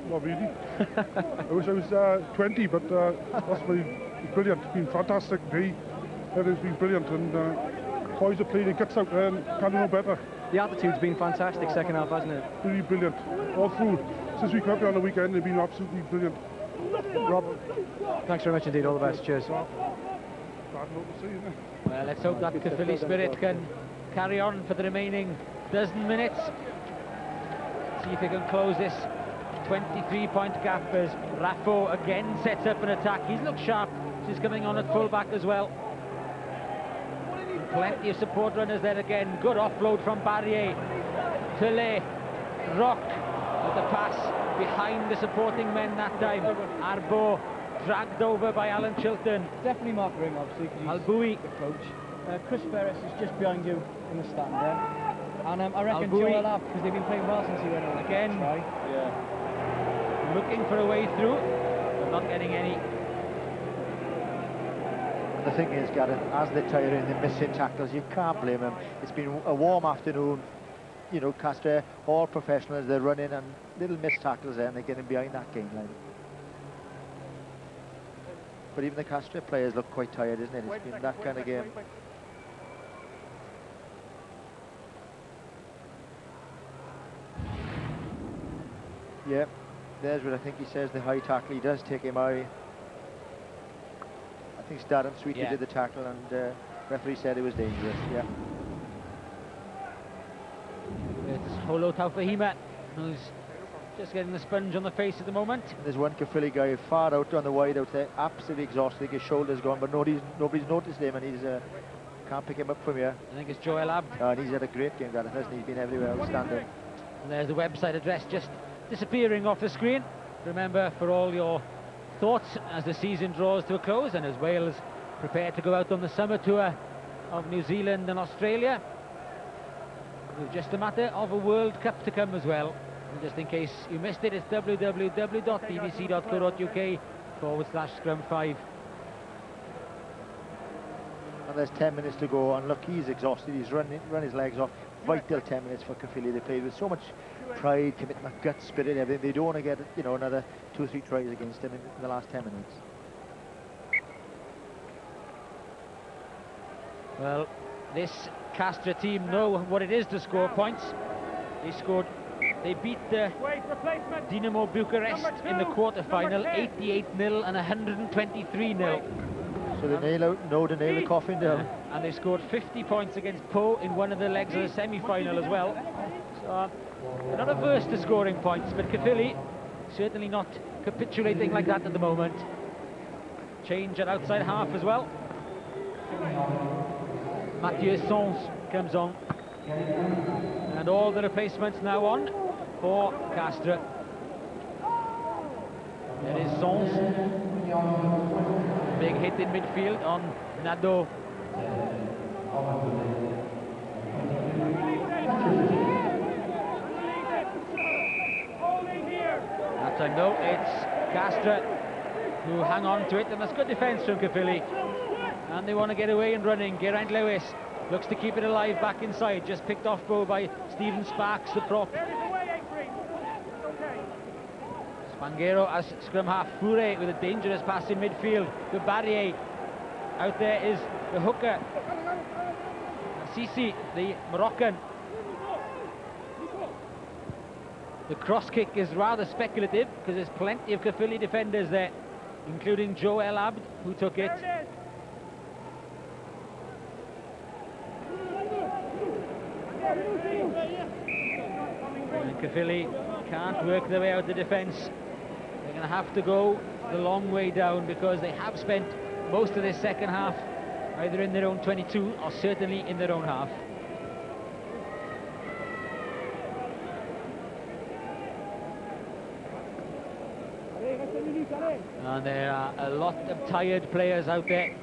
S: Not really. I wish I was 20, but that's brilliant. It's been fantastic day. It has been brilliant, and boys have played their guts out there and can't do no better.
M: The attitude's been fantastic second half, hasn't it?
S: Really brilliant. All through. Since we came up here on the weekend, they've been absolutely brilliant.
M: Rob, thanks very much indeed. All the best. Cheers.
N: Well, let's hope that Caerphilly spirit can carry on for the remaining dozen minutes. See if they can close this 23-point gap as Raffo again sets up an attack. He's looked sharp. She's coming on at full-back as well. Plenty of support runners there again. Good offload from Barrier. Tele, Rock, with the pass behind the supporting men that time. Arbo dragged over by Alan Chilton.
G: Definitely Mark Ring, obviously, because
N: Alboui,
G: the coach. Chris Ferris is just behind you in the stand there. And I reckon
N: Alboui.
G: Joel Abd, because they've been playing well since he went on
N: Again.
G: try.
N: Yeah. Looking for a way through, but not getting any.
R: The thing is, Gareth, as they're tiring, they're missing tackles. You can't blame them. It's been a warm afternoon. You know, Castres, all professionals, they're running and little missed tackles there, and they're getting behind that game line. But even the Castres players look quite tired, isn't it? It's been that kind of game. Yeah, there's what I think he says, the high tackle. He does take him high. I think Darren Sweetley did the tackle, and referee said it was dangerous. Yeah.
N: It's Holo Taufahima, who's just getting the sponge on the face at the moment.
R: There's one Caerphilly guy far out on the wide out there, absolutely exhausted. His shoulder's gone, but nobody's noticed him, and he's can't pick him up from here.
N: I think it's Joel Abd.
R: And he's had a great game, Gareth, hasn't he? He's been everywhere, outstanding.
N: And there's the website address just disappearing off the screen. Remember, for all your thoughts as the season draws to a close and as Wales prepare to go out on the summer tour of New Zealand and Australia, it's just a matter of a World Cup to come as well. And just in case you missed it, it's www.bbc.co.uk/scrum5.
R: And there's 10 minutes to go, and look, he's exhausted. He's run his legs off. Vital 10 minutes for Caerphilly. They played with so much pride, commitment, gut, spirit, everything. They don't want to get, you know, another 2 or 3 tries against him in the last 10 minutes.
N: Well, this Castres team know what it is to score points. They beat Dinamo Bucharest in the quarter-final 88-0 and 123-0.
R: So they know to nail the coffin down.
N: And they scored 50 points against Po in one of the legs of the semi-final as well. So they're not averse to scoring points, but Caerphilly certainly not capitulating like that at the moment. Change at outside half as well. Mathieu Sons comes on. And all the replacements now on for Castres. There is Sons. Big hit in midfield on Nadeau. That's That time though, it's Castres who hang on to it, and that's good defence from Caerphilly. And they want to get away and running. Geraint Lewis looks to keep it alive back inside, just picked off goal by Stephen Sparks, the prop. Spanghero as scrum half. Fouré with a dangerous pass in midfield. The Barrier. Out there is the hooker. Sisi, the Moroccan. The cross kick is rather speculative because there's plenty of Caerphilly defenders there, including Joe El Abd, who took it. And Caerphilly can't work their way out the defence. They're going to have to go the long way down because they have spent most of this second half either in their own 22 or certainly in their own half. And there are a lot of tired players out there.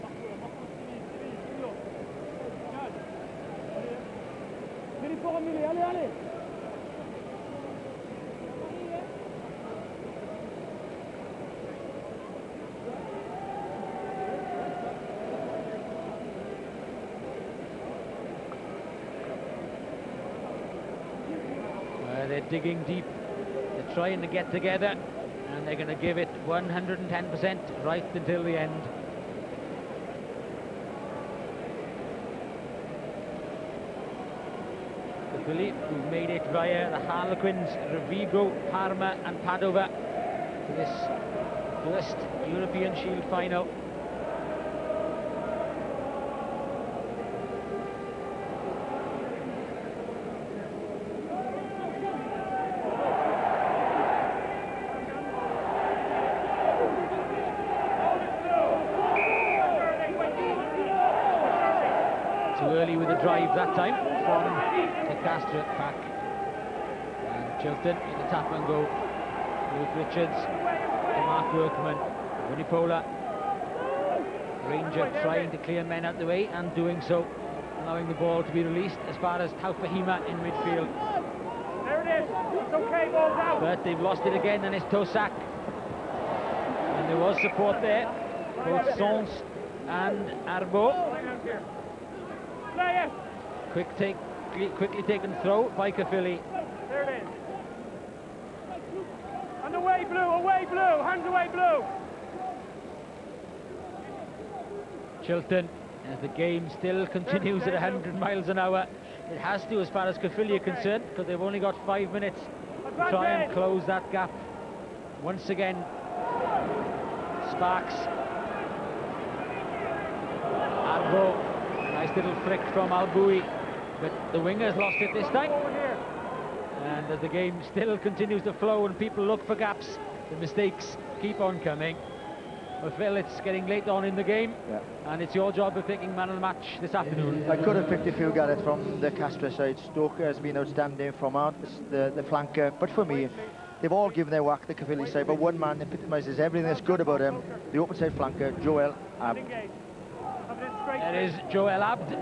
N: They're digging deep, they're trying to get together, and they're going to give it 110% right until the end. Caerphilly, who made it via the Harlequins, Rovigo, Parma and Padova to this first European Shield final. Early with a drive that time from the Castres pack. And Chilton in the tap and go. Luke Richards to Mark Workman. Vunipola. Ranger trying to clear men out the way and doing so, allowing the ball to be released as far as Taufahima in midfield.
O: There it is. It's okay, ball's out.
N: But they've lost it again, and it's Tosak. And there was support there, both Sons and Arbo. Quickly taken throw by Caerphilly.
O: There it is. And away blue, hands away blue.
N: Chilton, as the game still continues at 100 miles an hour. It has to, as far as Caerphilly are concerned, because they've only got 5 minutes to try and close that gap. Once again, Sparks. Arbo. Nice little flick from Alboui, but the wingers lost it this time. And as the game still continues to flow and people look for gaps, the mistakes keep on coming. But Phil, it's getting late on in the game, and it's your job of picking man of the match this afternoon.
R: I could have picked a few, Gareth, from the Castres side. Stoker has been outstanding from out the flanker, but for me, they've all given their whack, the Caerphilly side, but one man epitomises everything that's good about him, the open side flanker, Joel Abd.
N: There is Joel Abd,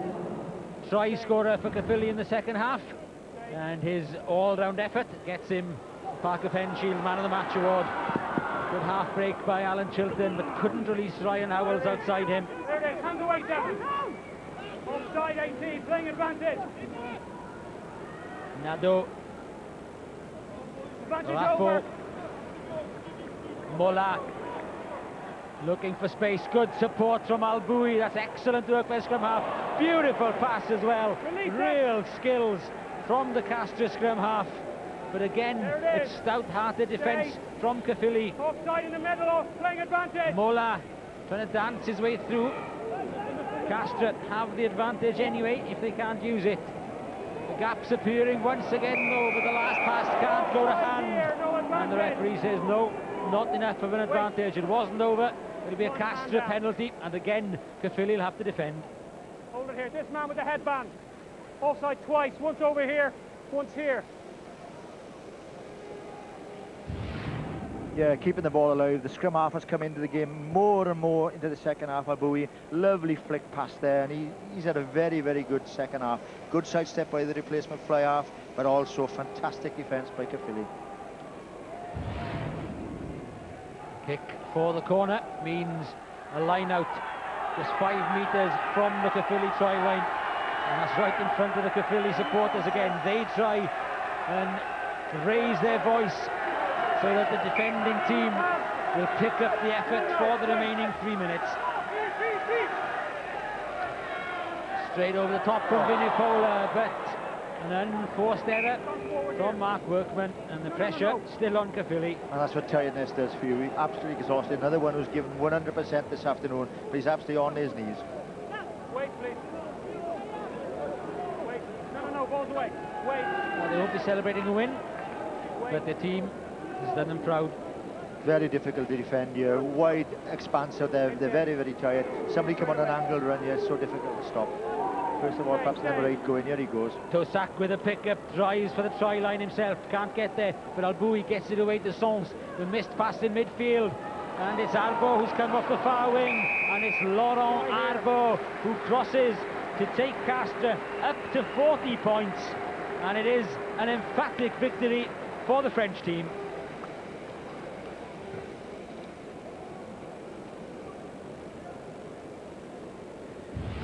N: try scorer for Caerphilly in the second half, and his all-round effort gets him Parker Pen Shield Man of the Match award. Good half break by Alan Chilton, but couldn't release Ryan Howells outside him.
O: There it is, hands away, Devon. Offside 18, playing advantage.
N: Nadeau.
O: Advantage
N: Raffo.
O: over.
N: Mola. Looking for space, good support from Alboui. That's excellent work by scrum half. Beautiful pass as well. Real skills from the Castres scrum half. But again, it's stout-hearted defence from Caerphilly.
O: Offside in the middle, playing advantage.
N: Mola trying to dance his way through. Castres have the advantage anyway if they can't use it. The gap's appearing once again though, but the last pass can't go to hand. And the referee says no, not enough of an advantage. It wasn't over. It'll be a Castres penalty, and again Caerphilly will have to defend.
O: Hold it here, this man with the headband. Offside twice, once over here, once here.
R: Yeah, keeping the ball alive. The scrum half has come into the game more and more into the second half. Alboui, lovely flick pass there, and he's had a very, very good second half. Good sidestep by the replacement fly half, but also fantastic defence by Caerphilly.
N: Kick for the corner means a line out just 5 metres from the Caerphilly try line, and that's right in front of the Caerphilly supporters again. They try and raise their voice so that the defending team will pick up the effort for the remaining 3 minutes. Straight over the top from Vinicola, but an unforced error from Mark Workman, and the pressure still on Caerphilly.
R: And that's what tiredness does for you. He's absolutely exhausted. Another one who's given 100% this afternoon, but he's absolutely on his knees.
O: Wait, please. Wait. No, balls away. Wait.
N: Well, they won't be celebrating a win, but the team has done them proud.
R: Very difficult to defend here. Wide expanse out there. They're very, very tired. Somebody come on an angled run here. It's so difficult to stop. First of all, perhaps number 8 going. Here he goes.
N: Tosak with a pickup, drives for the try line himself. Can't get there, but Alboui gets it away to Sons. The missed pass in midfield. And it's Arbo who's come off the far wing. And it's Laurent Arbo who crosses to take Castres up to 40 points. And it is an emphatic victory for the French team.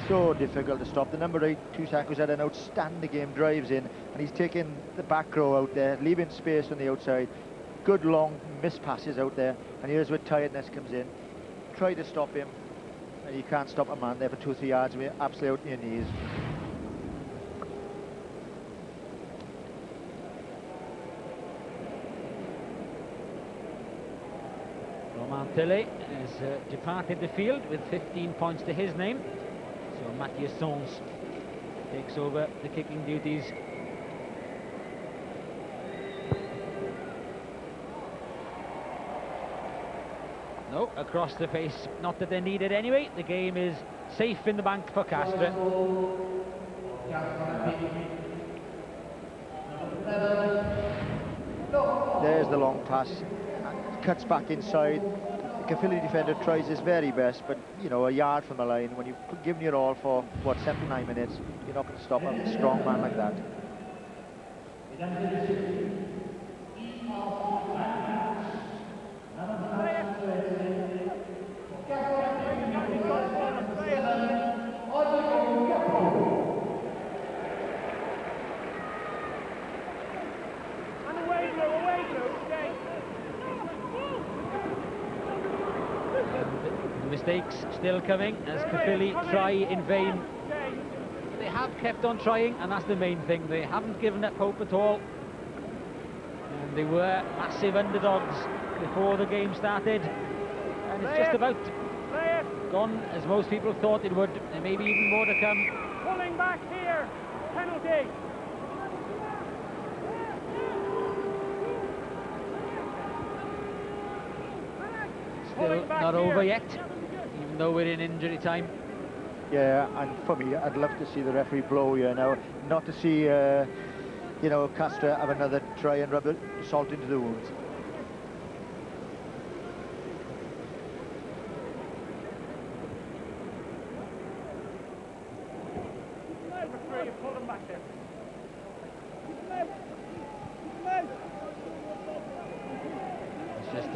R: So difficult to stop. The number 8, Tosak, who's had an outstanding game, drives in, and he's taking the back row out there, leaving space on the outside. Good long miss passes out there, and here's where tiredness comes in. Try to stop him, and you can't stop a man there for 2 or 3 yards. We're absolutely out on your knees.
N: Romain Tillet has departed the field with 15 points to his name. So Mathieu Sons takes over the kicking duties. No, across the face, not that they need it anyway. The game is safe in the bank for Castres.
R: There's the long pass. Cuts back inside. The Caerphilly defender tries his very best, but you know, a yard from the line, when you've given your all for what, 79 minutes, you're not going to stop a strong man like that.
N: Mistakes still coming as Caerphilly try in vain. They have kept on trying, and that's the main thing. They haven't given up hope at all. And they were massive underdogs before the game started, and it's just about gone as most people thought it would. There may be even more to come.
O: Pulling back here. Penalty.
N: Still not over yet, even though we're in injury time.
R: Yeah, and for me, I'd love to see the referee blow here now, not to see, you know, Castres have another try and rub salt into the wounds.
N: It's just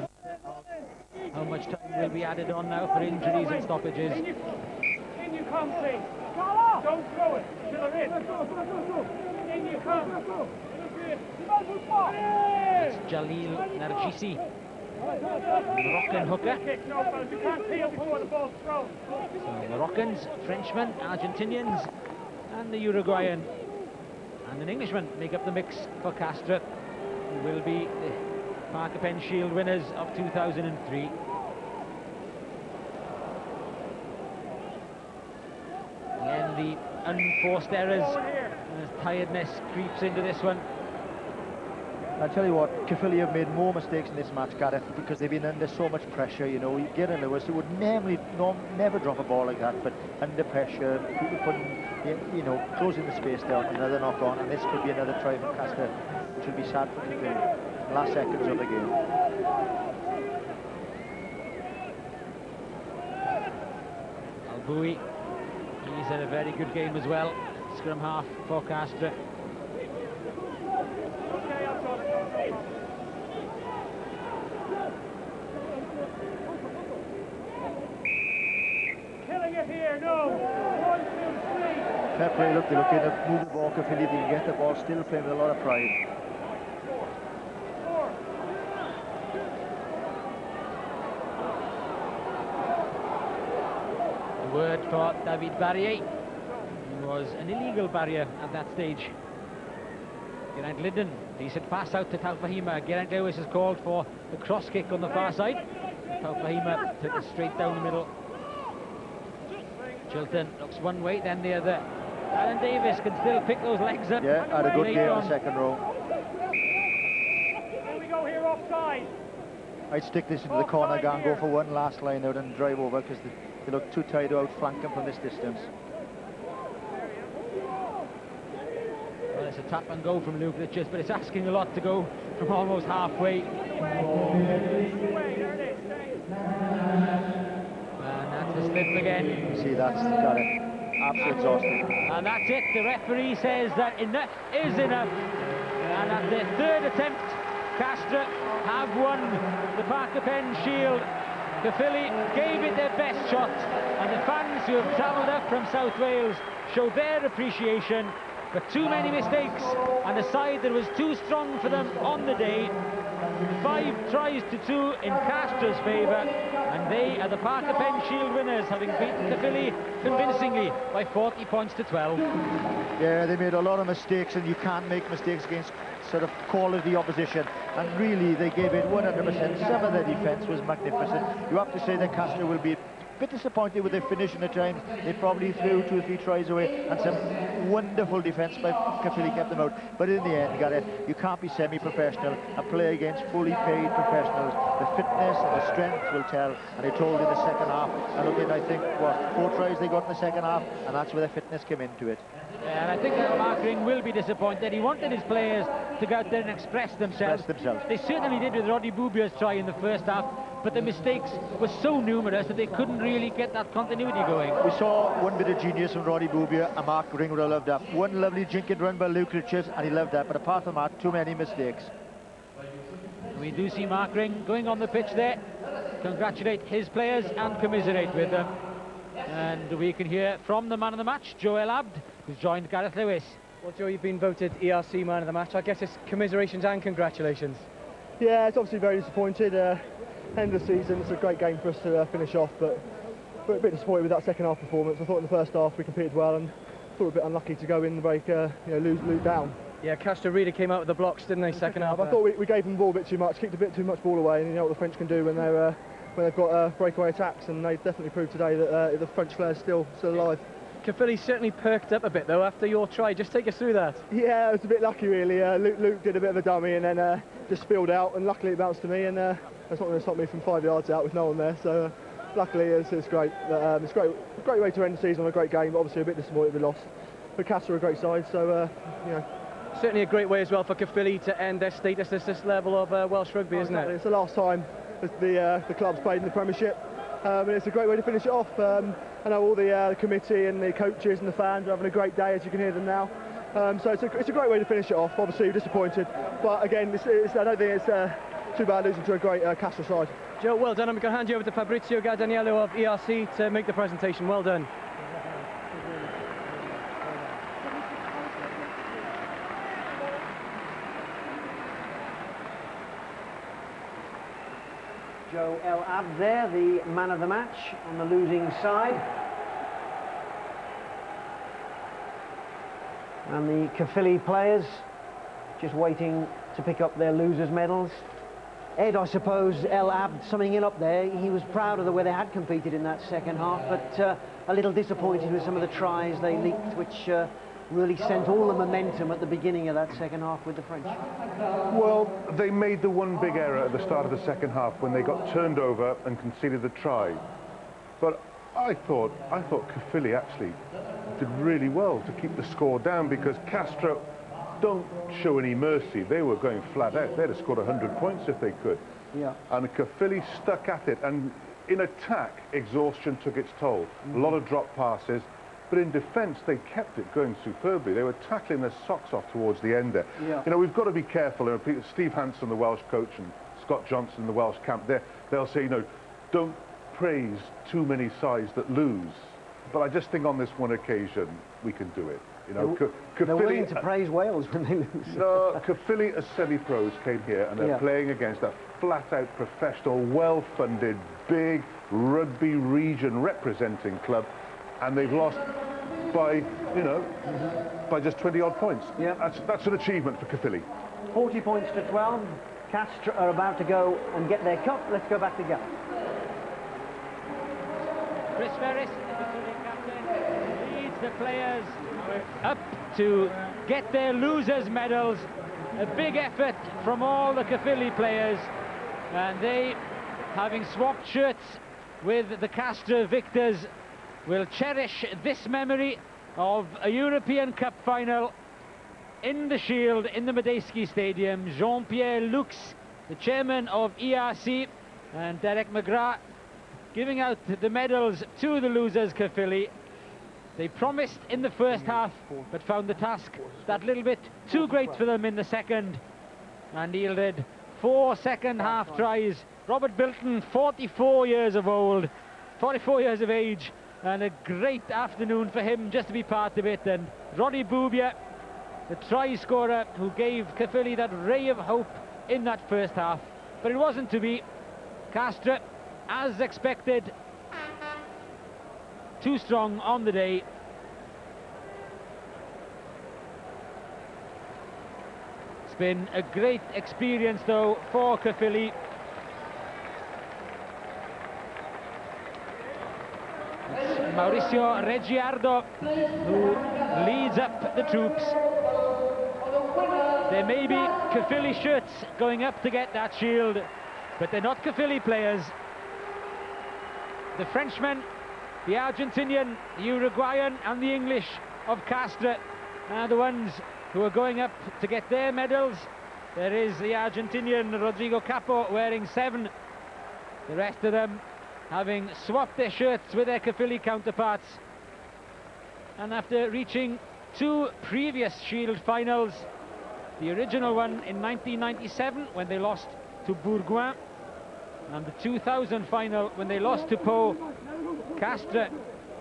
N: how much time will be added on now for injuries and stoppages.
O: In you come, please. Don't throw it to the wrist. In you come.
N: It's Jalil Narjisi, Moroccan hooker.
O: You can't peel before the ball's thrown.
N: So Moroccans, Frenchmen, Argentinians, and the Uruguayan and an Englishman make up the mix for Castres, who will be the Parker Pen Shield winners of 2003. Again, the unforced errors as tiredness creeps into this one.
R: I tell you what, Caerphilly have made more mistakes in this match, Gareth, because they've been under so much pressure. You know, Geraint Lewis, who would never drop a ball like that, but under pressure, people putting, you know, closing the space down, another knock on, and this could be another try from Castres, which will be sad for Caerphilly. Last seconds of the game.
N: Alboui, he's had a very good game as well. Scrum half for Castres.
R: Fair play, look, they're looking to move the ball, Caerphilly, they can get the ball, still playing with a lot of pride.
N: The word for David Barrier was an illegal barrier at that stage. Geraint Linden, decent pass out to Caerphilly. Geraint Lewis has called for the cross kick on the far side. Caerphilly took it straight down the middle. Chilton looks one way, then the other. Alan Davis can still pick those legs up.
R: Yeah, had a good game in the second row.
O: Here we go here offside.
R: I'd stick this into the corner, go and go for one last line out and drive over because they look too tired to outflank him from this distance.
N: Well, it's a tap and go from Luke Richards, but it's asking a lot to go from almost halfway. And that's the slip again.
R: See, that's got it. Absolutely exhausting.
N: And that's it. The referee says that enough is enough. And at the third attempt, Castres have won the Parker Pen Shield. Caerphilly gave it their best shot, and the fans who have travelled up from South Wales show their appreciation. But too many mistakes, and a side that was too strong for them on the day. 5 tries to 2 in Castres' favour, and they are the Parker Pen Shield winners, having beaten Caerphilly convincingly by 40 points to 12.
R: Yeah, they made a lot of mistakes, and you can't make mistakes against sort of quality opposition, and really they gave it 100%. Some of their defence was magnificent. You have to say that Castres will be a bit disappointed with their finishing at times. They probably threw 2 or 3 tries away, and some wonderful defence by Caerphilly kept them out. But in the end, you can't be semi-professional and play against fully paid professionals. The fitness and the strength will tell, and they told in the second half. And look at, I think, what, 4 tries they got in the second half, and that's where their fitness came into it.
N: And I think that Mark Ring will be disappointed. He wanted his players to go out there and express themselves. They certainly did with Roddy Boubier's try in the first half, but the mistakes were so numerous that they couldn't really get that continuity going.
R: We saw one bit of genius from Roddy Boubier, and Mark Ring would have loved that. One lovely jinking run by Luke Richards, and he loved that, but apart from that, too many mistakes.
N: We do see Mark Ring going on the pitch there, congratulate his players and commiserate with them. And we can hear from the man of the match, Joel Abd, who's joined Gareth Lewis.
M: Well, Joe, you've been voted ERC man of the match. I guess it's commiserations and congratulations.
T: Yeah, it's obviously very disappointed. End of the season, it's a great game for us to finish off, but we're a bit disappointed with that second half performance. I thought in the first half we competed well, and thought we were a bit unlucky to go in the break, lose down.
M: Yeah, Castres really came out with the blocks, didn't they, second half?
T: I thought we gave them the ball a bit too much, kicked a bit too much ball away, and you know what the French can do when they've got breakaway attacks, and they definitely proved today that the French player's still alive.
M: Caerphilly certainly perked up a bit though after your try. Just take us through that.
T: Yeah, it was a bit lucky really. Luke did a bit of a dummy and then just spilled out, and luckily it bounced to me, and that's not going to stop me from 5 yards out with no one there. So luckily it's great. It's a great way to end the season on a great game. But obviously a bit disappointed we lost. But Castres are a great side, so you know.
M: Certainly a great way as well for Caerphilly to end their status at this level of Welsh rugby, isn't it?
T: It's the last time the club's played in the Premiership. And it's a great way to finish it off. I know all the committee and the coaches and the fans are having a great day, as you can hear them now. So it's a great way to finish it off. Obviously we're disappointed, but again, I don't think it's too bad losing to a great Castres side.
M: Joe, well done. I'm going to hand you over to Fabrizio Gardaniello of ERC to make the presentation. Well done.
G: Joe El Abd there, the man of the match on the losing side. And the Caerphilly players just waiting to pick up their losers' medals. Ed, I suppose, El Abd summing it up there, he was proud of the way they had competed in that second half, but a little disappointed with some of the tries they leaked, which really sent all the momentum at the beginning of that second half with the French.
B: Well, they made the one big error at the start of the second half when they got turned over and conceded the try. But I thought Caerphilly actually did really well to keep the score down, because Castres don't show any mercy. They were going flat out. They'd have scored 100 points if they could.
G: Yeah.
B: And Caerphilly stuck at it, and in attack, exhaustion took its toll. A lot of drop passes. But in defence, they kept it going superbly. They were tackling their socks off towards the end there.
G: Yeah.
B: You know, we've got to be careful. Steve Hansen, the Welsh coach, and Scott Johnson, the Welsh camp, they'll say, you know, don't praise too many sides that lose. but I just think on this one occasion we can do it. You know,
G: they're willing to praise Wales when they lose.
B: No, Caerphilly as semi-pros came here and they're playing against a flat-out professional, well-funded, big rugby region representing club, and they've lost by, you know, by just 20-odd points.
G: Yeah,
B: that's an achievement for Caerphilly.
G: 40 points to 12. Castres are about to go and get their cup. Let's go back to Gareth.
N: Chris Ferris, the Caerphilly captain, leads the players up to get their losers' medals. A big effort from all the Caerphilly players, and they, having swapped shirts with the Castres victors, will cherish this memory of a European Cup final in the Shield in the Medeski Stadium. Jean-Pierre Lux, the chairman of ERC, and Derek McGrath giving out the medals to the losers, Caerphilly. They promised in the first half, but found the task that little bit too great for them in the second, and yielded 4 second-half tries. Robert Bilton, 44 years of age, and a great afternoon for him just to be part of it. And Roddy Boubier, the try scorer, who gave Caerphilly that ray of hope in that first half. But it wasn't to be. Castres, as expected, too strong on the day. It's been a great experience though for Caerphilly. It's Mauricio Reggiardo who leads up the troops. There may be Caerphilly shirts going up to get that shield, but they're not Caerphilly players. The Frenchman, the Argentinian, the Uruguayan and the English of Castres are the ones who are going up to get their medals. There is the Argentinian Rodrigo Capo wearing 7. The rest of them having swapped their shirts with their Caerphilly counterparts. And after reaching 2 previous Shield finals, the original one in 1997 when they lost to Bourgoin, and the 2000 final when they lost to Pau, Castres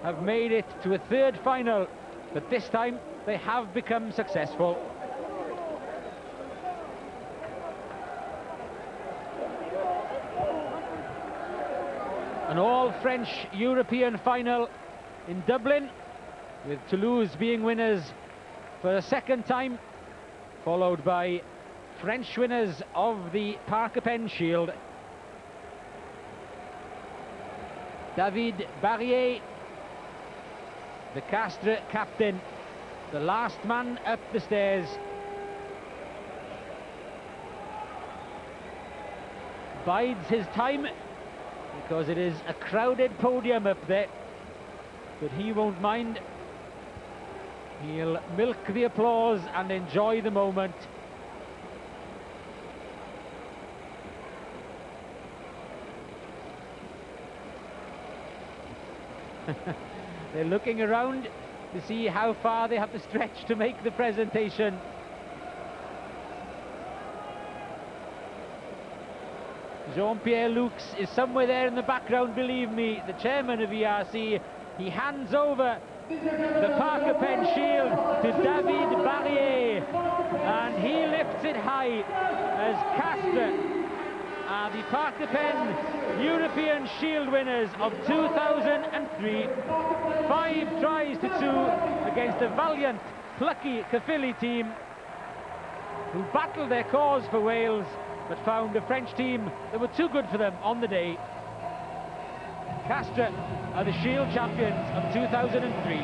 N: have made it to a 3rd final, but this time they have become successful. An all-French European final in Dublin, with Toulouse being winners for a 2nd time, followed by French winners of the Parker Pen Shield. David Barrier, the Castres captain, the last man up the stairs. Bides his time because it is a crowded podium up there, but he won't mind. He'll milk the applause and enjoy the moment. They're looking around to see how far they have to stretch to make the presentation. Jean-Pierre Lux is somewhere there in the background, believe me, the chairman of ERC. He hands over the Parker Pen Shield to David Barrier, and he lifts it high as Castres are the Parker Pen European Shield winners of 2003. 5 tries to 2 against a valiant, plucky Caerphilly team who battled their cause for Wales, but found a French team that were too good for them on the day. Castres are the Shield champions of 2003.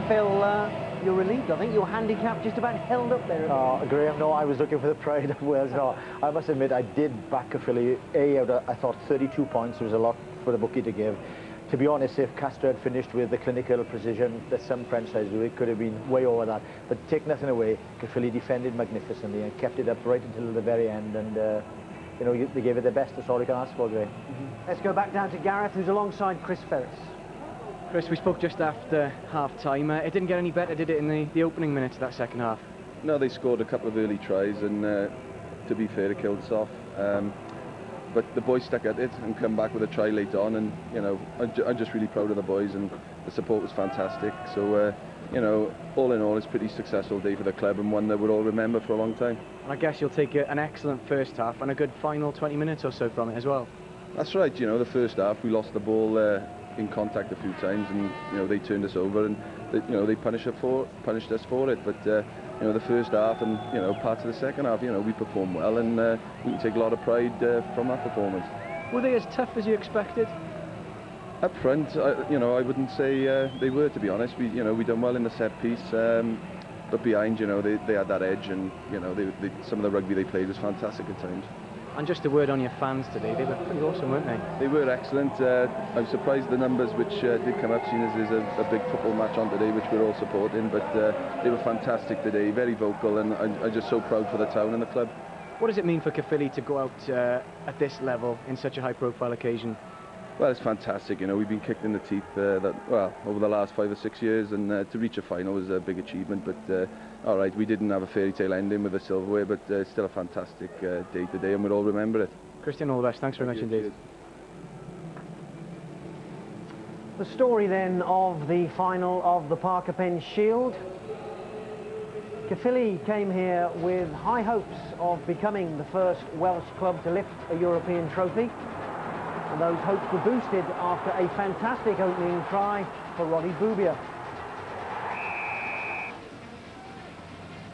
G: Phil, you're relieved. I think your handicap just about held up there.
A: Oh, Graham, no, I was looking for the pride of Wales. No, I must admit, I did back Caerphilly. I thought 32 points was a lot for the bookie to give. To be honest, if Castres had finished with the clinical precision that some French sides do, it could have been way over that. But take nothing away, Caerphilly defended magnificently and kept it up right until the very end. And, you know, they gave it their best. That's all you can ask for, Graham.
G: Let's go back down to Gareth, who's alongside Chris Ferris.
U: Chris, we spoke just after half-time. It didn't get any better, did it, in the opening minutes of that second half?
F: no, they scored a couple of early tries, and to be fair, it killed us off. But the boys stuck at it and come back with a try late on, and you know, I'm just really proud of the boys, and the support was fantastic. So you know, all in all, it's a pretty successful day for the club, and one that we'll all remember for a long time.
G: And I guess you'll take an excellent first half and a good final 20 minutes or so from it as well.
F: That's right. You know, the first half we lost the ball in contact a few times, and you know, they turned us over, and you know, they punished us for it. But you know, the first half and you know, parts of the second half, you know, we performed well, and we can take a lot of pride from that performance.
G: Were they as tough as you expected?
F: Up front, you know, I wouldn't say they were, to be honest. We done well in the set piece, but behind, you know, they had that edge, and you know, some of the rugby they played was fantastic at times.
G: And just a word on your fans today, they were pretty awesome, weren't they?
F: They were excellent. I'm surprised the numbers which did come up, seeing as there's a big football match on today, which we're all supporting, but they were fantastic today, very vocal, and I'm just so proud for the town and the club.
G: What does it mean for Caerphilly to go out at this level in such a high-profile occasion?
F: Well, it's fantastic. You know, we've been kicked in the teeth over the last 5 or 6 years, and to reach a final was a big achievement. But all right, we didn't have a fairy tale ending with the silverware, but it's still a fantastic day today, and we'll all remember it.
G: Christian, all the best. Thanks very much indeed.
F: Cheers.
C: The story then of the final of the Parker Pen Shield. Caerphilly came here with high hopes of becoming the first Welsh club to lift a European trophy. And those hopes were boosted after a fantastic opening try for Roddy Bubia.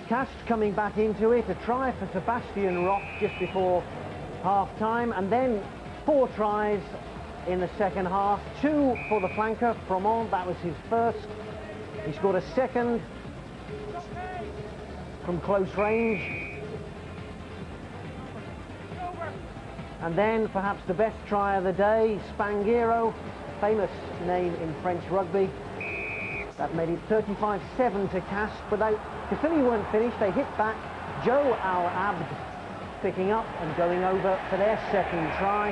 C: Castres coming back into it, a try for Sebastian Rock just before half-time, and then 4 tries in the second half. 2 for the flanker, Fromont, that was his first. He scored a second from close range. And then perhaps the best try of the day, Spanghero, famous name in French rugby. That made it 35-7 to Castres, but Caerphilly weren't finished. They hit back. Joe Al-Abd picking up and going over for their second try.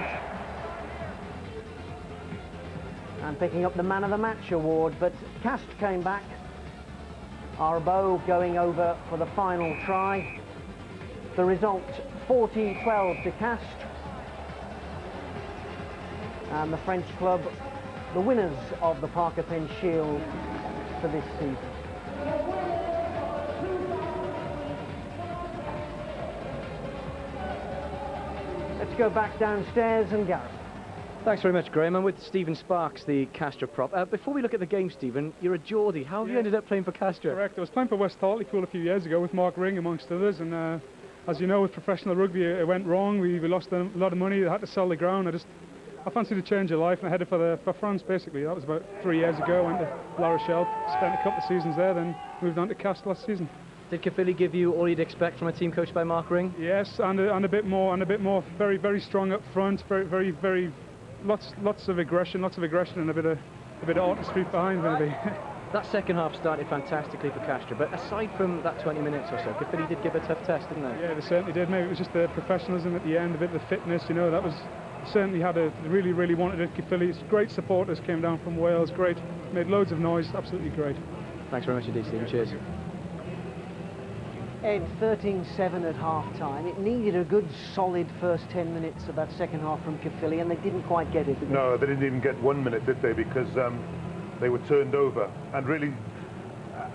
C: And picking up the Man of the Match award, but Castres came back. Arbeau going over for the final try. The result, 40-12 to Castres. And the French club, the winners of the Parker Pen Shield for this season. Let's go back downstairs and Gareth.
G: Thanks very much, Graham. I'm with Stephen Sparks, the Castres prop. Before we look at the game, Stephen, you're a Geordie. How have you ended up playing for Castres?
K: Correct. I was playing for West Hartlepool a few years ago with Mark Ring, amongst others, and as you know, with professional rugby, it went wrong. We lost a lot of money. They had to sell the ground. I fancied a change of life, and I headed for France, basically. That was about 3 years ago. I went to La Rochelle, spent a couple of seasons there, then moved on to Castres last season.
G: Did Caerphilly give you all you'd expect from a team coached by Mark Ring?
K: Yes, and a bit more, very, very strong up front, very, lots of aggression, and a bit of artistry behind, maybe.
G: That second half started fantastically for Castres, but aside from that 20 minutes or so, Caerphilly did give a tough test, didn't they?
K: Yeah, they certainly did. Maybe it was just the professionalism at the end, a bit of the fitness, you know, that was... Certainly really wanted it. Caerphilly, great supporters came down from Wales, great, made loads of noise, absolutely great.
G: Thanks very much indeed, Stephen. Cheers.
C: Ed, 13-7 at half-time. It needed a good, solid first 10 minutes of that second half from Caerphilly, and they didn't quite get it, did they?
B: No, they didn't even get 1 minute, did they? Because they were turned over. And really,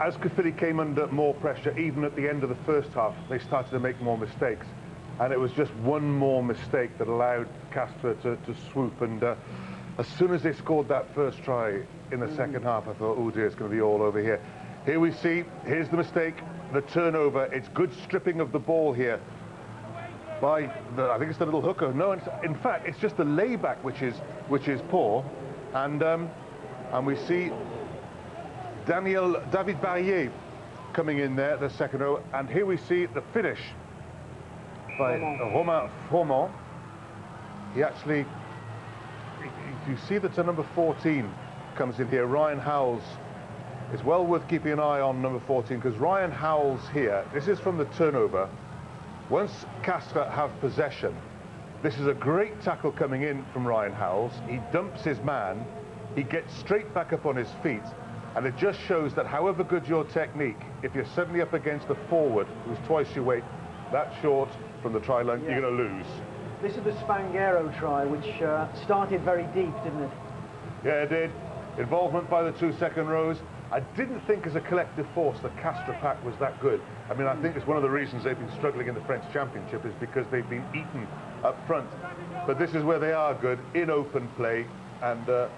B: as Caerphilly came under more pressure, even at the end of the first half, they started to make more mistakes. And it was just one more mistake that allowed Castres to swoop. And as soon as they scored that first try in the second half, I thought, oh dear, it's going to be all over here. Here we see, here's the mistake, the turnover. It's good stripping of the ball here by I think it's the little hooker. No, in fact, it's just the layback which is poor. And we see David Barrier coming in there, the second row. And here we see the finish by Romain Fromont. He actually, you see that number 14 comes in here. Ryan Howells. It's well worth keeping an eye on number 14, because Ryan Howells here, this is from the turnover. Once Castres have possession, this is a great tackle coming in from Ryan Howells. He dumps his man, he gets straight back up on his feet, And it just shows that however good your technique, if you're suddenly up against a forward who's twice your weight, that short from the try line, you're going to lose.
G: This is the Spanghero try, which started very deep, didn't it?
B: Yeah, it did. Involvement by the 2 second rows. I didn't think as a collective force the Castres pack was that good. I mean, I think it's one of the reasons they've been struggling in the French Championship is because they've been eaten up front. But this is where they are good, in open play, and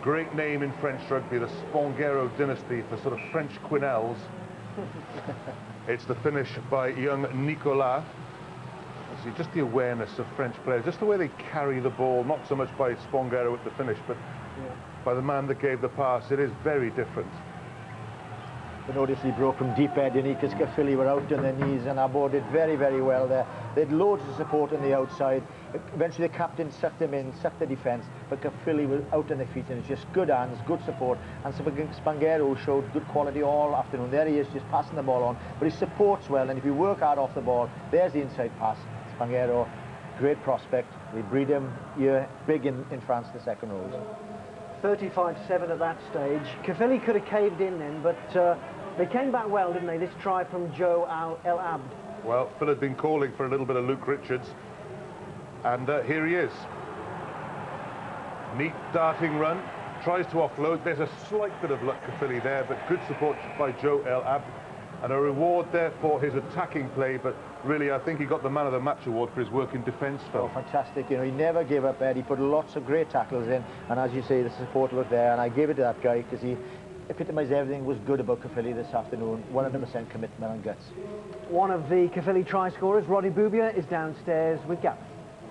B: great name in French rugby, the Spanghero dynasty for sort of French quinelles. It's the finish by young Nicolas. See, just the awareness of French players, just the way they carry the ball, not so much by Spanghero at the finish, but by the man that gave the pass. It is very different.
A: You notice he broke from deep head, and because Caerphilly were out on their knees, and Arbor did very, very well there. They had loads of support on the outside. Eventually the captain sucked them in, sucked the defence, but Caerphilly was out on their feet, and it's just good hands, good support. And so Spanghero showed good quality all afternoon. There he is, just passing the ball on, but he supports well, and if you work hard off the ball, there's the inside pass. Spanghero, great prospect. We breed him here big in France, the second rows.
G: 35-7 at that stage. Caerphilly could have caved in then, but they came back well, didn't they? This try from Joe El Abd.
B: Well, Phil had been calling for a little bit of Luke Richards, and here he is. Neat darting run, tries to offload. There's a slight bit of luck Caerphilly there, but good support by Joe El Abd, and a reward there for his attacking play. But really, I think he got the man of the match award for his work in defence, Phil.
A: Oh, fantastic. You know, he never gave up, Ed. He put lots of great tackles in, and as you say, the support was there, and I gave it to that guy because he epitomised everything was good about Caerphilly this afternoon. 100% commitment and guts. One of the Caerphilly try scorers, Roddy Boubier, is downstairs with Gap.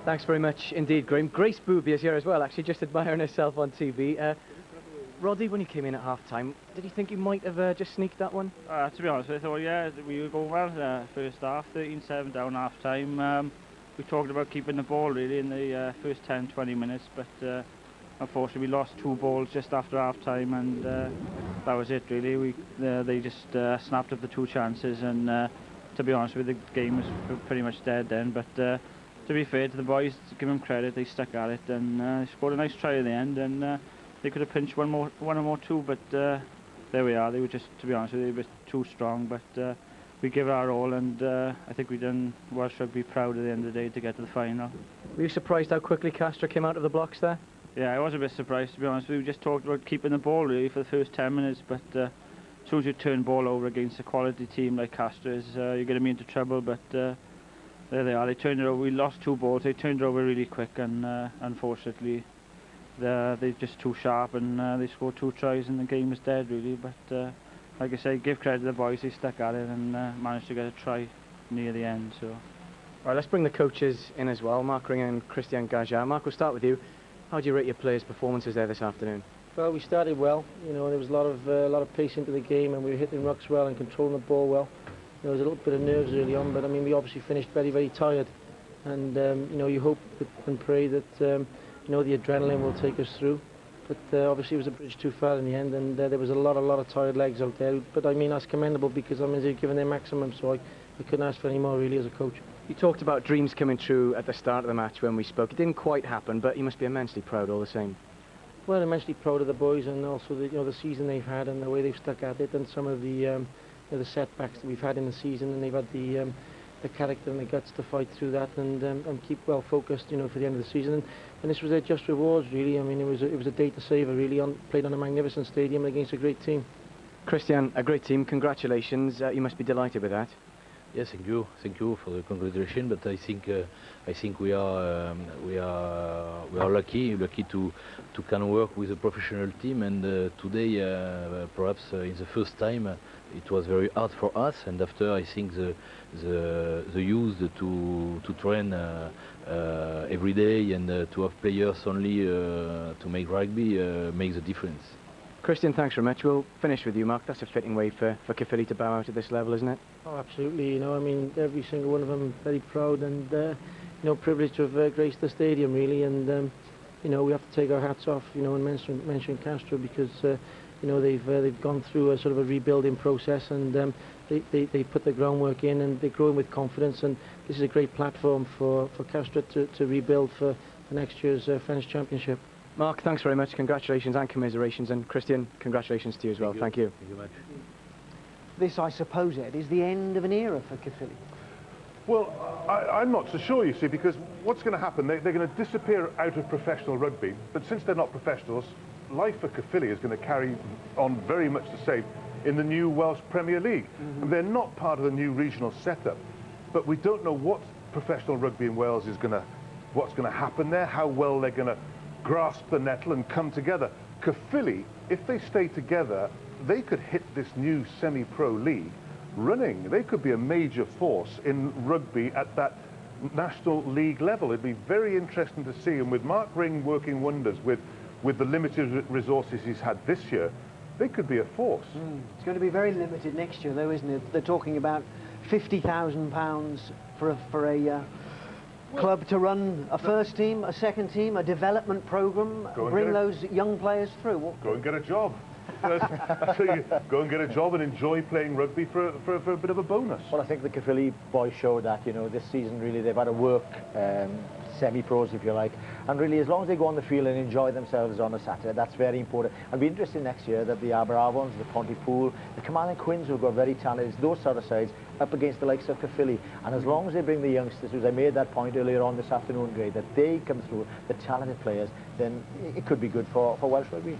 M: Thanks very much indeed, Graham. Grace Booby is here as well, actually, just admiring herself on TV. Roddy, when you came in at half-time, did you think you might have just sneaked that one?
U: To be honest with you, yeah, we were going well first half, 13-7 down half-time. We talked about keeping the ball really in the first 10-20 minutes, but unfortunately we lost 2 balls just after half-time, and that was it really. They just snapped up the 2 chances, and to be honest with you, the game was pretty much dead then. But to be fair to the boys, to give them credit, they stuck at it, and they scored a nice try at the end, and they could have pinched one or more too, but there we are. They were just, to be honest with you, a bit too strong, but we give it our all, and I think we've done Welsh rugby proud at the end of the day to get to the final.
M: Were you surprised how quickly Castres came out of the blocks there?
U: Yeah, I was a bit surprised, to be honest. We just talked about keeping the ball really for the first 10 minutes, but as soon as you turn ball over against a quality team like Castres, you're going to be into trouble, but there they are. They turned it over. We lost 2 balls. They turned it over really quick, and unfortunately they're just too sharp, and they scored 2 tries and the game was dead really. But like I say, give credit to the boys, they stuck at it and managed to get a try near the end. So,
M: right, let's bring the coaches in as well. Mark Ringer and Christian Gajar. Mark, we'll start with you. How do you rate your players' performances there this afternoon?
V: Well, we started well. You know, there was a lot of pace into the game, and we were hitting rucks well and controlling the ball well. There was a little bit of nerves early on, but I mean, we obviously finished very, very tired. And you know, you hope and pray that you know, the adrenaline will take us through. But obviously, it was a bridge too far in the end, and there was a lot of tired legs out there. But I mean, that's commendable because I mean, they've given their maximum, so I couldn't ask for any more really as a coach.
M: You talked about dreams coming true at the start of the match when we spoke. It didn't quite happen, but you must be immensely proud all the same.
V: Well, immensely proud of the boys, and also the, you know, the season they've had and the way they've stuck at it, and some of the you know, the setbacks that we've had in the season, and they've had the character and the guts to fight through that and keep well focused, you know, for the end of the season. And this was their just rewards, really. I mean, it was a day to savour, really. Played on a magnificent stadium against a great team.
M: Christian, a great team. Congratulations. You must be delighted with that.
H: Yes, thank you for the congratulations. But I think we are lucky to can work with a professional team. And today, perhaps in the first time, it was very hard for us. And after, I think the use to train every day and to have players only to make rugby makes a difference.
M: Christian, thanks very much. We'll finish with you, Mark. That's a fitting way for Caerphilly to bow out at this level, isn't it?
V: Oh, absolutely. You know, I mean, every single one of them very proud and you know, privileged to have graced the stadium, really. And you know, we have to take our hats off, you know, and mention Castres because you know, they've gone through a sort of a rebuilding process, and they put the groundwork in, and they're growing with confidence. And this is a great platform for Castres to rebuild for next year's French Championship.
D: Mark, thanks very much. Congratulations and commiserations, and Christian, congratulations to you as well. Thank you.
H: Thank you much.
G: This, I suppose, Ed, is the end of an era for Caerphilly.
B: Well, I'm not so sure, you see, because what's going to happen, they're going to disappear out of professional rugby, but since they're not professionals, life for Caerphilly is going to carry on very much the same in the new Welsh Premier League. And they're not part of the new regional setup, but we don't know what professional rugby in Wales is what's going to happen there, how well they're going to grasp the nettle and come together. Caerphilly, if they stay together, they could hit this new semi-pro league running. They could be a major force in rugby at that national league level. It'd be very interesting to see, and with Mark Ring working wonders with the limited resources he's had this year, they could be a force.
G: It's going to be very limited next year, though, isn't it? They're talking about £50,000 for a club to run a first team, a second team, a development program, bring those young players through.
B: Go and get a job. So you go and get a job and enjoy playing rugby for a bit of a bonus.
A: Well, I think the Caerphilly boys showed that, you know, this season really they've had to work semi-pros, if you like, and really as long as they go on the field and enjoy themselves on a Saturday, that's very important. It'll be interesting next year that the Aberavons, the Pontypool, the Carmarthen Quins, who've got very talented, those sort of sides, up against the likes of Caerphilly, and as long as they bring the youngsters, as I made that point earlier on this afternoon, Greg, that they come through, the talented players, then it could be good for Welsh rugby.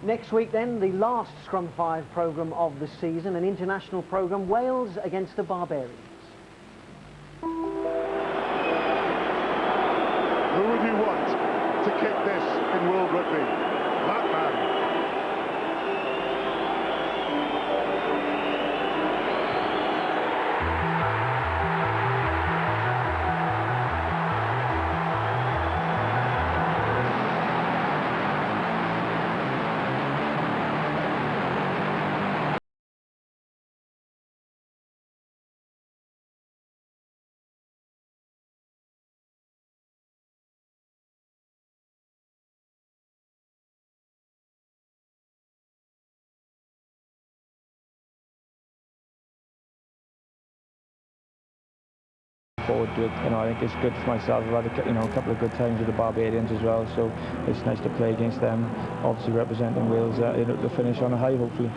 G: Next week then, the last Scrum 5 programme of the season, an international programme, Wales against the Barbarians.
I: Who would you want to kick this in World Rugby? That man.
E: Forward to it, you know, I think it's good for myself. I've had a couple of good times with the Barbarians as well, so it's nice to play against them, obviously representing Wales, to finish on a high, hopefully.